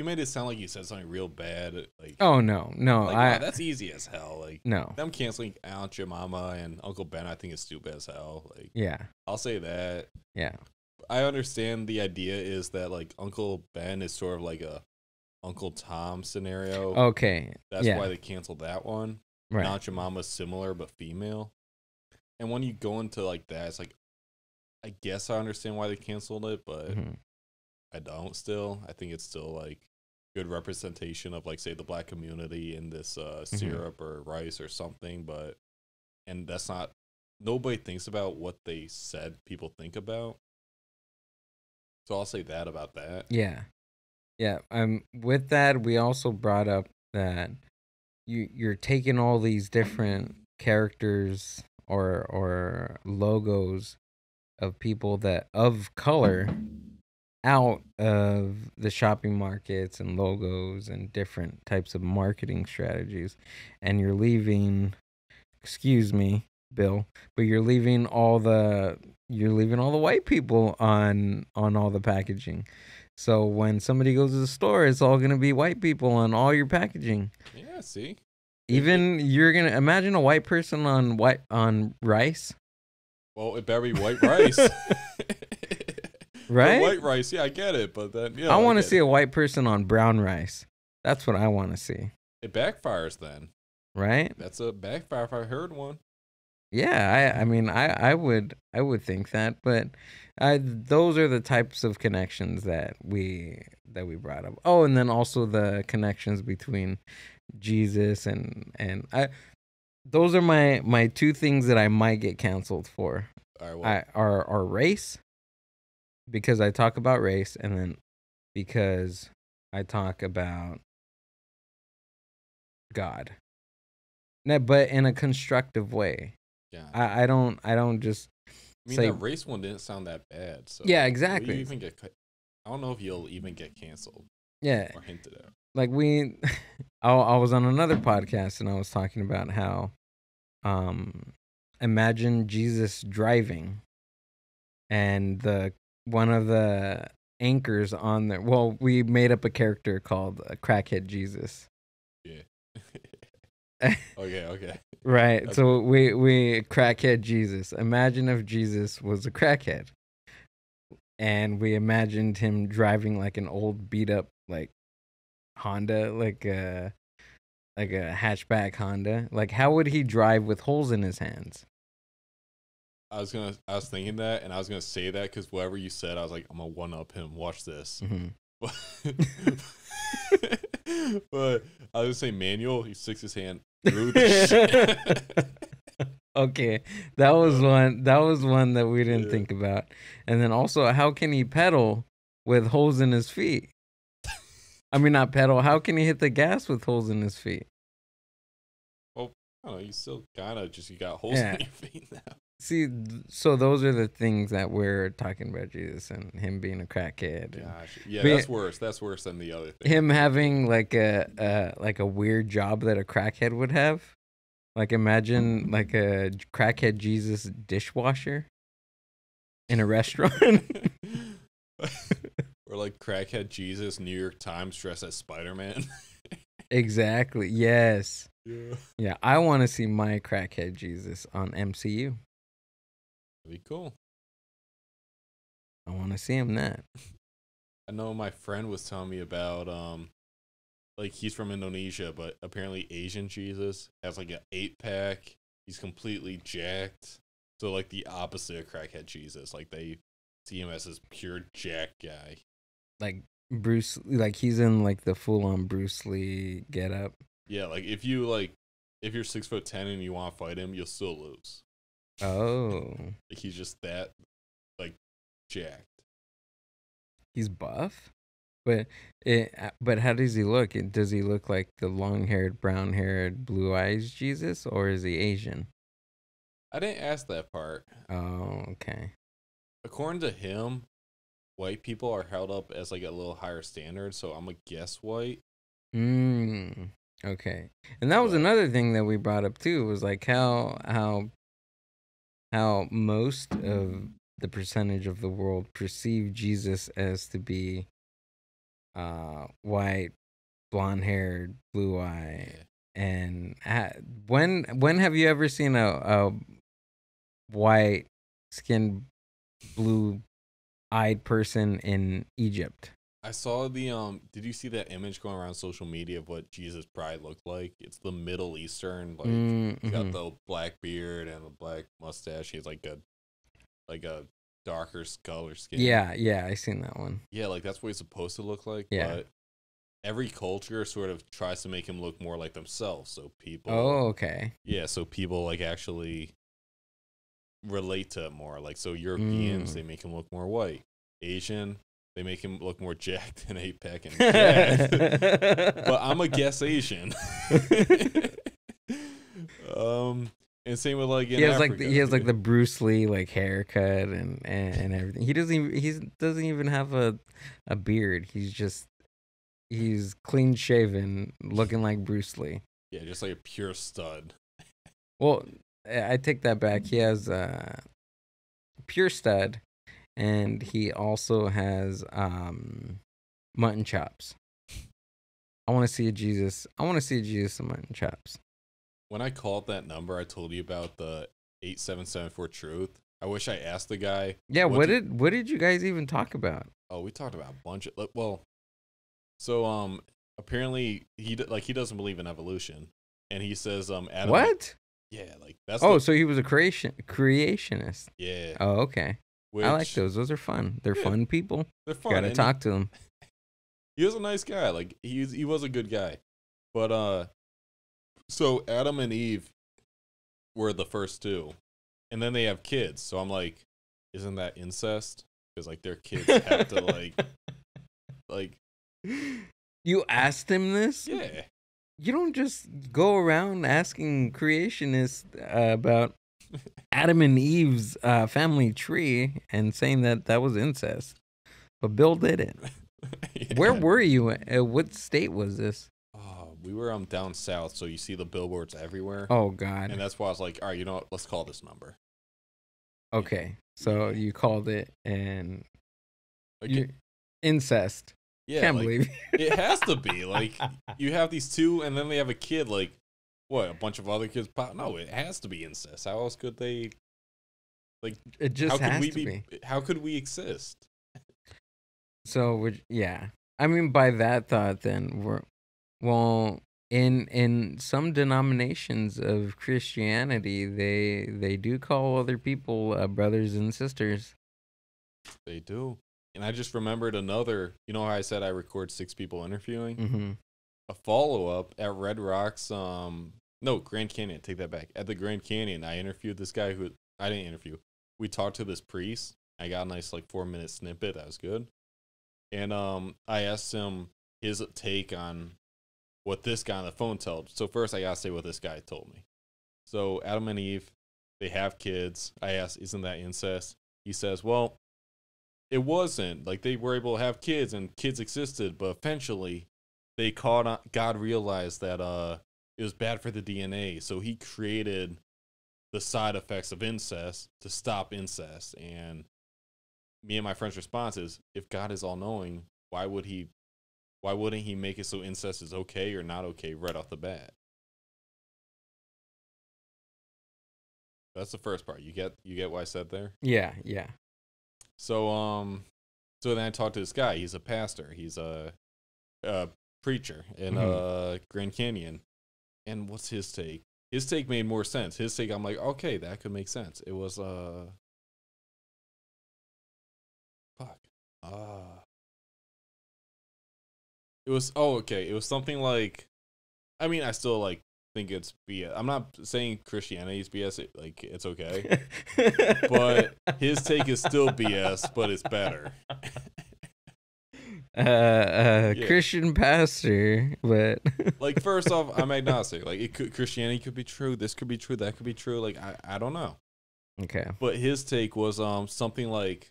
Speaker 3: made it sound like you said something real bad. Like,
Speaker 2: oh no,
Speaker 3: like, wow, that's easy as hell. Like,
Speaker 2: no,
Speaker 3: them canceling Aunt Jemima and Uncle Ben, I think is stupid as hell. Like,
Speaker 2: yeah,
Speaker 3: I'll say that.
Speaker 2: Yeah,
Speaker 3: I understand the idea is that like Uncle Ben is sort of like a Uncle Tom scenario.
Speaker 2: Okay,
Speaker 3: that's why they canceled that one.
Speaker 2: Right.
Speaker 3: Aunt Jemima's similar but female, and when you go into like that, it's like, I guess I understand why they canceled it, but I don't still. I think it's still like good representation of, like, say, the black community in this syrup or rice or something, and that's not, nobody thinks about what they said people think about. So I'll say that about that.
Speaker 2: Yeah. Yeah. With that, we also brought up that you're taking all these different characters or logos of people that of color out of the shopping markets and logos and different types of marketing strategies, and you're leaving, excuse me, Bill, but you're leaving all the white people on all the packaging. So when somebody goes to the store, it's all going to be white people on all your packaging.
Speaker 3: Yeah, see?
Speaker 2: Even you're going to imagine a white person on rice.
Speaker 3: Well, it better be white rice.
Speaker 2: Right?
Speaker 3: The white rice, yeah, I get it, but then
Speaker 2: I want to see a white person on brown rice. That's what I want to see.
Speaker 3: It backfires then.
Speaker 2: Right?
Speaker 3: That's a backfire if I heard one.
Speaker 2: Yeah, I mean, I would think that, but those are the types of connections that we brought up. Oh, and then also the connections between Jesus and I. Those are my two things that I might get canceled for.
Speaker 3: All right,
Speaker 2: Are race, because I talk about race, and then because I talk about God. No, but in a constructive way.
Speaker 3: yeah.
Speaker 2: I don't just
Speaker 3: I mean,
Speaker 2: say
Speaker 3: that race one didn't sound that bad. So
Speaker 2: Yeah,
Speaker 3: will
Speaker 2: exactly.
Speaker 3: you even get? I don't know if you'll even get canceled
Speaker 2: Yeah,
Speaker 3: or hinted at.
Speaker 2: like I was on another podcast and I was talking about how imagine Jesus driving, and one of the anchors on there, well, we made up a character called Crackhead Jesus.
Speaker 3: Yeah. Okay.
Speaker 2: Right.
Speaker 3: That's
Speaker 2: So we Crackhead Jesus. Imagine if Jesus was a crackhead, and we imagined him driving like an old beat up like Honda, like a hatchback Honda. Like, how would he drive with holes in his hands?
Speaker 3: I was thinking that, and I was gonna say that because whatever you said, I was like, I'm gonna one up him. Watch this. But I was say manual. He sticks his hand through the shit.
Speaker 2: Okay, that was one. That was one that we didn't think about. And then also, how can he pedal with holes in his feet? I mean, not pedal. How can he hit the gas with holes in his feet?
Speaker 3: Well, I don't know. You still kind of you got holes in your feet now.
Speaker 2: See, so those are the things that we're talking about Jesus and him being a crackhead.
Speaker 3: Gosh, yeah,
Speaker 2: But-
Speaker 3: that's worse. That's worse than the other thing.
Speaker 2: Him having like a weird job that a crackhead would have. Like, imagine like a crackhead Jesus dishwasher in a restaurant.
Speaker 3: Or like crackhead Jesus, New York Times dressed as Spider-Man.
Speaker 2: Exactly. Yes.
Speaker 3: Yeah.
Speaker 2: Yeah, I want to see my crackhead Jesus on MCU.
Speaker 3: That'd be cool.
Speaker 2: I want to see him that.
Speaker 3: I know my friend was telling me about like he's from Indonesia, but apparently Asian Jesus has like an 8-pack. He's completely jacked. So like the opposite of crackhead Jesus. Like they see him as this pure jack guy.
Speaker 2: Like Bruce, like he's in like the full-on Bruce Lee getup.
Speaker 3: Yeah, like if you're 6'10" and you want to fight him, you'll still lose.
Speaker 2: Oh,
Speaker 3: Like he's just that like jacked.
Speaker 2: he's buff, but how does he look? Does he look like the long-haired, brown-haired, blue eyes Jesus, or is he Asian?
Speaker 3: I didn't ask that part.
Speaker 2: Oh, okay.
Speaker 3: According to him, white people are held up as like a little higher standard, so I'm gonna guess white.
Speaker 2: Okay. And that was another thing that we brought up too, was like how most of the percentage of the world perceive Jesus as to be white, blonde-haired, blue-eyed. And when have you ever seen a white skinned, blue-eyed person in Egypt?
Speaker 3: I saw the did you see that image going around social media of what Jesus probably looked like? It's the Middle Eastern, like he's got the black beard and the black mustache. He's like a darker color skin.
Speaker 2: Yeah, I seen that one.
Speaker 3: Yeah, like that's what he's supposed to look like.
Speaker 2: Yeah.
Speaker 3: But every culture sort of tries to make him look more like themselves. So people
Speaker 2: Okay.
Speaker 3: Yeah, so people like actually relate to it more. Like so Europeans, they make him look more white. Asian, they make him look more jacked and 8-pack and jacked. But I'm a guess Asian. And same with like in Africa,
Speaker 2: he has like the Bruce Lee like haircut and everything. He doesn't even have a beard. He's clean shaven, looking like Bruce Lee.
Speaker 3: Yeah, just like a pure stud.
Speaker 2: Well, I take that back. He has pure stud, and he also has mutton chops. I want to see a Jesus and mutton chops.
Speaker 3: When I called that number I told you about, the 8774 truth, I wish I asked the guy.
Speaker 2: Yeah, what did you guys even talk about?
Speaker 3: Oh, we talked about a bunch of so apparently he doesn't believe in evolution, and he says Adam.
Speaker 2: What?
Speaker 3: Yeah, like that's
Speaker 2: So he was a creationist.
Speaker 3: yeah.
Speaker 2: Oh, okay. I like
Speaker 3: Which-
Speaker 2: those. Those are fun. They're
Speaker 3: Yeah.
Speaker 2: fun people.
Speaker 3: They're fun.
Speaker 2: Gotta
Speaker 3: and
Speaker 2: talk to them.
Speaker 3: He was a nice guy. Like he was a good guy. But so Adam and Eve were the first two, and then they have kids. So I'm like, isn't that incest? Because like their kids have to like
Speaker 2: You asked him this?
Speaker 3: yeah.
Speaker 2: You don't just go around asking creationists about Adam and Eve's family tree and saying that was incest. But Bill did it.
Speaker 3: Yeah.
Speaker 2: Where were you? What state was this?
Speaker 3: Oh, we were down south, so you see the billboards everywhere.
Speaker 2: Oh, God.
Speaker 3: And that's why I was like, all right, you know what? Let's call this number.
Speaker 2: Okay. So you called it and
Speaker 3: Like,
Speaker 2: incest.
Speaker 3: yeah,
Speaker 2: Can't
Speaker 3: like,
Speaker 2: believe
Speaker 3: it has to be. Like, you have these two, and then they have a kid. Like, what? A bunch of other kids pop? No, it has to be incest. How else could they? Like,
Speaker 2: it just
Speaker 3: how could
Speaker 2: has
Speaker 3: we
Speaker 2: to be.
Speaker 3: How could we exist?
Speaker 2: So yeah, I mean by that thought, then in some denominations of Christianity, they do call other people brothers and sisters.
Speaker 3: They do. And I just remembered another. You know how I said I record 6 people interviewing?
Speaker 2: Mm-hmm.
Speaker 3: A follow up at Red Rocks. No, Grand Canyon. Take that back. At the Grand Canyon, I interviewed this guy who I didn't interview. We talked to this priest. I got a nice 4-minute snippet. That was good. And I asked him his take on what this guy on the phone told. So first, I gotta say what this guy told me. So Adam and Eve, they have kids. I asked, isn't that incest? He says, well, it wasn't. Like they were able to have kids and kids existed, but eventually they caught on. God realized that it was bad for the DNA, so he created the side effects of incest to stop incest. And me and my friend's response is, if God is all knowing, why wouldn't he make it so incest is okay or not okay right off the bat? That's the first part. You get what I said there?
Speaker 2: Yeah.
Speaker 3: So so then I talked to this guy. He's a pastor. He's a preacher in Grand Canyon. And what's his take? His take made more sense. His take, I'm like, okay, that could make sense. It was it was okay. It was something like, I mean, I still think it's BS. I'm not saying Christianity is BS. It's okay, but his take is still BS, but it's better.
Speaker 2: Christian pastor, but
Speaker 3: Like first off, I'm agnostic. Like Christianity could be true. This could be true. That could be true. Like I don't know.
Speaker 2: okay.
Speaker 3: But his take was something like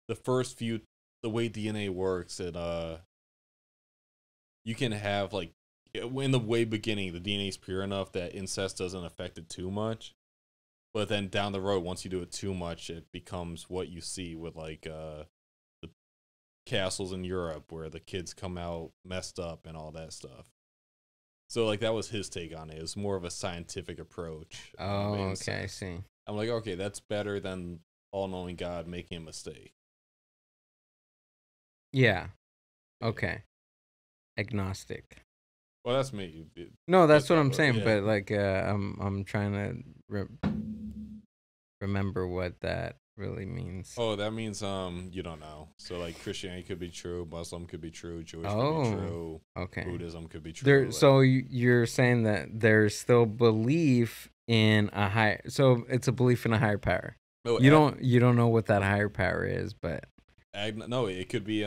Speaker 3: the way DNA works, and you can have in the way beginning the DNA is pure enough that incest doesn't affect it too much, but then down the road once you do it too much, it becomes what you see with the castles in Europe where the kids come out messed up and all that stuff. So that was his take on it. It was more of a scientific approach.
Speaker 2: Oh, okay, I see.
Speaker 3: I'm like, okay, that's better than all-knowing God making a mistake.
Speaker 2: Yeah. Okay. Agnostic.
Speaker 3: Well, that's me.
Speaker 2: No, that's what
Speaker 3: Okay,
Speaker 2: I'm
Speaker 3: but,
Speaker 2: saying.
Speaker 3: yeah.
Speaker 2: But I'm trying to remember what that really means.
Speaker 3: Oh, that means you don't know. So Christianity could be true, Muslim could be true, Jewish could
Speaker 2: Oh,
Speaker 3: be true,
Speaker 2: okay.
Speaker 3: Buddhism could be true.
Speaker 2: There. So you're saying that there's still belief in a higher. So it's a belief in a higher power.
Speaker 3: No,
Speaker 2: You don't know what that higher power is, but
Speaker 3: no, it could be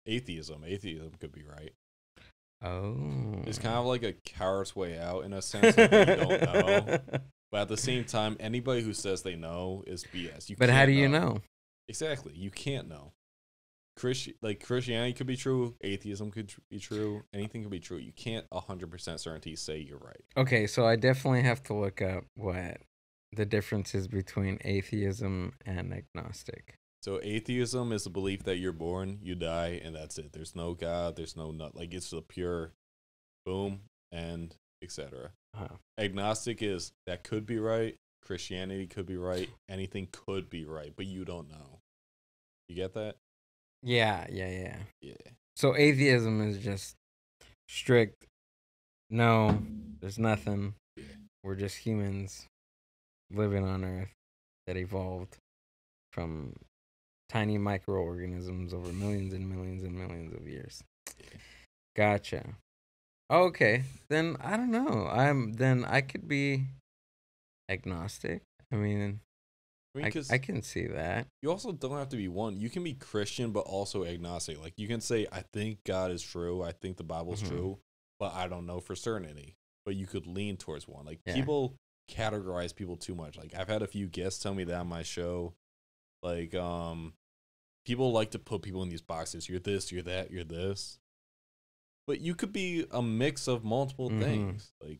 Speaker 3: atheism. Atheism could be right.
Speaker 2: oh,
Speaker 3: It's kind of like a coward's way out in a sense that you don't know. But at the same time, anybody who says they know is BS.
Speaker 2: But how
Speaker 3: can't
Speaker 2: do you know?
Speaker 3: Exactly. You can't know. Christianity could be true. Atheism could be true. Anything could be true. You can't 100% certainty say you're right.
Speaker 2: Okay, so I definitely have to look up what the difference is between atheism and agnostic.
Speaker 3: So atheism is the belief that you're born, you die, and that's it. There's no God. There's no it's a pure boom and etc.
Speaker 2: Uh-huh.
Speaker 3: Agnostic is that could be right. Christianity could be right. Anything could be right, but you don't know. You get that?
Speaker 2: Yeah.
Speaker 3: Yeah.
Speaker 2: So atheism is just strict. No, there's nothing.
Speaker 3: Yeah.
Speaker 2: We're just humans. living on Earth that evolved from tiny microorganisms over millions and millions and millions of years. Gotcha. Okay, then I don't know. Then I could be agnostic. I mean,
Speaker 3: I mean, 'cause
Speaker 2: I can see that.
Speaker 3: you also don't have to be one. You can be Christian, but also agnostic. Like, you can say, I think God is true. I think the Bible is true, but I don't know for certainty. But you could lean towards one. Like, people categorize people too much. Like, I've had a few guests tell me that on my show. Like, people like to put people in these boxes. You're this, you're that, you're this. But you could be a mix of multiple things. Like,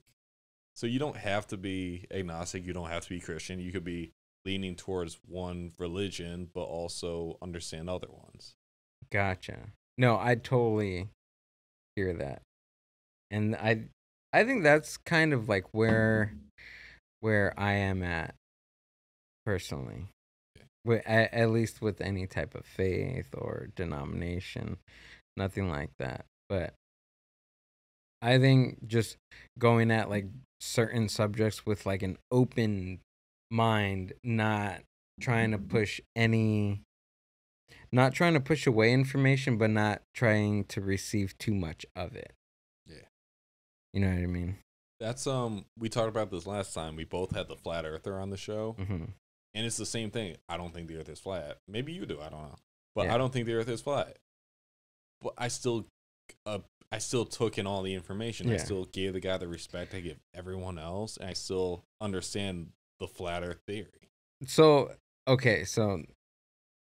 Speaker 3: so you don't have to be agnostic. You don't have to be Christian. You could be leaning towards one religion, but also understand other ones.
Speaker 2: Gotcha. No, I totally hear that. And I think that's kind of like where I am at personally. At least with any type of faith or denomination, nothing like that. But I think just going at like certain subjects with like an open mind, not trying to push away information, but not trying to receive too much of it.
Speaker 3: Yeah.
Speaker 2: You know what I mean?
Speaker 3: That's we talked about this last time. We both had the flat earther on the show. And it's the same thing. I don't think the earth is flat. Maybe you do, I don't know. But I don't think the earth is flat. But I still took in all the information. I still gave the guy the respect I give everyone else, and I still understand the flat earth theory.
Speaker 2: So, okay, so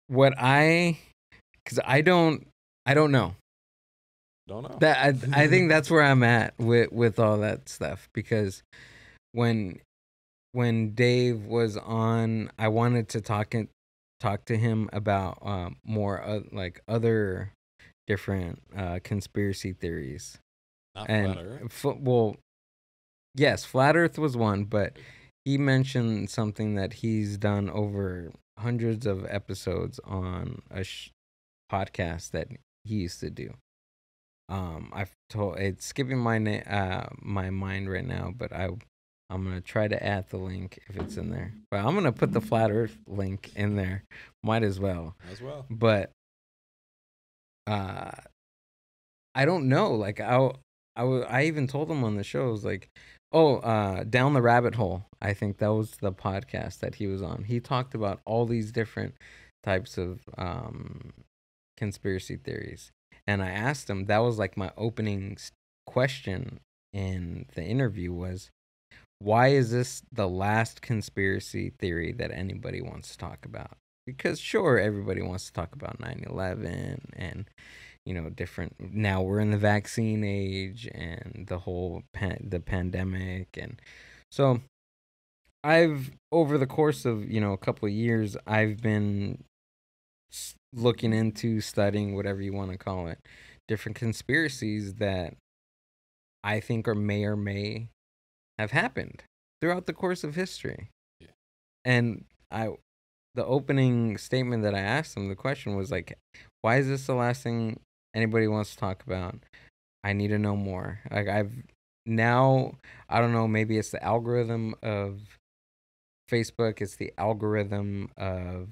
Speaker 2: what cuz I don't know.
Speaker 3: Don't know.
Speaker 2: That I think that's where I'm at with all that stuff, because when Dave was on, I wanted to talk to him about more like other different conspiracy theories.
Speaker 3: Not flat earth.
Speaker 2: Well, yes, flat earth was one, but he mentioned something that he's done over hundreds of episodes on a podcast that he used to do. It's skipping my my mind right now, but I'm gonna try to add the link if it's in there. But I'm gonna put the flat Earth link in there. Might as well. But I don't know. Like I even told him on the show, I was like, Down the Rabbit Hole. I think that was the podcast that he was on. He talked about all these different types of conspiracy theories. And I asked him, that was like my opening question in the interview was, why is this the last conspiracy theory that anybody wants to talk about? Because sure, everybody wants to talk about 9/11 and, different. Now we're in the vaccine age and the whole the pandemic. And so I've, over the course of, a couple of years, I've been looking into, studying, whatever you want to call it, different conspiracies that I think may or may have happened throughout the course of history.
Speaker 3: Yeah.
Speaker 2: And the opening statement that I asked him, the question was like, why is this the last thing anybody wants to talk about? I need to know more. Like I don't know, maybe it's the algorithm of Facebook, it's the algorithm of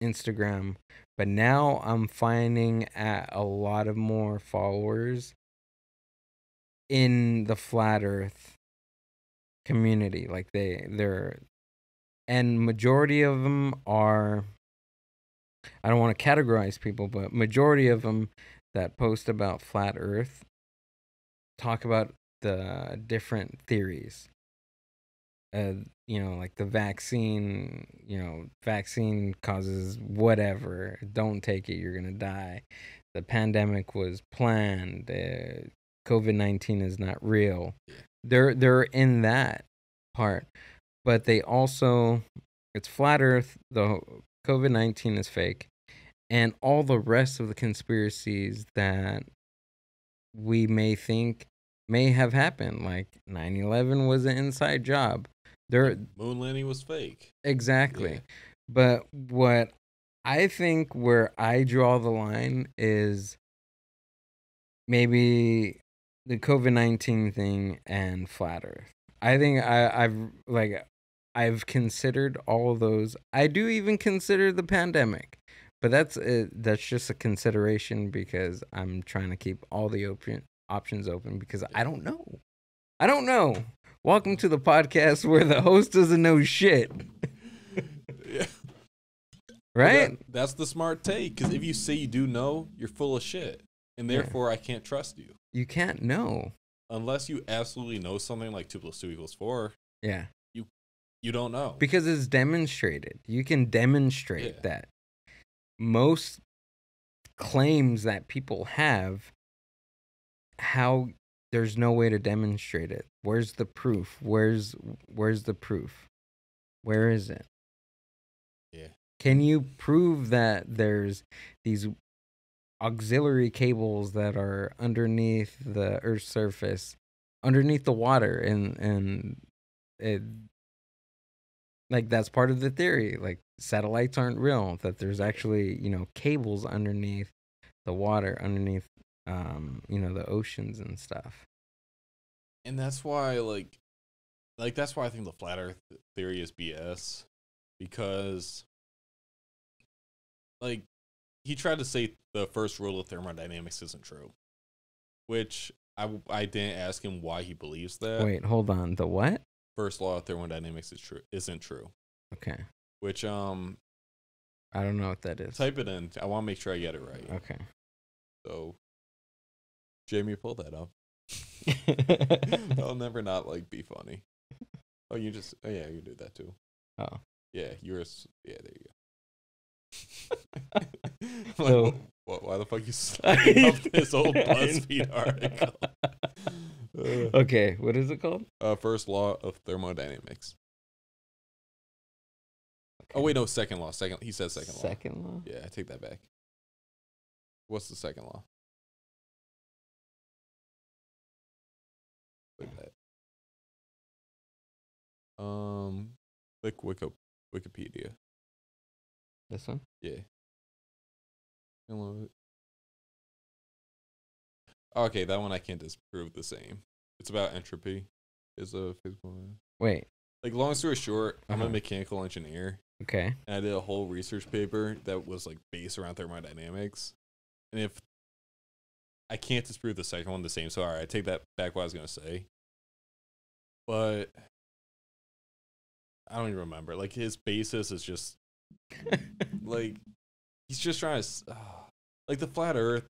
Speaker 2: Instagram, but now I'm finding a lot of more followers in the flat earth community. Like they're and majority of them are, I don't want to categorize people, but majority of them that post about flat earth talk about the different theories. Like the vaccine, vaccine causes whatever. Don't take it, you're going to die. The pandemic was planned. COVID-19 is not real. They're in that part. But they also, it's flat earth, the COVID-19 is fake, and all the rest of the conspiracies that we may think may have happened, like 9/11 was an inside job.
Speaker 3: Moon landing was fake.
Speaker 2: Exactly.
Speaker 3: Yeah.
Speaker 2: But what I think where I draw the line is maybe the COVID-19 thing and flat earth. I think I've like I've considered all of those. I do even consider the pandemic, but that's just a consideration because I'm trying to keep all the options open because I don't know. I don't know. Welcome to the podcast where the host doesn't know shit.
Speaker 3: Yeah.
Speaker 2: Right?
Speaker 3: That's the smart take. Because if you say you do know, you're full of shit. And therefore, I can't trust you.
Speaker 2: You can't know.
Speaker 3: Unless you absolutely know something like 2 + 2 = 4.
Speaker 2: Yeah.
Speaker 3: You don't know.
Speaker 2: Because it's demonstrated. You can demonstrate that. Most claims that people have, how there's no way to demonstrate it. Where's the proof? Where's the proof? Where is it?
Speaker 3: Yeah.
Speaker 2: Can you prove that there's these auxiliary cables that are underneath the Earth's surface, underneath the water, and it, like, that's part of the theory. Like, satellites aren't real, that there's actually, cables underneath the water, underneath the oceans and stuff.
Speaker 3: And that's why, like that's why I think the flat Earth theory is BS, because, like, he tried to say the first rule of thermodynamics isn't true, which I didn't ask him why he believes that.
Speaker 2: Wait, hold on. The what?
Speaker 3: First law of thermodynamics isn't true.
Speaker 2: Okay.
Speaker 3: Which
Speaker 2: I don't know what that is.
Speaker 3: Type it in. I want to make sure I get it right.
Speaker 2: Okay.
Speaker 3: So, Jamie, pull that up. I'll never not be funny. Oh, you yeah, you do that too.
Speaker 2: Oh.
Speaker 3: Yeah, yours. Yeah, there you go.
Speaker 2: So,
Speaker 3: why the fuck you slapping up this old BuzzFeed article?
Speaker 2: Okay, what is it called?
Speaker 3: First law of thermodynamics. Okay. Oh wait, no, second law. He said second law.
Speaker 2: Second law?
Speaker 3: Yeah, I take that back. What's the second law? Look at that. Click Wikipedia.
Speaker 2: This one?
Speaker 3: Yeah. Okay, that one I can't disprove the same. It's about entropy. Is a physical.
Speaker 2: Wait.
Speaker 3: Long story short, I'm a mechanical engineer.
Speaker 2: Okay.
Speaker 3: And I did a whole research paper that was based around thermodynamics. And if I can't disprove the second one the same, so alright, I take that back what I was gonna say. But I don't even remember. His basis is just he's just trying to the flat Earth.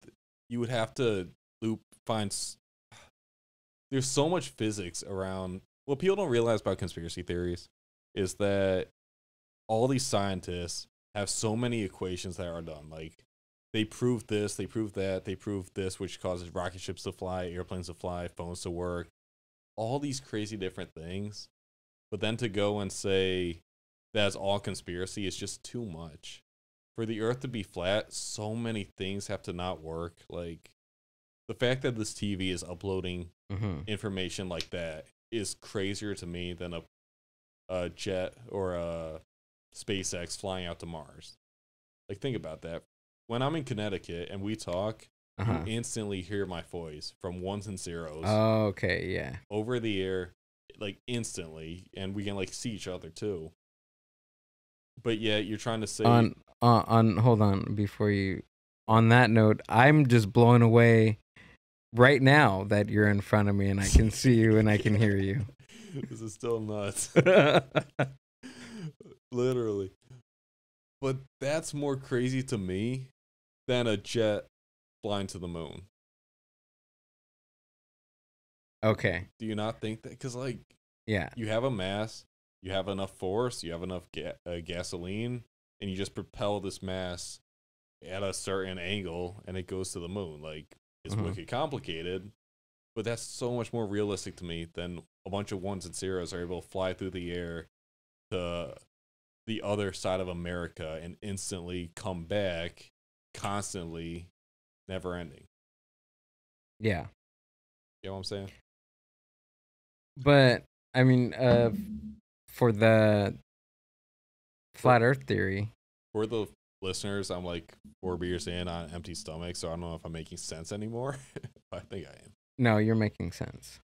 Speaker 3: You would have to there's so much physics around. What people don't realize about conspiracy theories is that all these scientists have so many equations that are done. They prove this, they prove that, they prove this, which causes rocket ships to fly, airplanes to fly, phones to work, all these crazy different things. But then to go and say that's all conspiracy is just too much. For the Earth to be flat, so many things have to not work. The fact that this TV is uploading information like that is crazier to me than a jet or a SpaceX flying out to Mars. Think about that. When I'm in Connecticut and we talk, you instantly hear my voice from ones and zeros.
Speaker 2: Oh, okay, yeah.
Speaker 3: Over the air, instantly, and we can see each other too. But yeah, you're trying to say
Speaker 2: on hold on before you. On that note, I'm just blown away right now that you're in front of me and I can see you and I can hear you.
Speaker 3: This is still nuts. Literally. But that's more crazy to me than a jet flying to the moon.
Speaker 2: Okay.
Speaker 3: Do you not think that? Because,
Speaker 2: yeah,
Speaker 3: you have a mass, you have enough force, you have enough gasoline, and you just propel this mass at a certain angle, and it goes to the moon. It's wicked complicated, but that's so much more realistic to me than a bunch of ones and zeros are able to fly through the air to the other side of America and instantly come back, constantly, never ending.
Speaker 2: Yeah.
Speaker 3: You know what I'm saying?
Speaker 2: But I mean, for the flat Earth theory,
Speaker 3: for the listeners, I'm 4 beers in on an empty stomach, so I don't know if I'm making sense anymore. I think I am.
Speaker 2: No, you're making sense.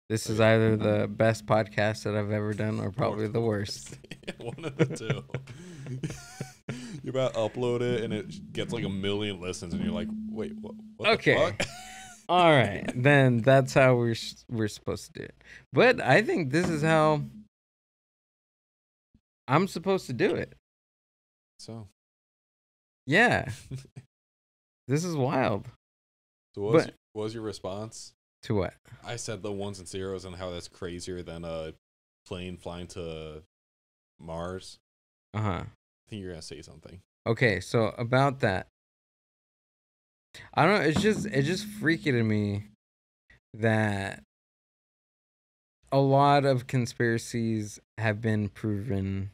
Speaker 2: This is either the best podcast that I've ever done or probably the worst.
Speaker 3: One of the two. You about to upload it and it gets like 1 million listens and you're like, wait, what
Speaker 2: Okay.
Speaker 3: the fuck?
Speaker 2: All right, then that's how we're supposed to do it. But I think this is how I'm supposed to do it.
Speaker 3: So
Speaker 2: Yeah. This is wild.
Speaker 3: what was your response?
Speaker 2: To what?
Speaker 3: I said the ones and zeros and how that's crazier than a plane flying to Mars.
Speaker 2: Uh-huh.
Speaker 3: I think you're gonna say something.
Speaker 2: Okay, so about that. I don't know, it's just freaky to me that a lot of conspiracies have been proven.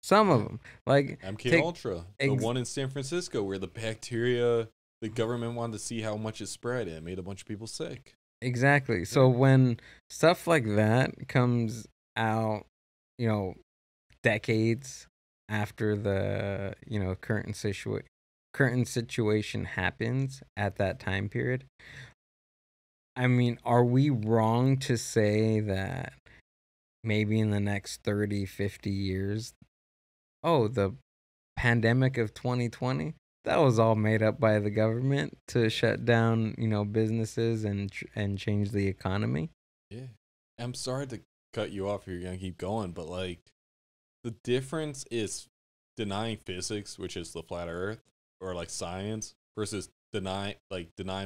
Speaker 2: Some of them, like
Speaker 3: MK Ultra, the one in San Francisco where the bacteria, the government wanted to see how much it spread and it made a bunch of people sick.
Speaker 2: Exactly. So when stuff like that comes out, decades after the, current situation happens at that time period, I mean, are we wrong to say that maybe in the next 30, 50 years, the pandemic of 2020, that was all made up by the government to shut down, businesses and change the economy?
Speaker 3: Yeah. I'm sorry to cut you off if you're going to keep going, but like the difference is denying physics, which is the flat earth, or like science, versus denying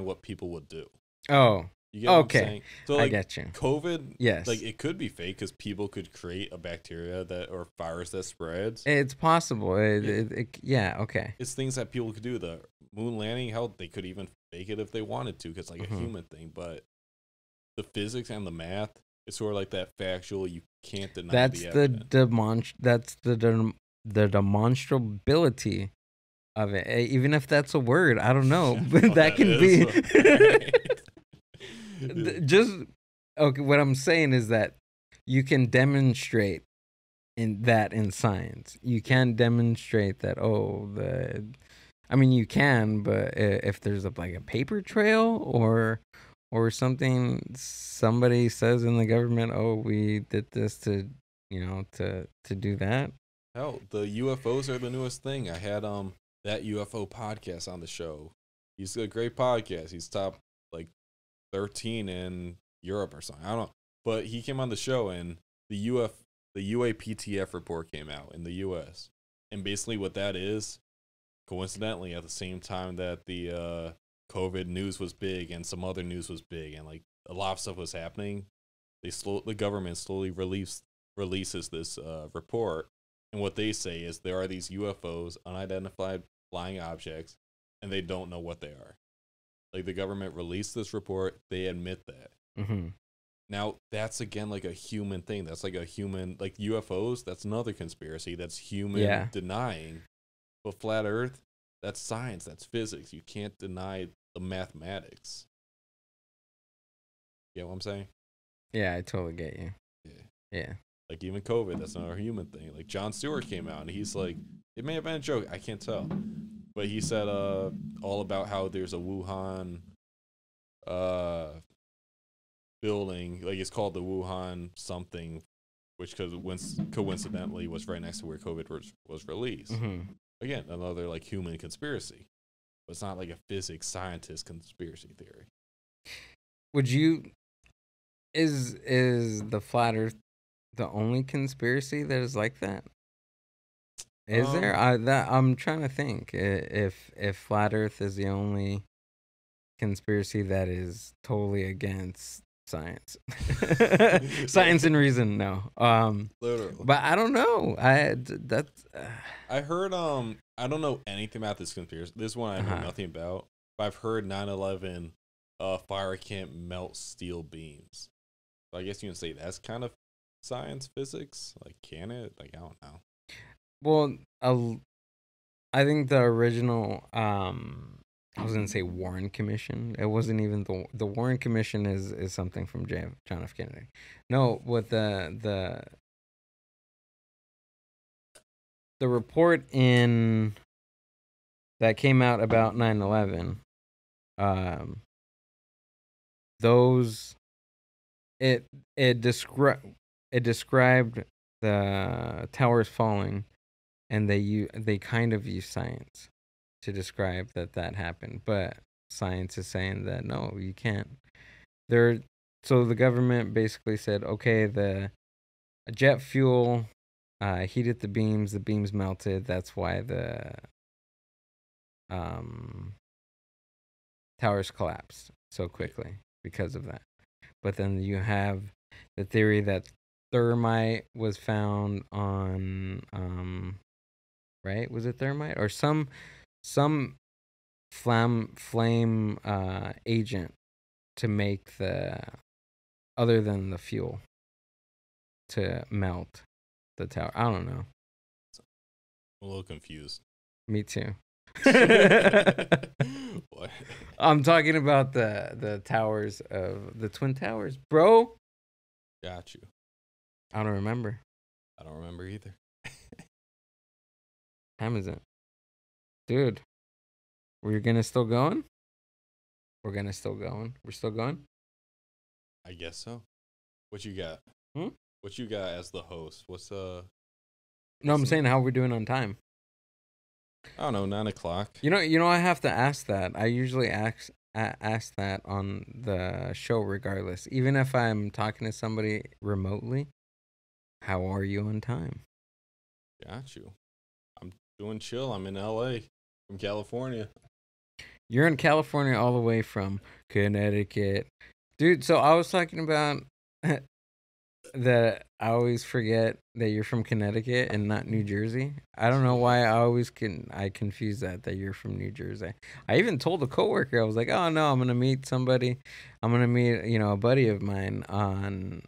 Speaker 3: what people would do.
Speaker 2: Oh,
Speaker 3: you get what
Speaker 2: okay.
Speaker 3: I'm saying? So like,
Speaker 2: I get you.
Speaker 3: COVID,
Speaker 2: yes,
Speaker 3: like it could be fake because people could create a bacteria or virus that spreads.
Speaker 2: It's possible. Yeah, okay.
Speaker 3: It's things that people could do. The moon landing, hell, they could even fake it if they wanted to, because like a human thing. But the physics and the math, it's sort of like that factual. You can't deny.
Speaker 2: That's the demonstrability of it. Even if that's a word, I don't know, but that can be. Just okay. What I'm saying is that you can demonstrate in science. You can demonstrate that. You can, but if there's a paper trail or something, somebody says in the government, we did this to do that.
Speaker 3: Hell, the UFOs are the newest thing. I had that UFO podcast on the show. He's a great podcast. He's top 13 in Europe or something. I don't know. But he came on the show and the UAPTF report came out in the US. And basically what that is, coincidentally, at the same time that the COVID news was big and some other news was big and like a lot of stuff was happening, the government slowly releases this report. And what they say is there are these UFOs, unidentified flying objects, and they don't know what they are. Like the government released this report, they admit that.
Speaker 2: Mm-hmm.
Speaker 3: Now that's again like a human thing. That's like a human, like UFOs. That's another conspiracy. That's human denying. But flat Earth, that's science. That's physics. You can't deny the mathematics. You get what I'm saying?
Speaker 2: Yeah, I totally get you. Yeah.
Speaker 3: Like even COVID, that's not a human thing. Like Jon Stewart came out and he's like, it may have been a joke. I can't tell. But he said all about how there's a Wuhan building, like it's called the Wuhan something, which coincidentally was right next to where COVID was released. Mm-hmm. Again, another like human conspiracy. But it's not like a physics scientist conspiracy theory.
Speaker 2: Is the flat Earth the only conspiracy that is like that? Is there? I'm trying to think if flat Earth is the only conspiracy that is totally against science, science and reason. No,
Speaker 3: literally.
Speaker 2: But I don't know. I
Speaker 3: heard I don't know anything about this conspiracy. This one I know nothing about. But I've heard 9/11, fire can't melt steel beams. So I guess you can say that's kind of science, physics. Like, can it? Like, I don't know.
Speaker 2: Well, I think the original, I was gonna say Warren Commission. It wasn't even the Warren Commission is something from John F. Kennedy. No, what the report that came out about 9/11, those it it described the towers falling, and they kind of use science to describe that happened, but science is saying that no, you can't. So the government basically said, okay, the jet fuel heated the beams melted. That's why the towers collapsed so quickly because of that. But then you have the theory that thermite was found on right? Was it thermite or some flame agent to make the other than the fuel to melt the tower. I don't know.
Speaker 3: I'm a little confused.
Speaker 2: Me too.
Speaker 3: What?
Speaker 2: I'm talking about the towers of the Twin Towers, bro.
Speaker 3: Got you.
Speaker 2: I don't remember.
Speaker 3: I don't remember either.
Speaker 2: Time is it, dude? We're gonna still going. We're gonna still going. We're still going.
Speaker 3: I guess so. What you got? What you got as the host? What's
Speaker 2: No, I'm saying how we're doing on time.
Speaker 3: I don't know, 9 o'clock.
Speaker 2: You know, I have to ask that. I usually ask that on the show, regardless. Even if I'm talking to somebody remotely, how are you on time?
Speaker 3: Got you. I'm doing chill. I'm in LA from California.
Speaker 2: You're in California all the way from Connecticut. Dude, so I was talking about that I always forget that you're from Connecticut and not New Jersey. I don't know why I confuse that you're from New Jersey. I even told a coworker, I was like, oh no, I'm gonna meet somebody. I'm gonna meet, a buddy of mine on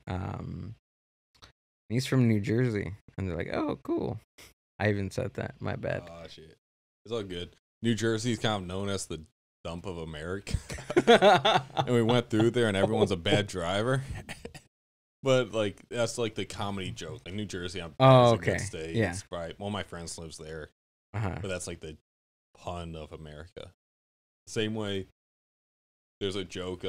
Speaker 2: he's from New Jersey. And they're like, oh cool. I even said that. My bad.
Speaker 3: Oh shit. It's all good. New Jersey is kind of known as the dump of America. And we went through there and everyone's a bad driver. But like that's like the comedy joke. Like New Jersey, I'm
Speaker 2: oh,
Speaker 3: a
Speaker 2: okay.
Speaker 3: good state.
Speaker 2: Yeah.
Speaker 3: It's right. One of my friends lives there. But that's like the pun of America. Same way there's a joke,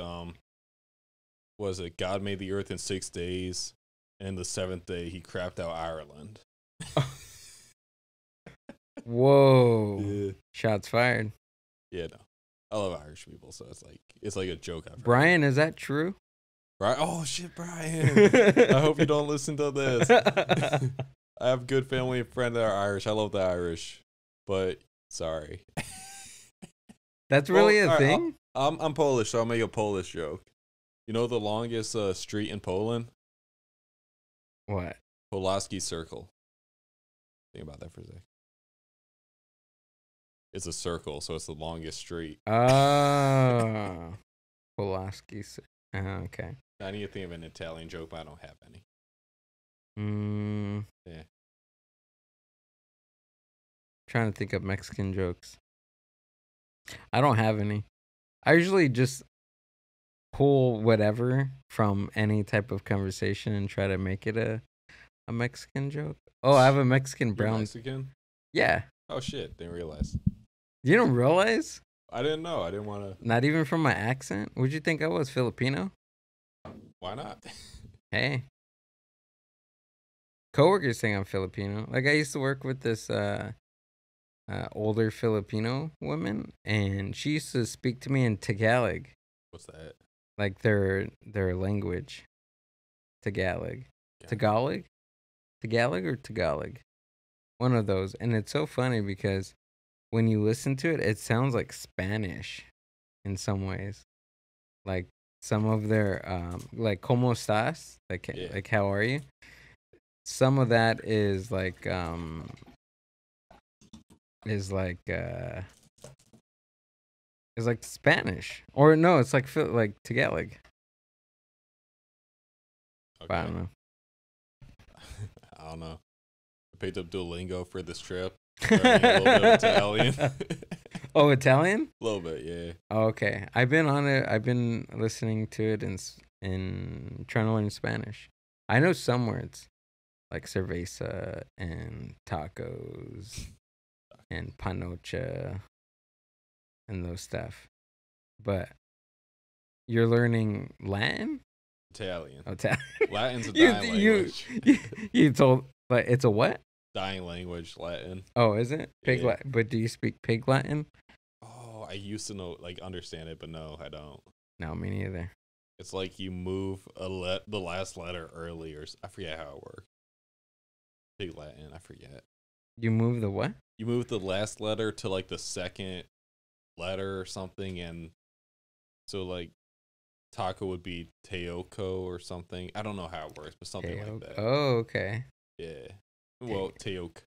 Speaker 3: was it God made the earth in 6 days, and the 7th day he crapped out Ireland.
Speaker 2: Whoa.
Speaker 3: Yeah.
Speaker 2: Shots fired.
Speaker 3: Yeah, no. I love Irish people, so it's like a joke I've heard.
Speaker 2: Brian, is that true?
Speaker 3: Right? Oh shit, Brian. I hope you don't listen to this. I have good family and friends that are Irish. I love the Irish. But sorry.
Speaker 2: That's really a thing?
Speaker 3: I'm Polish, so I'll make a Polish joke. You know the longest street in Poland?
Speaker 2: What?
Speaker 3: Pulaski Circle. Think about that for a sec. It's a circle, so it's the longest street.
Speaker 2: Oh. Pulaski. Okay.
Speaker 3: I need to think of an Italian joke, but I don't have any. Yeah.
Speaker 2: Trying to think of Mexican jokes. I don't have any. I usually just pull whatever from any type of conversation and try to make it a Mexican joke. Oh, I have a Mexican brown.
Speaker 3: You're Mexican?
Speaker 2: Yeah.
Speaker 3: Oh shit! Didn't realize.
Speaker 2: You don't realize?
Speaker 3: I didn't know. I didn't want to.
Speaker 2: Not even from my accent? Would you think I was Filipino?
Speaker 3: Why not?
Speaker 2: Hey. Coworkers think I'm Filipino. Like I used to work with this older Filipino woman, and she used to speak to me in Tagalog.
Speaker 3: What's that?
Speaker 2: Like their language. Tagalog.
Speaker 3: Yeah.
Speaker 2: Tagalog? Tagalog or Tagalog? One of those. And it's so funny because when you listen to it, it sounds like Spanish in some ways. Like some of their like ¿Cómo estás? Like how are you? Some of that is like Spanish. Or no, it's like Tagalog.
Speaker 3: Okay.
Speaker 2: I don't know.
Speaker 3: I don't know. I picked up Duolingo for this trip. Learning a little bit of Italian.
Speaker 2: Oh, Italian?
Speaker 3: A little bit, yeah.
Speaker 2: Oh, okay. I've been on it. I've been listening to it in trying to learn Spanish. I know some words like cerveza and tacos and panocha and those stuff. But You're learning Latin?
Speaker 3: Italian.
Speaker 2: Oh, Italian.
Speaker 3: Latin's a
Speaker 2: You-
Speaker 3: dying
Speaker 2: you-
Speaker 3: language.
Speaker 2: You told, but it's a what?
Speaker 3: Dying language, Latin.
Speaker 2: Oh, is it Pig
Speaker 3: Yeah.
Speaker 2: Latin? But do you speak Pig Latin?
Speaker 3: Oh, I used to know, like, understand it, but no, I don't.
Speaker 2: No, me neither.
Speaker 3: It's like you move the last letter early, or I forget how it works. Pig Latin, I forget.
Speaker 2: You move the what?
Speaker 3: You move the last letter to like the second letter or something, and so like taco would be teoko or something. I don't know how it works, but something like that.
Speaker 2: Oh, okay.
Speaker 3: Yeah. Well, teoka,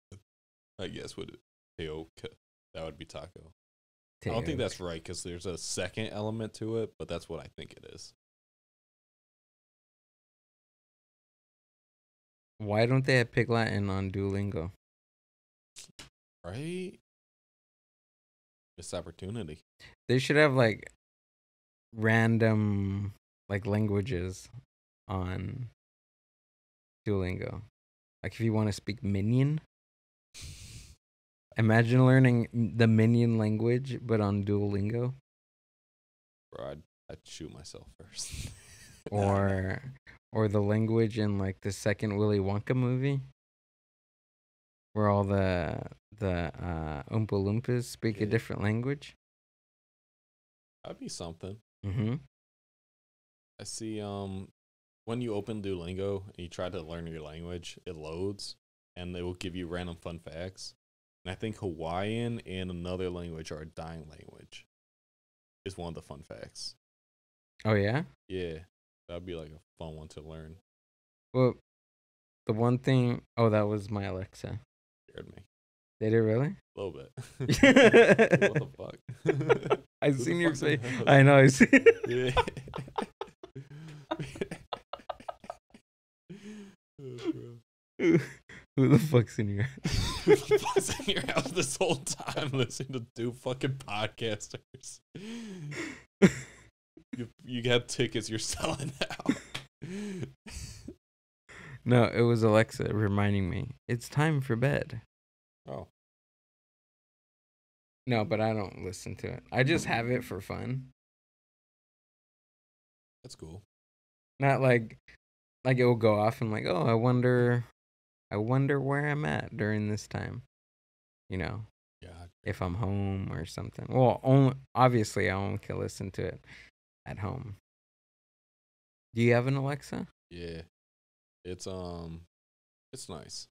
Speaker 3: I guess would teoka. That would be taco. I don't think that's right because there's a second element to it, but that's what I think it is.
Speaker 2: Why don't they have Pig Latin on Duolingo?
Speaker 3: Right? Missed opportunity.
Speaker 2: They should have like random like languages on Duolingo. Like if you want to speak Minion, imagine learning the Minion language but on Duolingo,
Speaker 3: Bro, I'd shoot myself first.
Speaker 2: or the language in like the second Willy Wonka movie, where all the Oompa Loompas speak a
Speaker 3: Yeah.
Speaker 2: different language.
Speaker 3: That'd be something.
Speaker 2: Mm-hmm.
Speaker 3: I see when you open Duolingo and you try to learn your language, it loads and it will give you random fun facts. And I think Hawaiian and another language are a dying language. Is one of the fun facts.
Speaker 2: Oh yeah.
Speaker 3: Yeah. That'd be like a fun one to learn.
Speaker 2: Well, the one thing. Oh, that was my Alexa.
Speaker 3: Scared me.
Speaker 2: Did it really?
Speaker 3: A little bit. What the fuck?
Speaker 2: I
Speaker 3: Who the
Speaker 2: seen your
Speaker 3: fuck's in
Speaker 2: face.
Speaker 3: the house?
Speaker 2: I know. I see.
Speaker 3: Yeah. Oh, bro.
Speaker 2: Who the fuck's in your?
Speaker 3: Who the fuck's in your house this whole time listening to two fucking podcasters? You have tickets you're selling out.
Speaker 2: No, it was Alexa reminding me it's time for bed.
Speaker 3: Oh.
Speaker 2: No, but I don't listen to it. I just have it for fun.
Speaker 3: That's cool.
Speaker 2: Not like it will go off and like, oh, I wonder where I'm at during this time. You know,
Speaker 3: Yeah.
Speaker 2: if I'm home or something. Well, obviously I only can listen to it at home. Do you have an Alexa?
Speaker 3: Yeah. It's nice.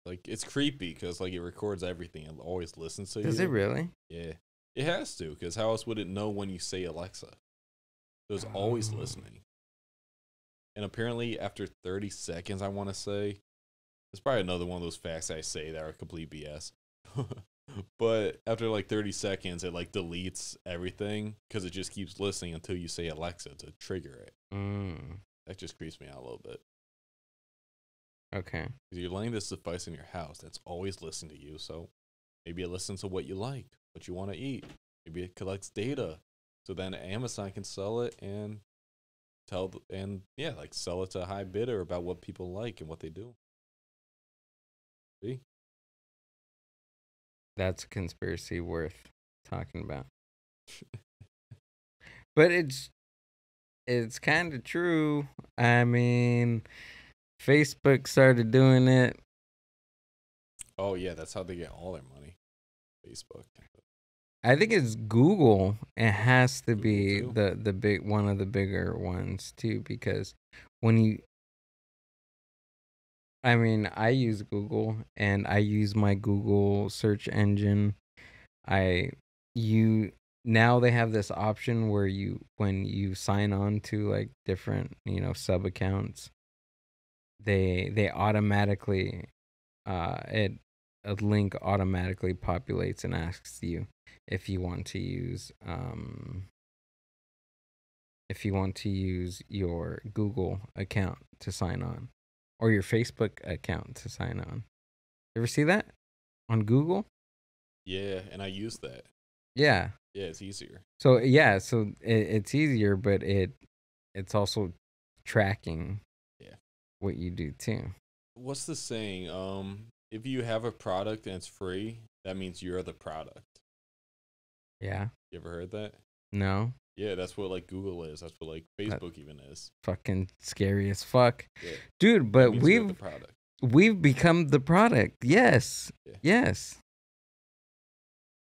Speaker 3: Like it's creepy because like it records everything and always listens to you.
Speaker 2: Does it really?
Speaker 3: Yeah. It has to, because how else would it know when you say Alexa? So it's always
Speaker 2: Oh.
Speaker 3: listening. And apparently after 30 seconds, I want to say, it's probably another one of those facts I say that are complete BS. But after like 30 seconds, it like deletes everything because it just keeps listening until you say Alexa to trigger it. That just creeps me out a little bit.
Speaker 2: Okay.
Speaker 3: Because you're letting this device in your house that's always listening to you. So maybe it listens to what you like, what you want to eat. Maybe it collects data. So then Amazon can sell it and sell it to a high bidder about what people like and what they do. See?
Speaker 2: That's a conspiracy worth talking about. But it's kind of true. I mean, Facebook started doing it.
Speaker 3: Oh yeah, that's how they get all their money. Facebook.
Speaker 2: I think it's Google. It has to be
Speaker 3: Google
Speaker 2: the big one of the bigger ones too, because I use Google and I use my Google search engine. Now they have this option where when you sign on to like different, sub accounts, they automatically a link automatically populates and asks you if you want to use your Google account to sign on or your Facebook account to sign on. You ever see that on Google?
Speaker 3: Yeah, and I use that.
Speaker 2: Yeah.
Speaker 3: Yeah, it's easier.
Speaker 2: So it's easier, but it's also tracking what you do too.
Speaker 3: What's the saying? If you have a product and it's free, that means you're the product.
Speaker 2: Yeah.
Speaker 3: You ever heard that?
Speaker 2: No.
Speaker 3: Yeah, that's what like Google is. That's what like Facebook even is.
Speaker 2: Fucking scary as fuck.
Speaker 3: Yeah.
Speaker 2: Dude, but
Speaker 3: Means you're the product.
Speaker 2: we've become the product. Yes.
Speaker 3: Yeah.
Speaker 2: Yes.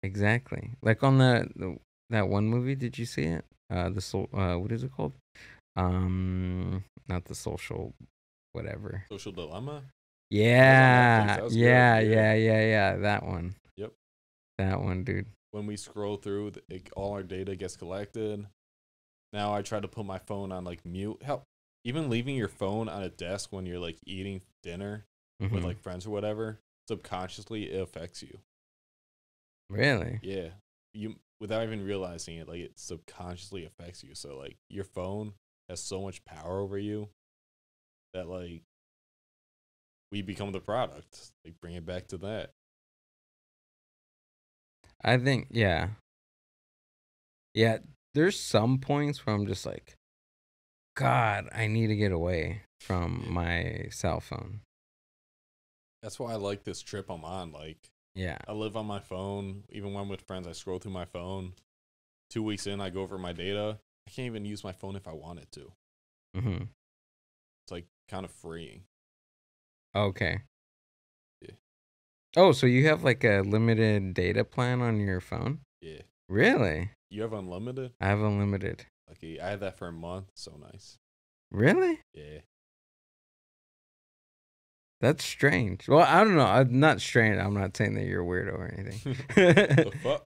Speaker 2: Exactly. Like on that one movie, did you see it? What is it called? Not the social whatever.
Speaker 3: Social Dilemma?
Speaker 2: Yeah.
Speaker 3: That was
Speaker 2: Yeah,
Speaker 3: good.
Speaker 2: yeah. That one.
Speaker 3: Yep.
Speaker 2: That one, dude.
Speaker 3: When we scroll through, all our data gets collected. Now I try to put my phone on like mute. Hell, even leaving your phone on a desk when you're like eating dinner with like friends or whatever, subconsciously it affects you.
Speaker 2: Really?
Speaker 3: Yeah. You without even realizing it, like it subconsciously affects you. So like your phone has so much power over you that like we become the product. Like bring it back to that.
Speaker 2: I think, yeah. Yeah, there's some points where I'm just like, God, I need to get away from my cell phone.
Speaker 3: That's why I like this trip I'm on. Like,
Speaker 2: Yeah.
Speaker 3: I live on my phone. Even when I'm with friends, I scroll through my phone. 2 weeks in, I go over my data. I can't even use my phone if I wanted to.
Speaker 2: Mm-hmm.
Speaker 3: It's like kind of freeing.
Speaker 2: Okay.
Speaker 3: Yeah.
Speaker 2: Oh, so you have like a limited data plan on your phone?
Speaker 3: Yeah.
Speaker 2: Really?
Speaker 3: You have unlimited?
Speaker 2: I have unlimited.
Speaker 3: Okay, I had that for a month. So nice.
Speaker 2: Really?
Speaker 3: Yeah.
Speaker 2: That's strange. Well, I don't know. I'm not strange. I'm not saying that you're a weirdo or anything.
Speaker 3: The fuck?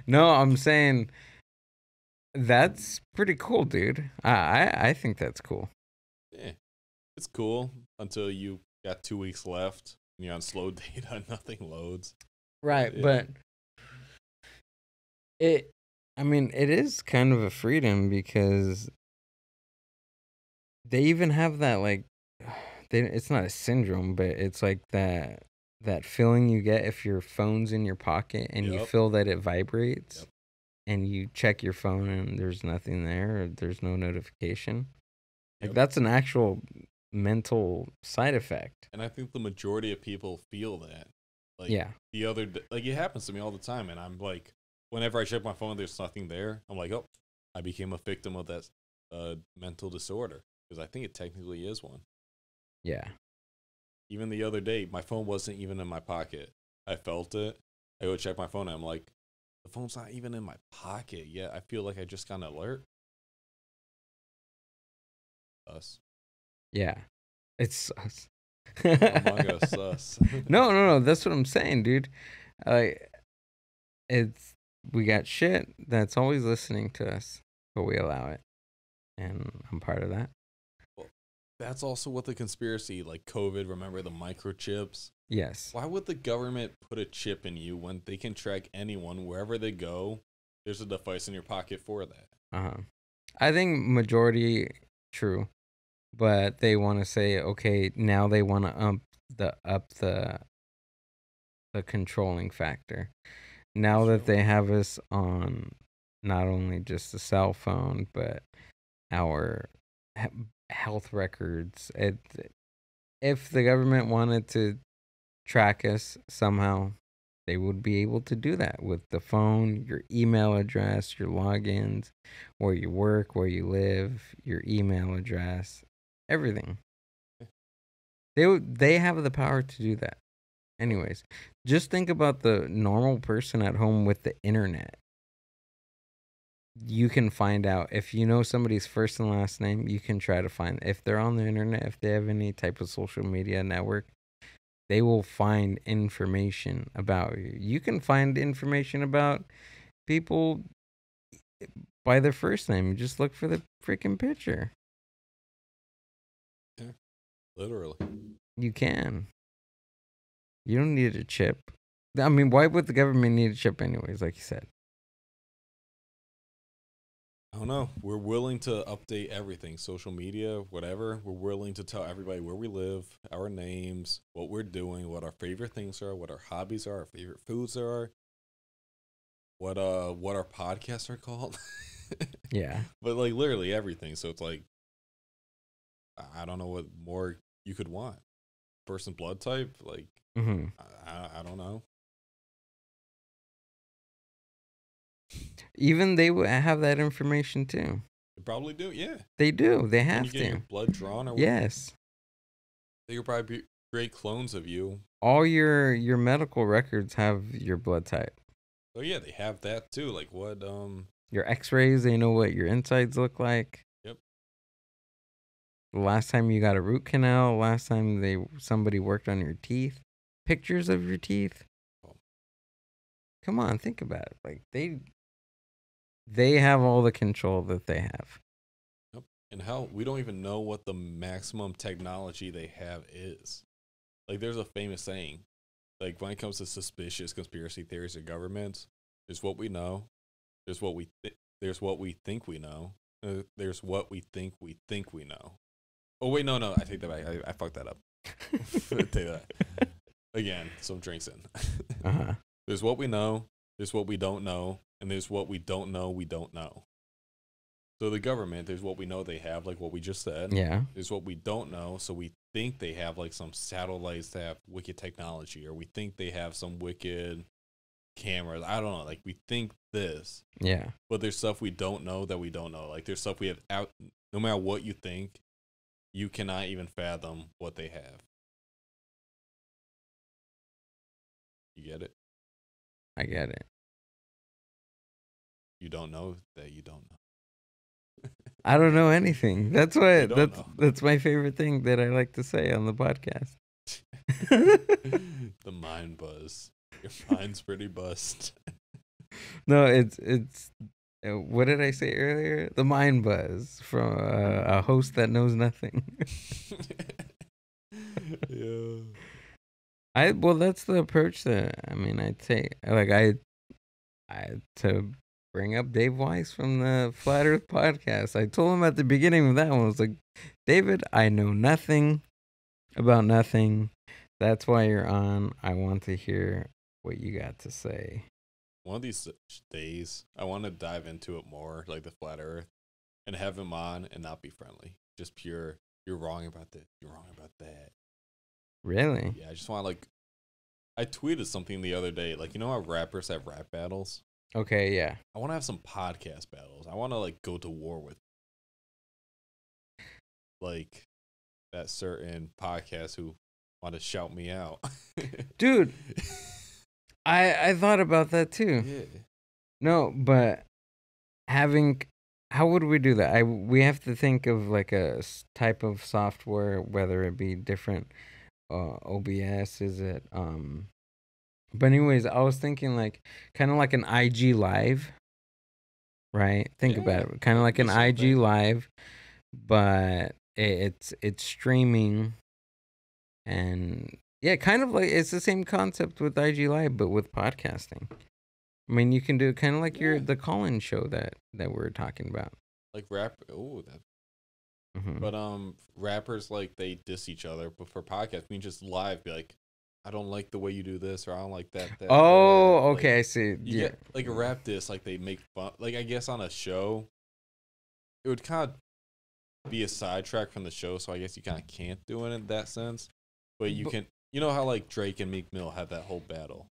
Speaker 2: No, I'm saying that's pretty cool, dude. I think that's cool.
Speaker 3: Yeah. It's cool until you got 2 weeks left and you're on slow data and nothing loads.
Speaker 2: Right,
Speaker 3: Yeah.
Speaker 2: but it is kind of a freedom because they even have that like it's not a syndrome, but it's like that feeling you get if your phone's in your pocket and you
Speaker 3: Yep.
Speaker 2: feel that it vibrates.
Speaker 3: Yep.
Speaker 2: And you check your phone and there's nothing there, or there's no notification. Like
Speaker 3: Yep.
Speaker 2: that's an actual mental side effect.
Speaker 3: And I think the majority of people feel that. Like
Speaker 2: Yeah.
Speaker 3: the other like it happens to me all the time, and I'm like, whenever I check my phone, there's nothing there. I'm like, oh, I became a victim of that mental disorder, because I think it technically is one.
Speaker 2: Yeah.
Speaker 3: Even the other day, my phone wasn't even in my pocket. I felt it. I go check my phone, and I'm like, the phone's not even in my pocket yet. I feel like I just got an alert. Us.
Speaker 2: Yeah. It's us.
Speaker 3: Among Us, us.
Speaker 2: No. That's what I'm saying, dude. We got shit that's always listening to us, but we allow it, and I'm part of that.
Speaker 3: That's also what the conspiracy, like COVID, remember the microchips?
Speaker 2: Yes.
Speaker 3: Why would the government put a chip in you when they can track anyone wherever they go? There's a device in your pocket for that.
Speaker 2: I think majority true, but they want to say, okay, now they want to up the controlling factor. Now that they have us on not only just the cell phone, but our health records. If the government wanted to track us somehow, they would be able to do that with the phone, your email address, your logins, where you work, where you live, your email address, everything. They have the power to do that. Anyways, just think about the normal person at home with the internet. You can find out if you know somebody's first and last name. You can try to find if they're on the internet, if they have any type of social media network. They will find information about you. You can find information about people by their first name. You just look for the freaking picture.
Speaker 3: Yeah, literally.
Speaker 2: You can. You don't need a chip. I mean, why would the government need a chip anyways, like you said?
Speaker 3: I don't know. We're willing to update everything, social media, whatever. We're willing to tell everybody where we live, our names, what we're doing, what our favorite things are, what our hobbies are, our favorite foods are, what our podcasts are called.
Speaker 2: Yeah.
Speaker 3: But like literally everything. So it's like, I don't know what more you could want. Person blood type, like I don't know.
Speaker 2: Even they would have that information too.
Speaker 3: They probably do, yeah.
Speaker 2: They do. They
Speaker 3: When
Speaker 2: have
Speaker 3: you get your
Speaker 2: to.
Speaker 3: blood drawn or whatever,
Speaker 2: Yes.
Speaker 3: they could probably create clones of you.
Speaker 2: All your medical records have your blood type.
Speaker 3: Oh yeah, they have that too. Like what?
Speaker 2: Your X-rays, they know what your insides look like.
Speaker 3: Yep.
Speaker 2: The last time you got a root canal, last time somebody worked on your teeth, pictures of your teeth.
Speaker 3: Oh.
Speaker 2: Come on, think about it. Like they have all the control that they have.
Speaker 3: Yep. And hell, we don't even know what the maximum technology they have is. Like, there's a famous saying, like, when it comes to suspicious conspiracy theories of governments, there's what we know, there's what we think we know, there's what we think we know. Oh wait, no, I take that back. I fucked that up. Take that again. Some drinks in.
Speaker 2: Uh-huh.
Speaker 3: There's what we know, there's what we don't know, and there's what we don't know we don't know. So the government, there's what we know they have, like what we just said.
Speaker 2: Yeah.
Speaker 3: There's what we don't know, so we think they have like some satellites that have wicked technology, or we think they have some wicked cameras. I don't know. Like, we think this.
Speaker 2: Yeah.
Speaker 3: But there's stuff we don't know that we don't know. Like, there's stuff we have out. No matter what you think, you cannot even fathom what they have. You get it?
Speaker 2: I get it.
Speaker 3: You don't know that you don't know.
Speaker 2: I don't know anything. That's why
Speaker 3: don't know.
Speaker 2: that's my favorite thing that I like to say on the podcast.
Speaker 3: The mind buzz. Your mind's pretty buzzed.
Speaker 2: No, it's what did I say earlier? The mind buzz from a host that knows nothing.
Speaker 3: Yeah.
Speaker 2: Well, that's the approach that I take. Like I to bring up Dave Weiss from the Flat Earth podcast. I told him at the beginning of that one, I was like, David, I know nothing about nothing. That's why you're on. I want to hear what you got to say.
Speaker 3: One of these days, I want to dive into it more, like the Flat Earth, and have him on and not be friendly. Just pure, you're wrong about this, you're wrong about that.
Speaker 2: Really?
Speaker 3: Yeah, I just want to, like, I tweeted something the other day, like, you know how rappers have rap battles?
Speaker 2: Okay, yeah.
Speaker 3: I want to have some podcast battles. I want to, like, go to war with, like, that certain podcast who want to shout me out.
Speaker 2: Dude, I thought about that too.
Speaker 3: Yeah.
Speaker 2: No, but how would we do that? We have to think of like a type of software, whether it be different OBS, is it but anyways, I was thinking like kind of like an IG live, right? Think about it. Kind of like an IG live, but it's streaming, and yeah, kind of like it's the same concept with IG live but with podcasting. I mean, you can do kind of like the call-in show that we're talking about.
Speaker 3: Like rap. Oh, that.
Speaker 2: Mm-hmm.
Speaker 3: But rappers, like, they diss each other. But for podcasts, we can just live be like, I don't like the way you do this, or I don't like that.
Speaker 2: Oh,
Speaker 3: that.
Speaker 2: okay,
Speaker 3: Like,
Speaker 2: I see.
Speaker 3: you
Speaker 2: Yeah,
Speaker 3: get, like, a rap diss, like, they make fun. Like, I guess on a show, it would kind of be a sidetrack from the show, so I guess you kind of can't do it in that sense. But you can, you know how, like, Drake and Meek Mill had that whole battle?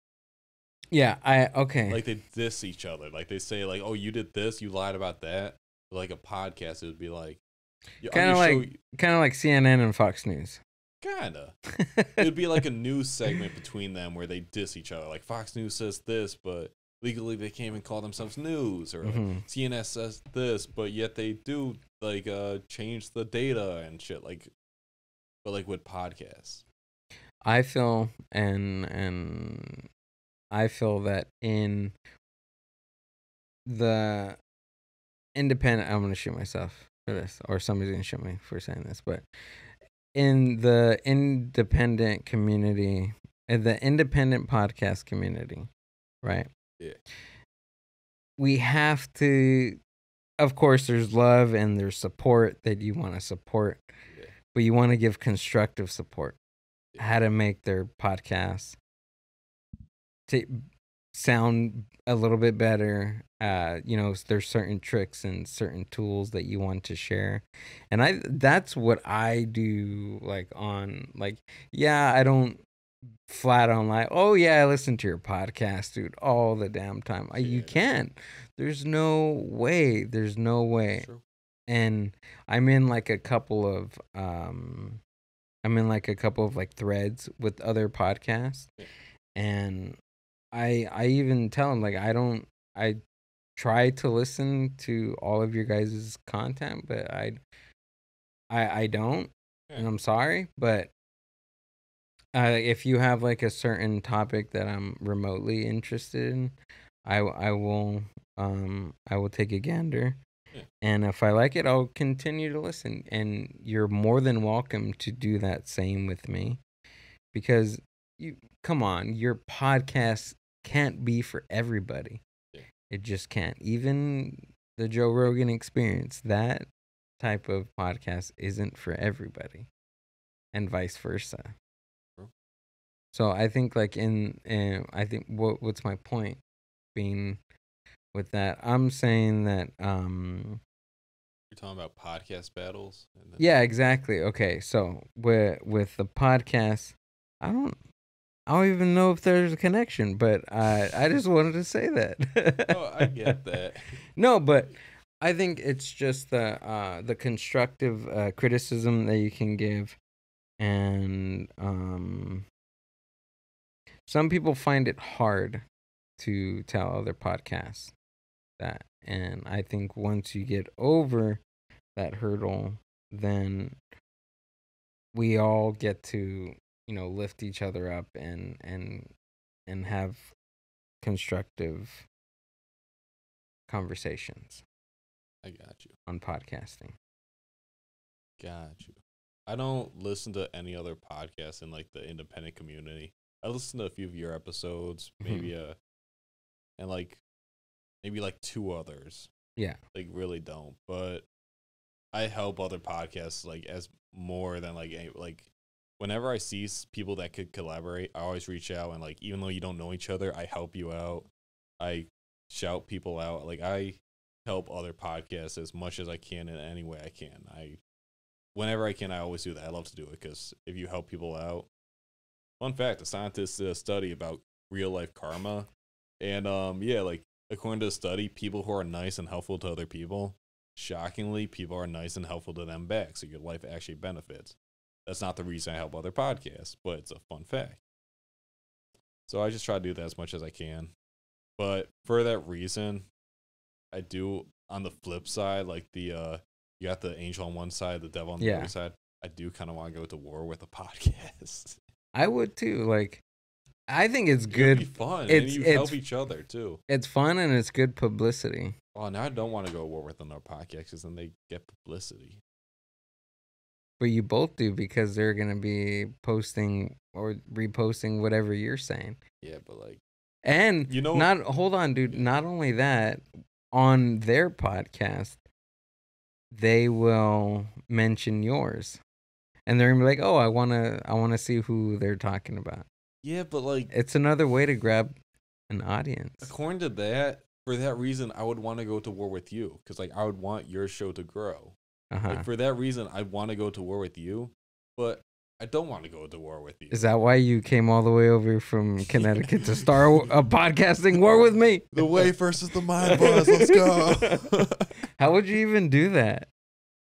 Speaker 2: yeah. Okay.
Speaker 3: Like, they diss each other. Like, they say, like, oh, you did this, you lied about that. But, like, a podcast, it would be like,
Speaker 2: kind of like CNN and Fox News.
Speaker 3: Kinda. It'd be like a news segment between them where they diss each other. Like, Fox News says this, but legally they can't even call themselves news. Or like, CNN says this, but yet they do like change the data and shit. Like, but like with podcasts,
Speaker 2: I feel and I feel that in the independent, I'm gonna shoot myself for this, or somebody's gonna shoot me for saying this, but in the independent community, in the independent podcast community, right?
Speaker 3: Yeah.
Speaker 2: We have to, of course, there's love and there's support that you want to support, but you want to give constructive support. How to make their podcasts to sound a little bit better. There's certain tricks and certain tools that you want to share, and that's what I do. Like on, like, yeah, I don't flat on like, oh yeah, I listen to your podcast, dude, all the damn time. You can't. There's no way. There's no way.
Speaker 3: True.
Speaker 2: And I'm in like a couple of like threads with other podcasts, and I even tell them like I try to listen to all of your guys' content, but I don't, and I'm sorry, but if you have like a certain topic that I'm remotely interested in, I will take a gander.
Speaker 3: Yeah.
Speaker 2: And if I like it, I'll continue to listen. And you're more than welcome to do that same with me, because come on, your podcast can't be for everybody.
Speaker 3: Yeah.
Speaker 2: It just can't. Even the Joe Rogan Experience, that type of podcast isn't for everybody, and vice versa.
Speaker 3: True.
Speaker 2: So I think like I think what's my point being with that? I'm saying that
Speaker 3: You're talking about podcast battles.
Speaker 2: yeah, exactly. Okay, so with the podcast, I don't even know if there's a connection, but I just wanted to say that.
Speaker 3: Oh, I get that.
Speaker 2: No, but I think it's just the constructive criticism that you can give, and some people find it hard to tell other podcasts that, and I think once you get over that hurdle, then we all get to lift each other up and have constructive conversations.
Speaker 3: I got you.
Speaker 2: On podcasting.
Speaker 3: Got you. I don't listen to any other podcasts in like the independent community. I listen to a few of your episodes, maybe and like maybe like 2 others.
Speaker 2: Yeah.
Speaker 3: Like really don't. But I help other podcasts like as more than like whenever I see people that could collaborate, I always reach out, and like even though you don't know each other, I help you out. I shout people out. Like I help other podcasts as much as I can in any way I can. Whenever I can, I always do that. I love to do it because if you help people out. Fun fact, a scientist did a study about real life karma. And like according to the study, people who are nice and helpful to other people, shockingly, people are nice and helpful to them back. So your life actually benefits. That's not the reason I help other podcasts, but it's a fun fact. So I just try to do that as much as I can. But for that reason, I do on the flip side, like you got the angel on one side, the devil on the other side. I do kind of want to go to war with a podcast.
Speaker 2: I would too. Like, I think it's
Speaker 3: It'd
Speaker 2: good.
Speaker 3: be fun.
Speaker 2: It's,
Speaker 3: and you help each other too.
Speaker 2: It's fun and it's good publicity.
Speaker 3: Oh, now I don't want to go to war with another podcast because then they get publicity.
Speaker 2: But you both do, because they're gonna be posting or reposting whatever you're saying.
Speaker 3: Yeah, but like,
Speaker 2: and hold on, dude. Not only that, on their podcast, they will mention yours, and they're gonna be like, "Oh, I wanna see who they're talking about."
Speaker 3: Yeah, but like,
Speaker 2: it's another way to grab an audience.
Speaker 3: According to that, for that reason, I would want to go to war with you because like I would want your show to grow. Like for that reason, I want to go to war with you, but I don't want to go to war with you.
Speaker 2: Is that why you came all the way over from Connecticut to start a podcasting war with me?
Speaker 3: The Way versus the Mindbuzz. Let's go.
Speaker 2: How would you even do that?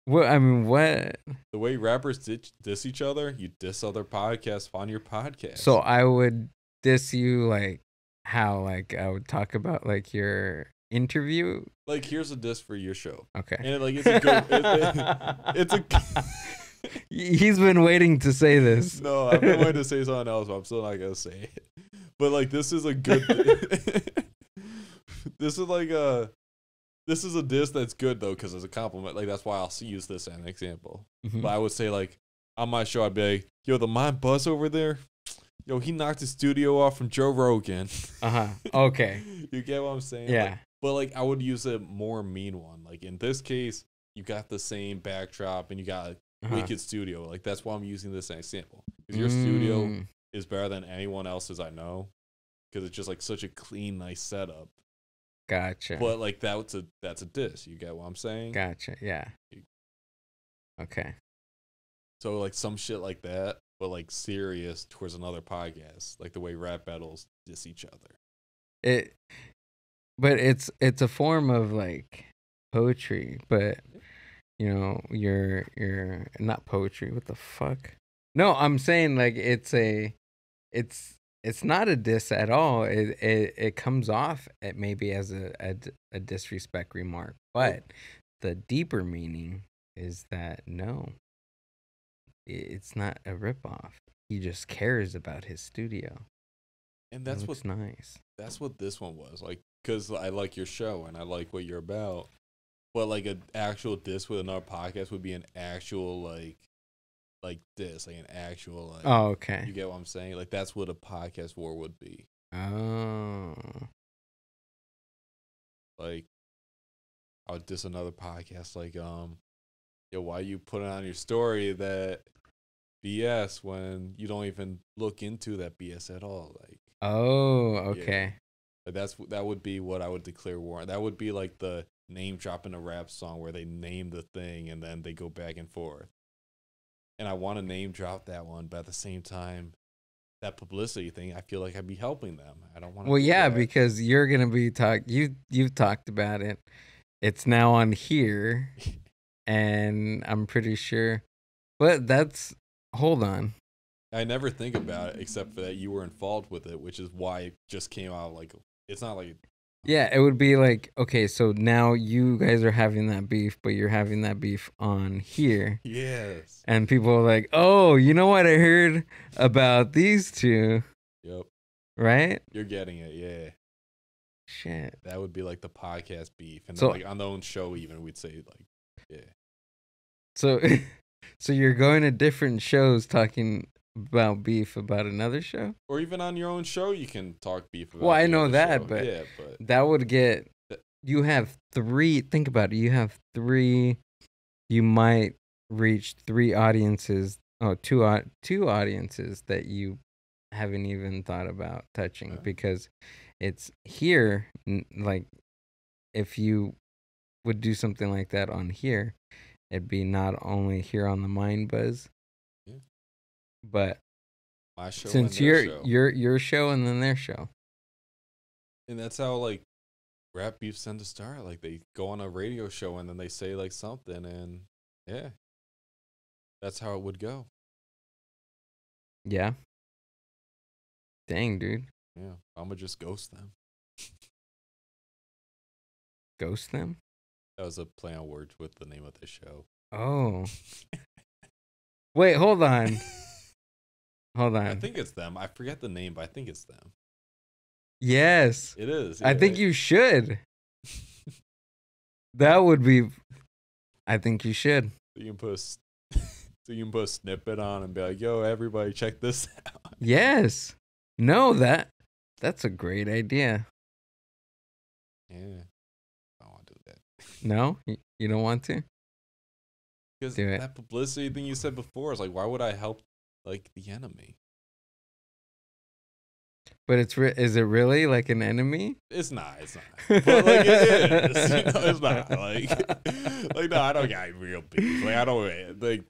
Speaker 2: What?
Speaker 3: The way rappers diss each other, you diss other podcasts on your podcast.
Speaker 2: So I would diss you like how? Like I would talk about like your interview.
Speaker 3: Like here's a diss for your show.
Speaker 2: Okay.
Speaker 3: And like it's a good. It's a.
Speaker 2: He's been waiting to say this.
Speaker 3: No, I've been waiting to say something else, but I'm still not gonna say it. But like this is a good. This is a diss that's good though, because it's a compliment. Like that's why I'll use this as an example. Mm-hmm. But I would say like on my show, I'd be like, "Yo, the Mindbuzz over there, yo, he knocked his studio off from Joe Rogan."
Speaker 2: Okay.
Speaker 3: You get what I'm saying?
Speaker 2: Yeah.
Speaker 3: Like, but like I would use a more mean one. Like in this case, you got the same backdrop and you got a wicked studio. Like that's why I'm using this as an example. Because your studio is better than anyone else's I know. Because it's just like such a clean, nice setup.
Speaker 2: Gotcha.
Speaker 3: But like that's a diss. You get what I'm saying?
Speaker 2: Gotcha. Yeah. Okay.
Speaker 3: So like some shit like that, but like serious towards another podcast, like the way rap battles diss each other.
Speaker 2: But it's a form of like poetry, but you know, you're not poetry. What the fuck? No, I'm saying like it's not a diss at all. It comes off maybe as a disrespect remark, but the deeper meaning is that no, it's not a ripoff. He just cares about his studio.
Speaker 3: And that's what's
Speaker 2: nice.
Speaker 3: That's what this one was like, because I like your show and I like what you're about. But like an actual diss with another podcast would be an actual like this, like an actual like.
Speaker 2: Oh, okay.
Speaker 3: You get what I'm saying? Like that's what a podcast war would be.
Speaker 2: Oh.
Speaker 3: Like, I would diss another podcast like, yo, why you put on your story that BS when you don't even look into that BS at all? Like.
Speaker 2: Oh, okay.
Speaker 3: Yeah. Like that would be what I would declare war. That would be like the name drop in a rap song where they name the thing and then they go back and forth. And I want to name drop that one, but at the same time, that publicity thing, I feel like I'd be helping them. I don't want to.
Speaker 2: Well, yeah, because you're gonna be you've talked about it. It's now on here, and I'm pretty sure. But hold on.
Speaker 3: I never think about it except for that you were involved with it, which is why it just came out like it's not like.
Speaker 2: Yeah, it would be like, okay, so now you guys are having that beef, but you're having that beef on here.
Speaker 3: Yes.
Speaker 2: And people are like, oh, you know what I heard about these two?
Speaker 3: Yep.
Speaker 2: Right?
Speaker 3: You're getting it, yeah.
Speaker 2: Shit.
Speaker 3: That would be like the podcast beef. And
Speaker 2: So,
Speaker 3: then like on the own show even, we'd say like, yeah.
Speaker 2: So, so you're going to different shows talking about beef about another show?
Speaker 3: Or even on your own show, you can talk beef about.
Speaker 2: Well, I
Speaker 3: the
Speaker 2: know
Speaker 3: other
Speaker 2: that,
Speaker 3: show.
Speaker 2: but
Speaker 3: yeah, but
Speaker 2: that would get. You have 3. Think about it. You have 3. You might reach 3 audiences. Oh, two audiences that you haven't even thought about touching because it's here. Like, if you would do something like that on here, it'd be not only here on the Mindbuzz. But
Speaker 3: my show
Speaker 2: since
Speaker 3: and their show.
Speaker 2: your show and then their show,
Speaker 3: and that's how like rap beefs tend to start. Like they go on a radio show and then they say like something, and yeah, that's how it would go.
Speaker 2: Yeah. Dang, dude.
Speaker 3: Yeah, I'm gonna just ghost them.
Speaker 2: Ghost them?
Speaker 3: That was a play on words with the name of the show.
Speaker 2: Oh. Wait, hold on. Hold on.
Speaker 3: I think it's them. I forget the name, but I think it's them.
Speaker 2: Yes.
Speaker 3: It is.
Speaker 2: I think you should. That would be. I think you should.
Speaker 3: So you can put a snippet on and be like, "Yo, everybody, check this out."
Speaker 2: Yes. No, that's a great idea.
Speaker 3: Yeah, I don't want to do that.
Speaker 2: No, you don't want to.
Speaker 3: Because
Speaker 2: Do it.
Speaker 3: that publicity thing you said before is like, why would I help like the enemy?
Speaker 2: But is it really like an enemy?
Speaker 3: It's not. But like it is. You know, it's not like no, I don't got real beef. Like I don't like.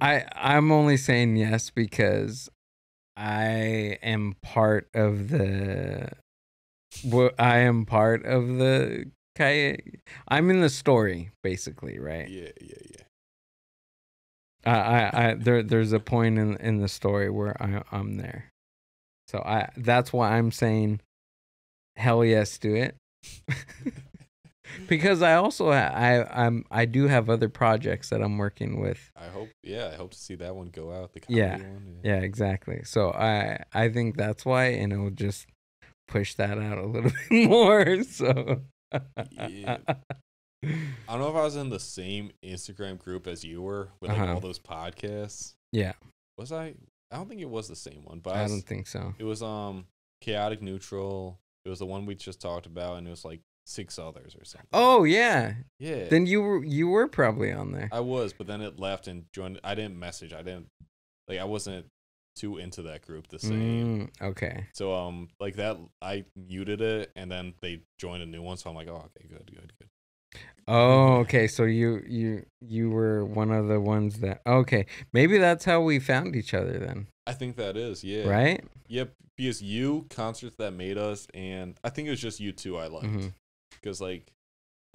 Speaker 2: I'm only saying yes because I am part of the. I am part of the. I'm in the story, basically, right?
Speaker 3: Yeah.
Speaker 2: There's a point in the story where I'm there, so that's why I'm saying, hell yes to it, because I also I do have other projects that I'm working with.
Speaker 3: I hope to see that one go out. The
Speaker 2: Yeah,
Speaker 3: comedy one.
Speaker 2: yeah, exactly. So I think that's why, and it'll just push that out a little bit more. So.
Speaker 3: Yeah. I don't know if I was in the same Instagram group as you were with like all those podcasts.
Speaker 2: Yeah.
Speaker 3: Was I? I don't think it was the same one, but
Speaker 2: I don't think so.
Speaker 3: It was Chaotic Neutral. It was the one we just talked about, and it was like 6 others or something.
Speaker 2: Oh yeah.
Speaker 3: Yeah.
Speaker 2: Then you were probably on there.
Speaker 3: I was, but then it left and joined. I didn't message. I wasn't too into that group the same.
Speaker 2: Okay.
Speaker 3: So like that, I muted it, and then they joined a new one. So I'm like, oh, okay, good.
Speaker 2: Oh, okay. So you were one of the ones that. Okay, maybe that's how we found each other then,
Speaker 3: I think that is, yeah.
Speaker 2: right?
Speaker 3: Yep, because you, Concerts That Made Us, and I think it was just you two I liked.
Speaker 2: Mhm.
Speaker 3: Because, like,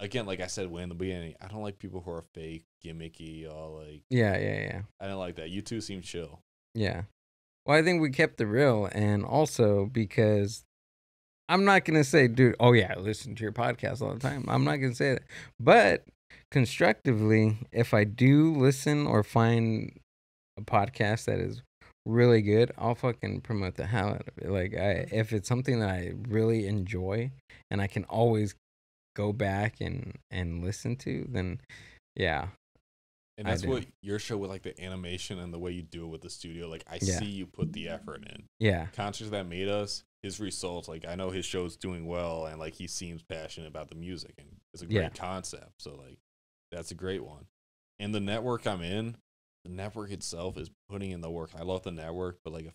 Speaker 3: again, like I said way in the beginning, I don't like people who are fake, gimmicky, or like,
Speaker 2: Yeah, yeah,
Speaker 3: I didn't like that. You two seem chill.
Speaker 2: yeah. Well, I think we kept it real, and also because I'm not gonna say, dude, oh yeah, I listen to your podcast all the time. I'm not gonna say that, but constructively, if I do listen or find a podcast that is really good, I'll fucking promote the hell out of it. Like, if it's something that I really enjoy and I can always go back and listen to, then yeah,
Speaker 3: And
Speaker 2: I
Speaker 3: that's
Speaker 2: do.
Speaker 3: what your show with, like, the animation and the way you do it with the studio. Like, I
Speaker 2: Yeah.
Speaker 3: see you put the effort in.
Speaker 2: Yeah,
Speaker 3: Concerts That Made Us, his results, like, I know his show's doing well, and, like, he seems passionate about the music, and it's a great
Speaker 2: Yeah.
Speaker 3: concept. So, like, that's a great one. And the network I'm in, the network itself is putting in the work. I love the network, but, like, a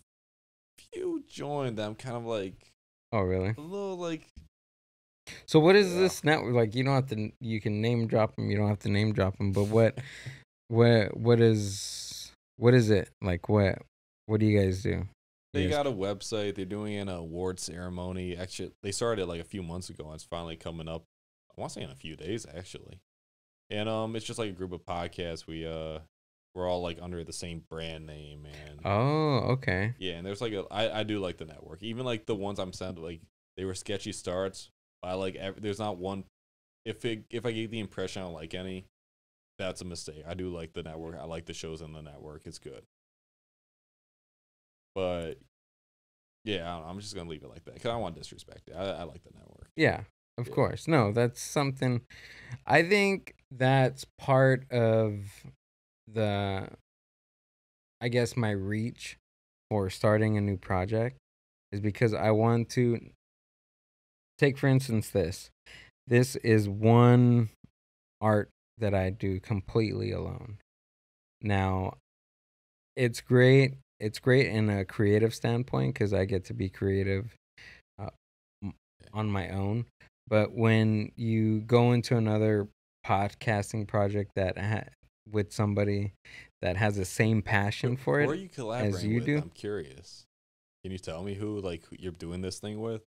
Speaker 3: few joined that I'm kind of, like,
Speaker 2: oh really?
Speaker 3: a little, like,
Speaker 2: So what is
Speaker 3: Yeah.
Speaker 2: this network? Like, you don't have to, you can name drop them, you don't have to name drop them, but what is it? Like, what do you guys do?
Speaker 3: they
Speaker 2: You guys-
Speaker 3: got a website. They're doing an award ceremony. Actually, they started like a few months ago, and it's finally coming up. I want to say in a few days, actually. And it's just like a group of podcasts. We're all like under the same brand name, and
Speaker 2: Oh, okay.
Speaker 3: yeah. And there's like I do like the network. Even like the ones I'm sent, like they were sketchy starts. But I like there's not one. If I get the impression I don't like any, that's a mistake. I do like the network. I like the shows on the network. It's good. But yeah, I don't know, I'm just gonna leave it like that because I don't want to disrespect it. I like the network.
Speaker 2: Yeah, of
Speaker 3: Yeah.
Speaker 2: course. No, that's something. I think that's part of the, I guess, my reach for starting a new project is because I want to take, for instance, this. This is one art that I do completely alone. Now, it's great. It's great in a creative standpoint because I get to be creative uh, on my own. But when you go into another podcasting project that with somebody that has the same passion for
Speaker 3: Who are
Speaker 2: it,
Speaker 3: you collaborating
Speaker 2: you
Speaker 3: with?
Speaker 2: do?
Speaker 3: I'm curious. Can you tell me who you're doing this thing with?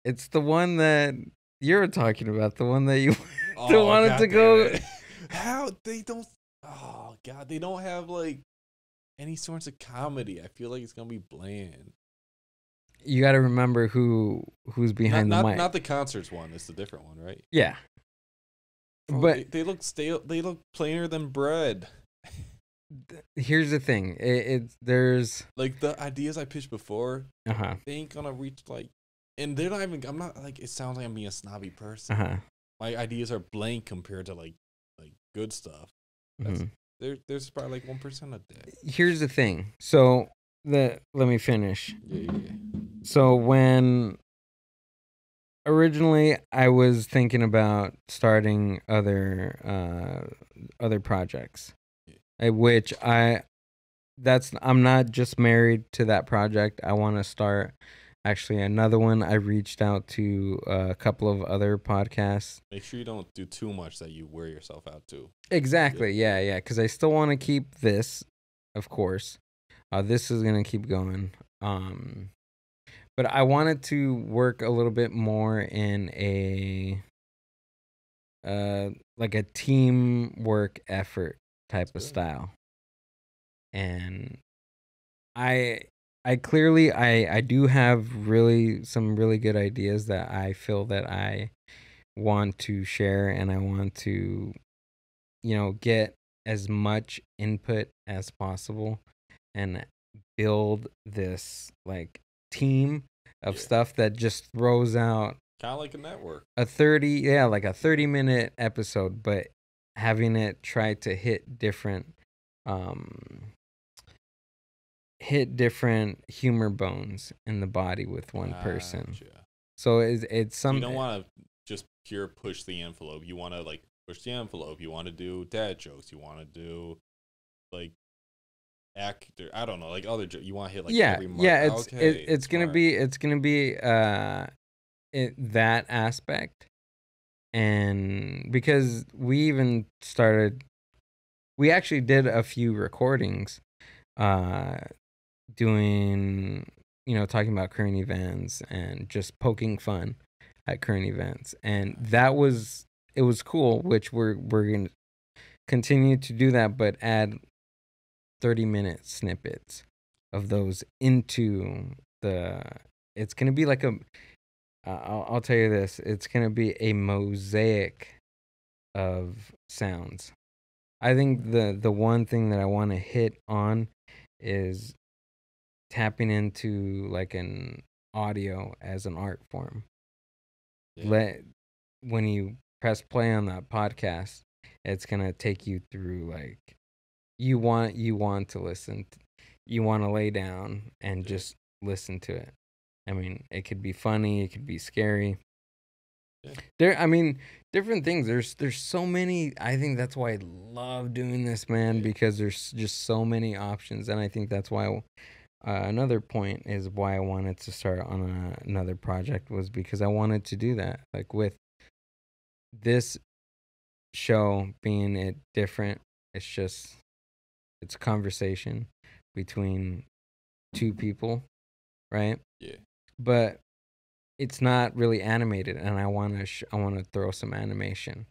Speaker 2: it's the one that you're talking about, the one that you
Speaker 3: Oh,
Speaker 2: wanted
Speaker 3: God
Speaker 2: to
Speaker 3: damn
Speaker 2: go.
Speaker 3: it. How they don't? Oh God, they don't have like any sorts of comedy. I feel like it's gonna be bland.
Speaker 2: You got to remember who's behind
Speaker 3: not,
Speaker 2: the mic.
Speaker 3: Not the concerts one. It's the different one, right?
Speaker 2: Yeah,
Speaker 3: Bro,
Speaker 2: but
Speaker 3: they look stale. They look plainer than bread.
Speaker 2: here's the thing. There's
Speaker 3: Like the ideas I pitched before,
Speaker 2: uh-huh.
Speaker 3: they ain't gonna reach like, and they're not even. I'm not like. It sounds like I'm being a snobby person.
Speaker 2: Uh-huh.
Speaker 3: My ideas are blank compared to like good stuff. That's,
Speaker 2: Mhm.
Speaker 3: There's probably like 1% of that.
Speaker 2: Here's the thing. So let me finish.
Speaker 3: Yeah.
Speaker 2: So when originally I was thinking about starting other projects, which I'm not just married to that project. I want to start actually another one. I reached out to a couple of other podcasts.
Speaker 3: Make sure you don't do too much that you wear yourself out too.
Speaker 2: Exactly. Yeah. Because I still want to keep this, of course. This is gonna keep going. But I wanted to work a little bit more in a like a teamwork effort type of
Speaker 3: good.
Speaker 2: style. And I clearly I do have some really good ideas that I feel that I want to share, and I want to, get as much input as possible and build this like team of stuff that just throws out
Speaker 3: Kind of like a network.
Speaker 2: a 30-minute episode, but having it try to hit different humor bones in the body with one person.
Speaker 3: Gotcha.
Speaker 2: So it's
Speaker 3: You
Speaker 2: something.
Speaker 3: don't want to just pure push the envelope. You want to like push the envelope. You want to do dad jokes. You want to do like actor. I don't know, like other jokes. You want to hit like every mark.
Speaker 2: It's gonna be that aspect, And because we actually did a few recordings doing, talking about current events and just poking fun at current events. And it was cool, which we're going to continue to do that, but add 30-minute snippets of those into it's going to be like I'll tell you this, it's going to be a mosaic of sounds. I think the one thing that I want to hit on is tapping into like an audio as an art form. Yeah. When you press play on that podcast, it's going to take you through like you want to listen. You want to lay down and just listen to it. I mean, it could be funny, it could be scary. Yeah. Different things. There's so many. I think that's why I love doing this, man, because there's just so many options. And I think that's why another point is why I wanted to start on another project was because I wanted to do that. Like with this show being it different, it's a conversation between two people, right? Yeah. But it's not really animated, and I want to throw some animation,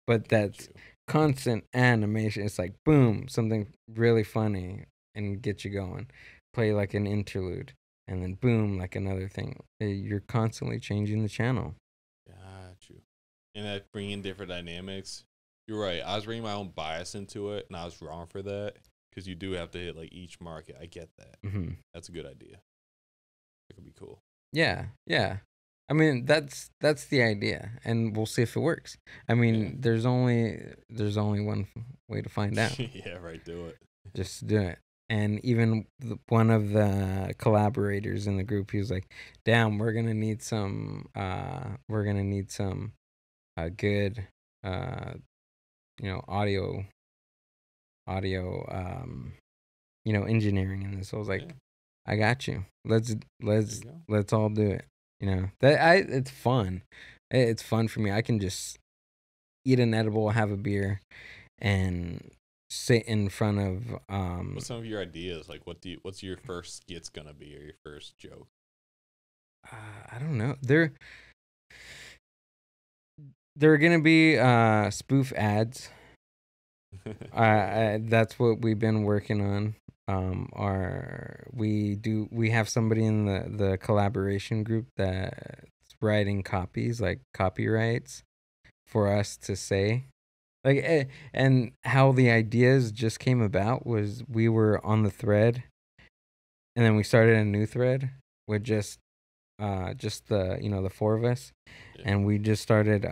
Speaker 2: but that's constant animation. It's like boom, something really funny and get you going. Play like an interlude, and then boom, like another thing. You're constantly changing the channel.
Speaker 3: Got you. And that bringing different dynamics. You're right. I was bringing my own bias into it, and I was wrong for that because you do have to hit like each market. I get that. Mm-hmm. That's a good idea. It could be cool. Yeah.
Speaker 2: I mean, that's the idea, and we'll see if it works. I mean, there's only one way to find out.
Speaker 3: Yeah, right. Do it.
Speaker 2: Just do it. And even one of the collaborators in the group, he was like, "Damn, we're gonna need some good, audio, engineering in this." So I was like, "I got you. Let's all do it." It's fun. It's fun for me. I can just eat an edible, have a beer, and sit in front of.
Speaker 3: What's some of your ideas? Like, what's your first skit's gonna be, or your first joke?
Speaker 2: I don't know. They're gonna be spoof ads. That's what we've been working on. We have somebody in the collaboration group that's writing copies, like copyrights for us to say, like, and how the ideas just came about was we were on the thread, and then we started a new thread with just the four of us, and we just started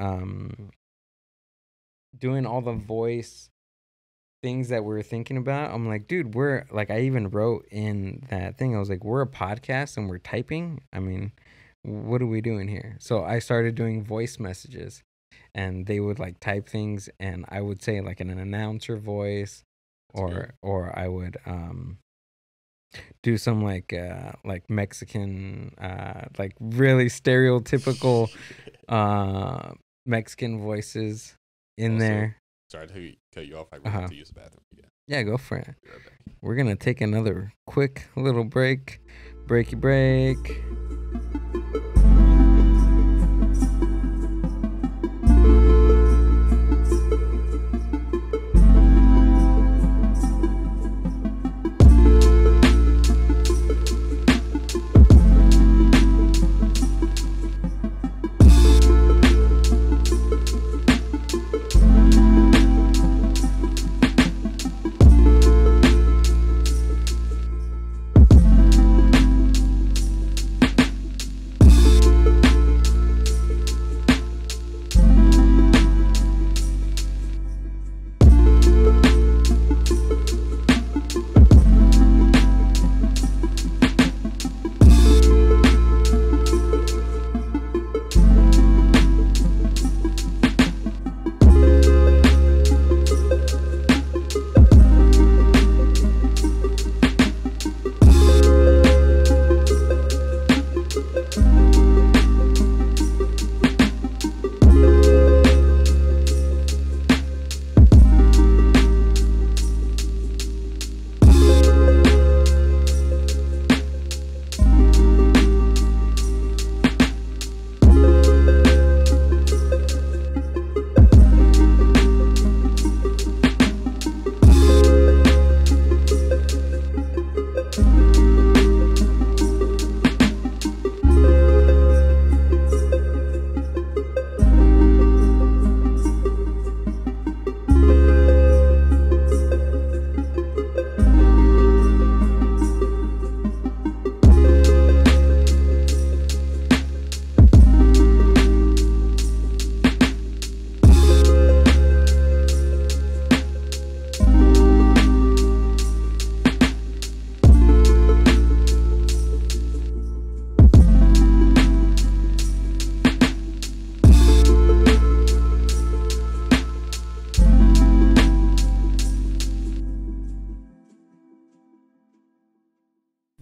Speaker 2: doing all the voice things that we're thinking about. I'm like, dude, we're like, I even wrote in that thing, I was like, we're a podcast and we're typing. I mean, what are we doing here? So I started doing voice messages, and they would like type things, and I would say like an announcer voice, or I would do some like Mexican like really stereotypical Mexican voices in there.
Speaker 3: Sorry to cut you off. I really have to use the bathroom again.
Speaker 2: Yeah, go for it. We're going to take another quick little break. Breaky break.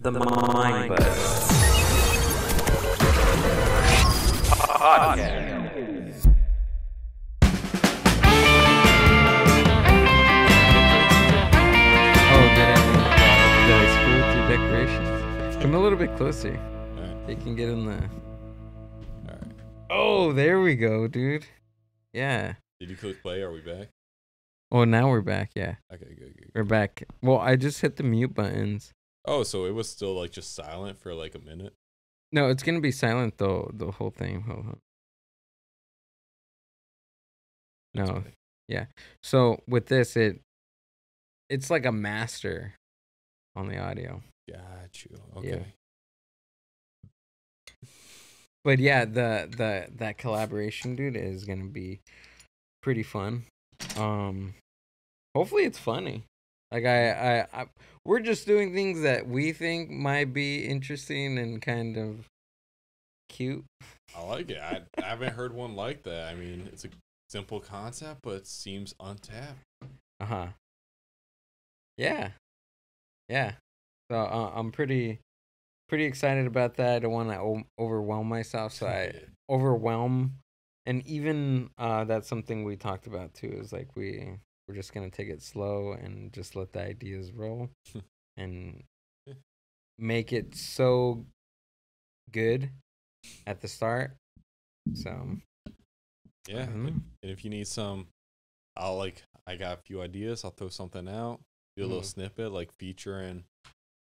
Speaker 2: the Mindbuzz Podcast. Oh, did I screw with your decorations? Come a little bit closer.
Speaker 3: All right.
Speaker 2: You can get in the.
Speaker 3: All right.
Speaker 2: Oh, there we go, dude. Yeah.
Speaker 3: Did you click play? Are we back?
Speaker 2: Oh, now we're back. Yeah,
Speaker 3: Okay, good.
Speaker 2: we're back. Well, I just hit the mute buttons.
Speaker 3: Oh, so it was still like just silent for like a minute?
Speaker 2: No, it's gonna be silent though. The whole thing. Hold on.
Speaker 3: That's
Speaker 2: No.
Speaker 3: okay.
Speaker 2: Yeah. So with this, it's like a master on the audio.
Speaker 3: Got you. Okay.
Speaker 2: But yeah, that collaboration, dude, is gonna be pretty fun. Hopefully it's funny. Like I we're just doing things that we think might be interesting and kind of cute.
Speaker 3: I like it. I haven't heard one like that. I mean, it's a simple concept, but it seems untapped.
Speaker 2: Uh-huh. Yeah. Yeah. So I'm pretty excited about that. I don't want to overwhelm myself, so I overwhelm. And even that's something we talked about too, is like we're just gonna take it slow and just let the ideas roll and make it so good at the start. So
Speaker 3: Yeah.
Speaker 2: Mhm.
Speaker 3: And if you need some, I got a few ideas. I'll throw something out. Do a little snippet, like featuring.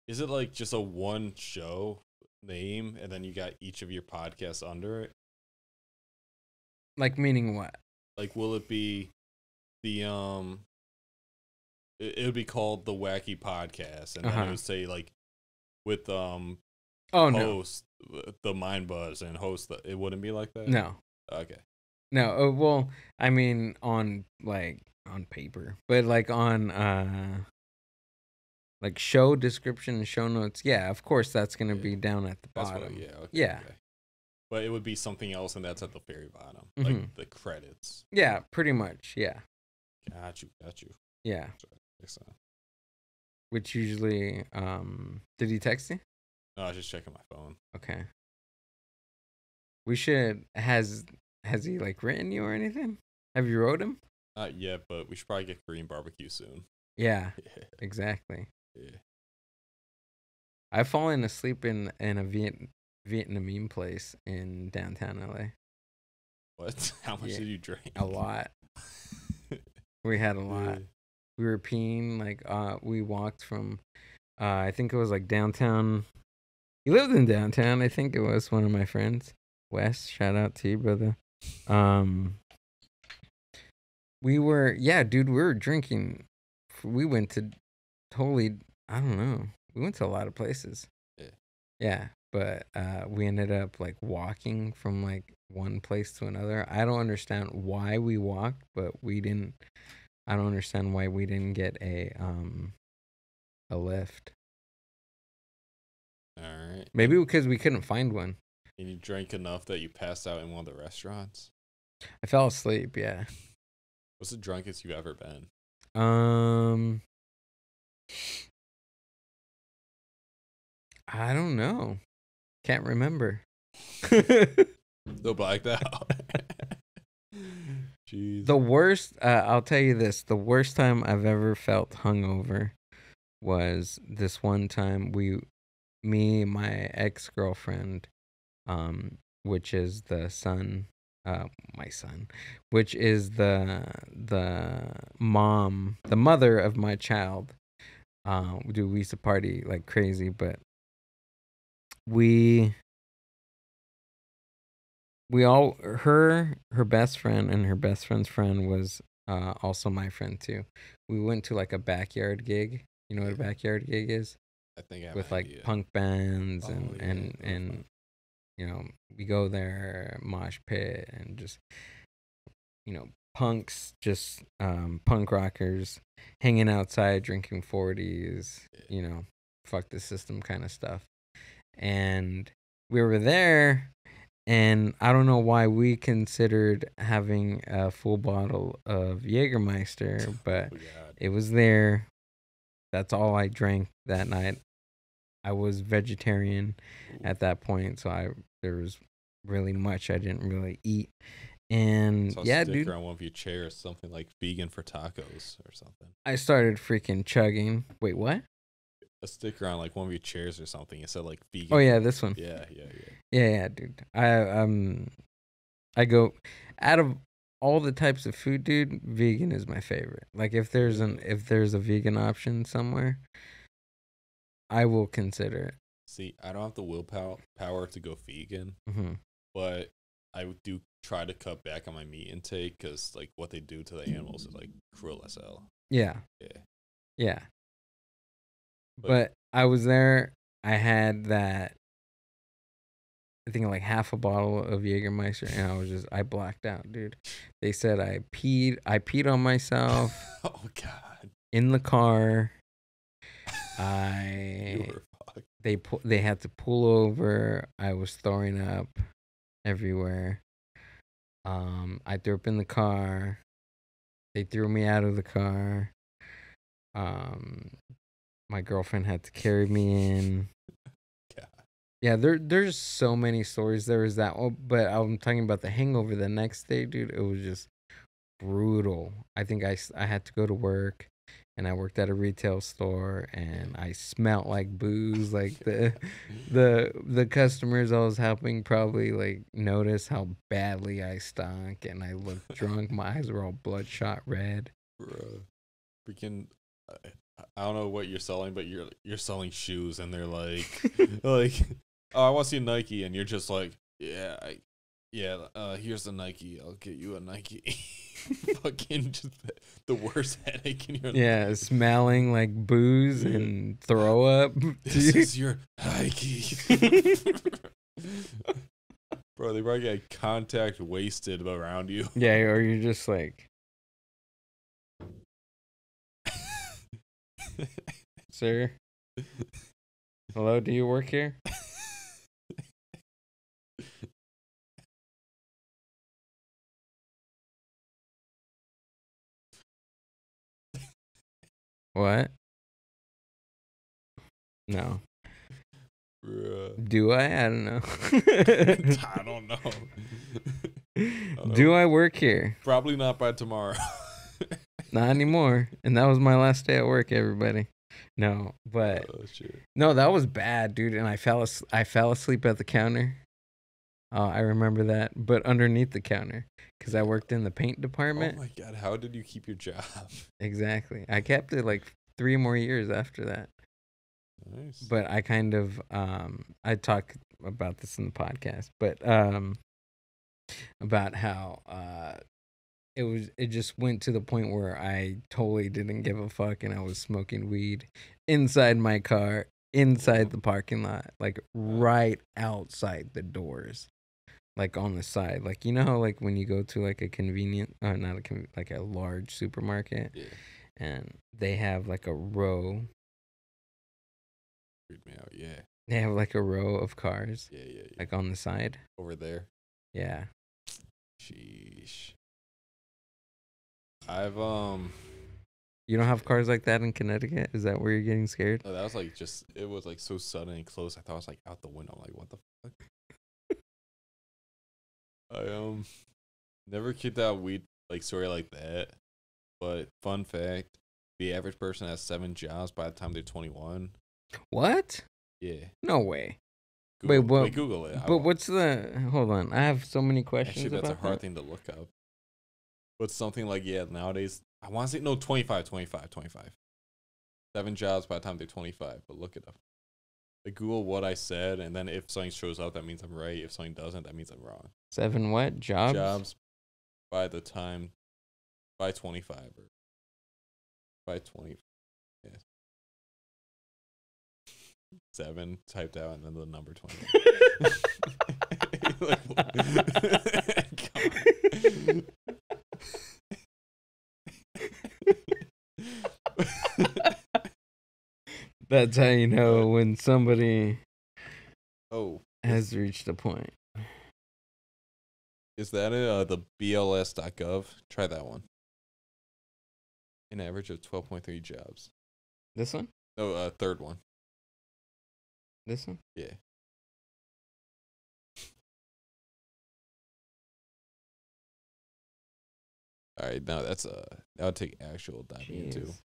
Speaker 3: Is it like just a one show name and then you got each of your podcasts under it?
Speaker 2: like meaning what?
Speaker 3: Like, will it be the it would be called the Wacky Podcast, and then it would say like with
Speaker 2: Oh no.
Speaker 3: host the Mindbuzz and host the, it wouldn't be like that.
Speaker 2: No.
Speaker 3: Okay.
Speaker 2: No, well, I mean on paper, but like on like show description and show notes. Yeah, of course that's gonna be down at the
Speaker 3: That's
Speaker 2: bottom.
Speaker 3: what. Yeah. Okay,
Speaker 2: Yeah.
Speaker 3: Okay. But it would be something else, and that's at the very bottom,
Speaker 2: Mhm.
Speaker 3: like the credits.
Speaker 2: Yeah, pretty much. Yeah,
Speaker 3: Got you.
Speaker 2: yeah.
Speaker 3: Sorry. Excellent.
Speaker 2: Which usually, did he text you?
Speaker 3: No, I was just checking my phone.
Speaker 2: Okay. We should has he like written you or anything? Have you wrote him?
Speaker 3: Not yet, but we should probably get Korean barbecue soon.
Speaker 2: Yeah,
Speaker 3: Yeah.
Speaker 2: exactly.
Speaker 3: Yeah.
Speaker 2: I've fallen asleep in a Vietnamese place in downtown LA.
Speaker 3: What? How much
Speaker 2: Yeah.
Speaker 3: did you drink?
Speaker 2: A lot. We had a lot. We were peeing, like we walked from I think it was like downtown. He lived in downtown. I think it was one of my friends, Wes. Shout out to you, brother. We were drinking. We went to I don't know. We went to a lot of places.
Speaker 3: Yeah.
Speaker 2: Yeah, but we ended up like walking from like one place to another. I don't understand why we walked, but we didn't. I don't understand why we didn't get a lift.
Speaker 3: All right.
Speaker 2: Maybe because we couldn't find one.
Speaker 3: And you drank enough that you passed out in one of the restaurants?
Speaker 2: I fell asleep. Yeah.
Speaker 3: What's the drunkest you've ever been?
Speaker 2: I don't know. Can't remember.
Speaker 3: Still blacked out. Jeez.
Speaker 2: The worst, I'll tell you this, the worst time I've ever felt hungover was this one time my ex-girlfriend, which is the son, my son, which is the mother of my child. Dude, we used to party like crazy, but her best friend and her best friend's friend was also my friend too. We went to like a backyard gig. You know what a backyard gig is?
Speaker 3: I think I have
Speaker 2: With
Speaker 3: an
Speaker 2: like
Speaker 3: idea.
Speaker 2: punk bands
Speaker 3: Oh, yeah,
Speaker 2: and
Speaker 3: fun.
Speaker 2: you know, we go there, mosh pit, and just punks, just punk rockers hanging outside drinking 40s, fuck the system kind of stuff. And we were there, and I don't know why we considered having a full bottle of Jägermeister, but
Speaker 3: Oh, God.
Speaker 2: it was there. That's all I drank that night. I was vegetarian at that point, so there was really much I didn't really eat. And
Speaker 3: Saw
Speaker 2: yeah,
Speaker 3: a sticker
Speaker 2: dude,
Speaker 3: on one of your chairs, something like vegan for tacos or something.
Speaker 2: I started freaking chugging. Wait, what?
Speaker 3: A sticker on like one of your chairs or something. It said like vegan.
Speaker 2: Oh yeah, this one.
Speaker 3: Yeah.
Speaker 2: Yeah, dude. I go out of all the types of food, dude. Vegan is my favorite. Like if there's a vegan option somewhere, I will consider it.
Speaker 3: See, I don't have the willpower to go vegan,
Speaker 2: Mm-hmm.
Speaker 3: but I do try to cut back on my meat intake because like what they do to the animals is like cruel as hell.
Speaker 2: Yeah.
Speaker 3: Yeah.
Speaker 2: Yeah.
Speaker 3: But-
Speaker 2: But I was there. I had that. I think like half a bottle of Jägermeister, and I blacked out, dude. They said I peed on myself
Speaker 3: Oh God.
Speaker 2: in the car.
Speaker 3: You were fucked.
Speaker 2: They had to pull over. I was throwing up everywhere. I threw up in the car. They threw me out of the car. My girlfriend had to carry me in.
Speaker 3: God.
Speaker 2: Yeah, there's so many stories. There was that one, but I'm talking about the hangover the next day, dude. It was just brutal. I think I had to go to work, and I worked at a retail store, and I smelled like booze. Like the customers I was helping probably like noticed how badly I stunk, and I looked drunk. My eyes were all bloodshot red.
Speaker 3: Bro. Freaking. I don't know what you're selling, but you're selling shoes, and they're like, like, oh, I want to see a Nike, and you're just like, yeah, here's the Nike. I'll get you a Nike. Fucking just the worst headache in your life.
Speaker 2: Yeah, smelling like booze and throw up.
Speaker 3: This is your Nike. Bro, they probably get contact wasted around you.
Speaker 2: Yeah, or you're just like, sir, hello, do you work here? What? No.
Speaker 3: Bruh.
Speaker 2: Do I? I don't know.
Speaker 3: I don't know.
Speaker 2: Do I work here?
Speaker 3: Probably not by tomorrow.
Speaker 2: Not anymore. And that was my last day at work, everybody. No, but
Speaker 3: Oh, shit.
Speaker 2: no, that was bad, dude. And I fell asleep at the counter. I remember that, but underneath the counter, because I worked in the paint department.
Speaker 3: Oh my God, how did you keep your job?
Speaker 2: Exactly. I kept it like 3 more years after that.
Speaker 3: Nice.
Speaker 2: But I kind of I talk about this in the podcast, but about how it just went to the point where I totally didn't give a fuck, and I was smoking weed inside my car, inside the parking lot, like right outside the doors, like on the side. Like, you know how like when you go to like a like a large supermarket,
Speaker 3: Yeah.
Speaker 2: and they have like a row.
Speaker 3: Freaked me out. Yeah.
Speaker 2: They have like a row of cars,
Speaker 3: Yeah.
Speaker 2: like on the side.
Speaker 3: Over there.
Speaker 2: Yeah.
Speaker 3: Sheesh. I've
Speaker 2: You don't have cars like that in Connecticut? Is that where you're getting scared?
Speaker 3: that was like it was like so sudden and close. I thought I was like out the window. I'm like, what the fuck? I never kicked out weed like story like that. But fun fact, the average person has 7 jobs by the time they're 21.
Speaker 2: What?
Speaker 3: Yeah.
Speaker 2: No way.
Speaker 3: Google,
Speaker 2: Wait, what?
Speaker 3: Wait, Google it.
Speaker 2: But what's the? Hold on, I have so many questions
Speaker 3: Actually, that's a
Speaker 2: about
Speaker 3: hard
Speaker 2: that.
Speaker 3: thing to look up. But something like, yeah, nowadays, I want to say, no, 25. 7 jobs by the time they're 25, but look it up. Like, Google what I said, and then if something shows up, that means I'm right. If something doesn't, that means I'm wrong.
Speaker 2: 7 what? Jobs?
Speaker 3: Jobs by 25, or by 20. Yeah. 7 typed out, and then the number 20. Come on.
Speaker 2: That's how you know when somebody
Speaker 3: Oh,
Speaker 2: has reached a point.
Speaker 3: is that it? The BLS.gov? Try that one. An average of 12.3 jobs.
Speaker 2: This one?
Speaker 3: No, third one.
Speaker 2: This one?
Speaker 3: Yeah. All right, now that'll take actual diving into.
Speaker 2: Jeez.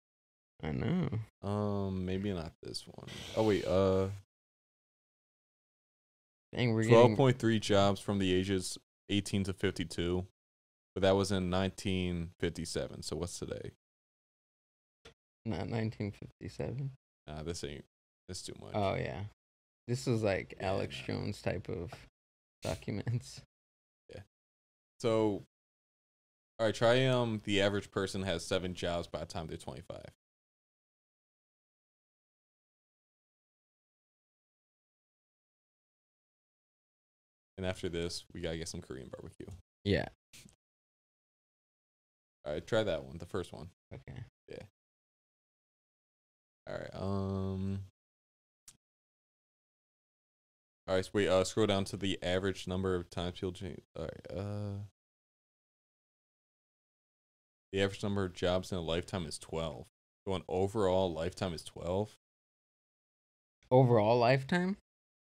Speaker 2: I know.
Speaker 3: Maybe not this one. Oh wait,
Speaker 2: Dang, we're getting
Speaker 3: 12.3 jobs from the ages 18 to 52, but that was in 1957. So what's today?
Speaker 2: not 1957.
Speaker 3: Nah, this too much.
Speaker 2: Oh yeah, this is like
Speaker 3: Yeah,
Speaker 2: Alex
Speaker 3: no.
Speaker 2: Jones type of documents.
Speaker 3: So, all right, try the average person has 7 jobs by the time they're 25. And after this, we gotta get some Korean barbecue.
Speaker 2: Yeah.
Speaker 3: All right, try that one, the first one.
Speaker 2: Okay.
Speaker 3: All right, all right, so wait, scroll down to the average number of times people change. All right, the average number of jobs in a lifetime is 12. So an overall lifetime is 12.
Speaker 2: Overall lifetime?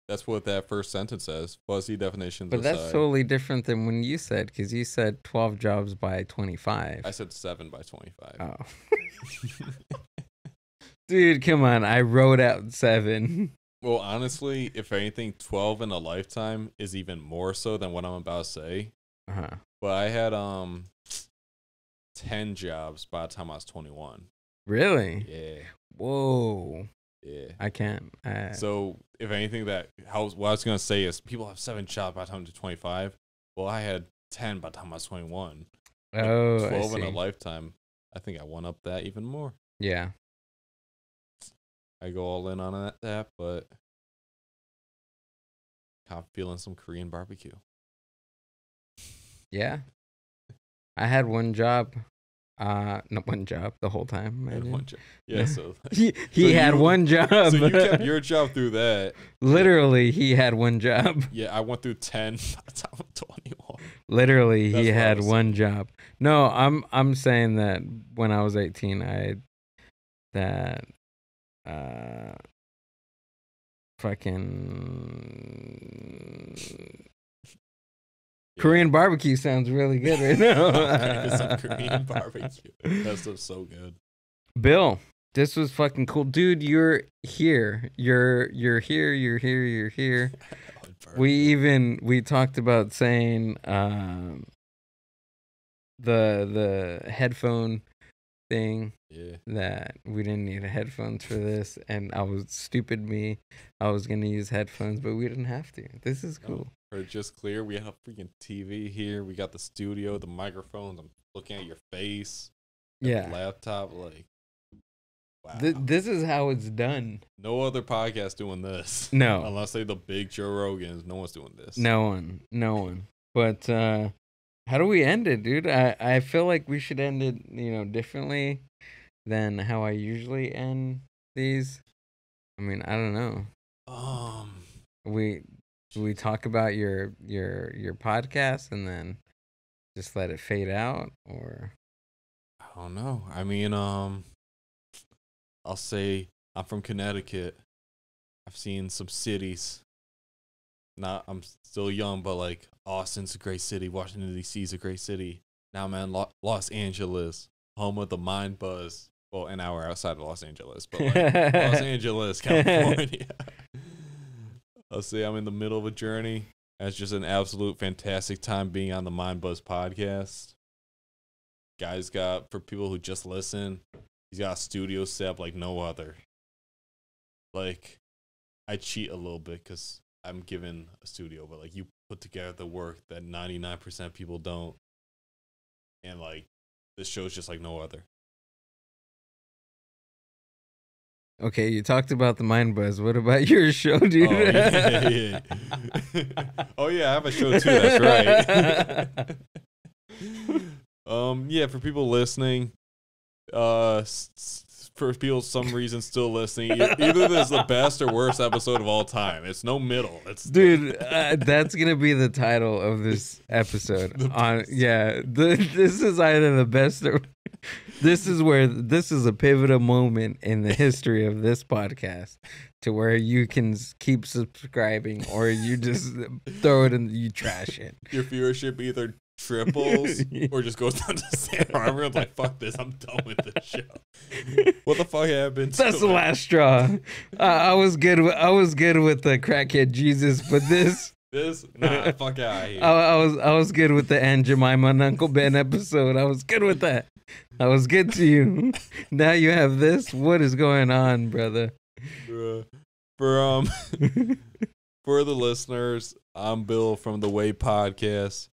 Speaker 3: That's what that first sentence says. Fuzzy definitions
Speaker 2: But that's
Speaker 3: aside.
Speaker 2: totally different than when you said, because you said 12 jobs by 25.
Speaker 3: I said 7 by 25.
Speaker 2: Oh. Dude, come on. I wrote out 7.
Speaker 3: Well, honestly, if anything, 12 in a lifetime is even more so than what I'm about to say.
Speaker 2: Uh-huh.
Speaker 3: But I had 10 jobs by the time I was 21.
Speaker 2: Really?
Speaker 3: Yeah,
Speaker 2: Whoa.
Speaker 3: yeah.
Speaker 2: I can't.
Speaker 3: So, if anything, what I was gonna say is people have 7 jobs by the time they're 25. Well, I had 10 by the time I was 21. Like,
Speaker 2: oh,
Speaker 3: 12
Speaker 2: I
Speaker 3: in a
Speaker 2: see.
Speaker 3: lifetime. I think I won up that even more.
Speaker 2: Yeah.
Speaker 3: I go all in on that, but I'm feeling some Korean barbecue.
Speaker 2: Yeah. I had one job. Not one job the whole time.
Speaker 3: I had
Speaker 2: imagine.
Speaker 3: one job. Yeah, so
Speaker 2: He
Speaker 3: So
Speaker 2: had
Speaker 3: you-
Speaker 2: one job.
Speaker 3: so you kept your job through that.
Speaker 2: Literally, he had one job.
Speaker 3: Yeah, I went through 10 by the time I'm 21.
Speaker 2: Literally,
Speaker 3: That's
Speaker 2: he
Speaker 3: what I
Speaker 2: had
Speaker 3: was
Speaker 2: one
Speaker 3: saying.
Speaker 2: job. No, I'm saying that when I was 18, fucking Korean barbecue sounds really good right now.
Speaker 3: Some Korean barbecue. That stuff's so good.
Speaker 2: Bill, this was fucking cool, dude. You're here. You're here. You're here. You're here. We talked about saying the headphone thing,
Speaker 3: Yeah.
Speaker 2: that we didn't need headphones for this, and I was stupid me. I was gonna use headphones, but we didn't have to. This is cool.
Speaker 3: Or just clear. We have a freaking TV here. We got the studio, the microphones. I'm looking at your face. got the
Speaker 2: Yeah.
Speaker 3: laptop. Like, wow.
Speaker 2: This is how it's done.
Speaker 3: No other podcast doing this.
Speaker 2: No.
Speaker 3: Unless they the big Joe Rogans. No one's doing this.
Speaker 2: No one. But how do we end it, dude? I feel like we should end it, differently than how I usually end these. I mean, I don't know. We talk about your podcast and then just let it fade out, or
Speaker 3: I don't know. I mean, I'll say I'm from Connecticut. I've seen some cities. I'm still young, but like Austin's a great city. Washington D.C. is a great city. Now, man, Los Angeles, home of the Mindbuzz. Well, an hour outside of Los Angeles, but like Los Angeles, California. I'll say I'm in the middle of a journey. It's just an absolute fantastic time being on the Mindbuzz podcast. Guy's got, for people who just listen, he's got a studio set up like no other. Like, I cheat a little bit because I'm given a studio, but like you put together the work that 99% of people don't. And like, this show's just like no other.
Speaker 2: okay, you talked about the Mindbuzz. What about your show, dude?
Speaker 3: Oh, yeah. Oh, yeah, I have a show too. That's right. Yeah, for people listening, for people some reason still listening, either this is the best or worst episode of all time. It's no middle. It's
Speaker 2: Dude, that's gonna be the title of this episode. This is either the best or This is a pivotal moment in the history of this podcast to where you can keep subscribing or you just throw it and you trash it.
Speaker 3: Your viewership either triples or just goes down to zero. Everyone's like, fuck this, I'm done with this show. What the fuck happened?
Speaker 2: That's the last straw. I was good with the crackhead Jesus, but this
Speaker 3: nah, fuck out of here.
Speaker 2: I was good with the Aunt Jemima and Uncle Ben episode. I was good with that. I was good to you. Now you have this. What is going on, brother?
Speaker 3: For the listeners, I'm Bill from The Way Podcast.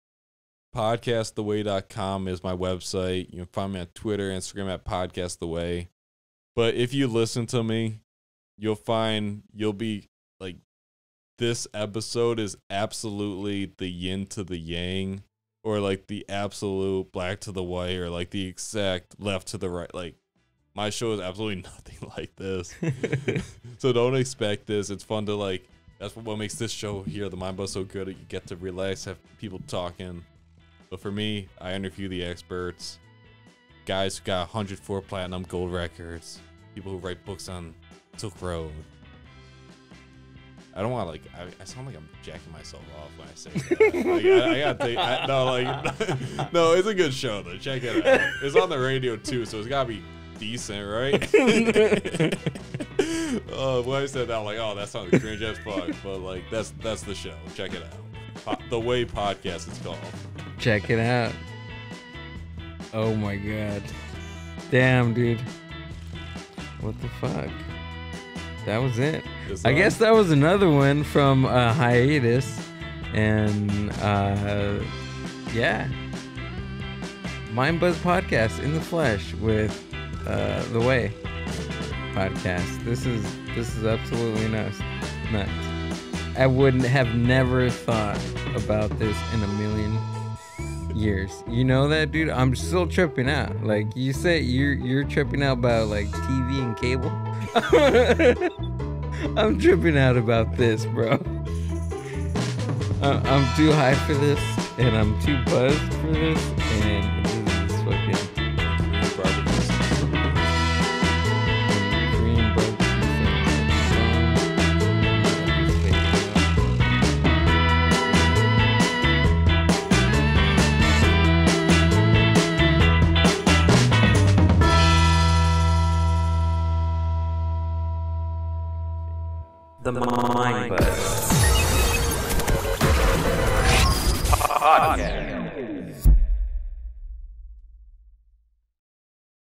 Speaker 3: Podcasttheway.com is my website. You can find me on Twitter, Instagram at Podcast The Way. But if you listen to me, you'll be like, this episode is absolutely the yin to the yang, or like the absolute black to the white, or like the exact left to the right. Like, my show is absolutely nothing like this. So don't expect this. It's fun to like, that's what makes this show here, the Mindbuzz, so good. You get to relax, have people talking. But for me, I interview the experts, guys who got 104 platinum gold records, people who write books on Silk Road. I don't want to like, I sound like I'm jacking myself off when I say that. Like, I gotta take, no, it's a good show though. Check it out. It's on the radio too, so it's gotta be decent, right? When I said that, I'm like, oh, that sounds cringe as fuck. But like, that's the show. Check it out. The Way Podcast, it's called.
Speaker 2: Check it out. Oh my god. Damn, dude. What the fuck? That was it. I guess that was another one from hiatus. And yeah. Mindbuzz Podcast in the flesh with The Way Podcast. This is absolutely nuts. I wouldn't have never thought about this in a million years. You know that, dude? I'm still tripping out. Like you say, you're tripping out about like TV and cable. I'm tripping out about this, bro. I'm too high for this, and I'm too buzzed for this, and this is fucking green barbecue.
Speaker 5: The Mindbuzz Podcast.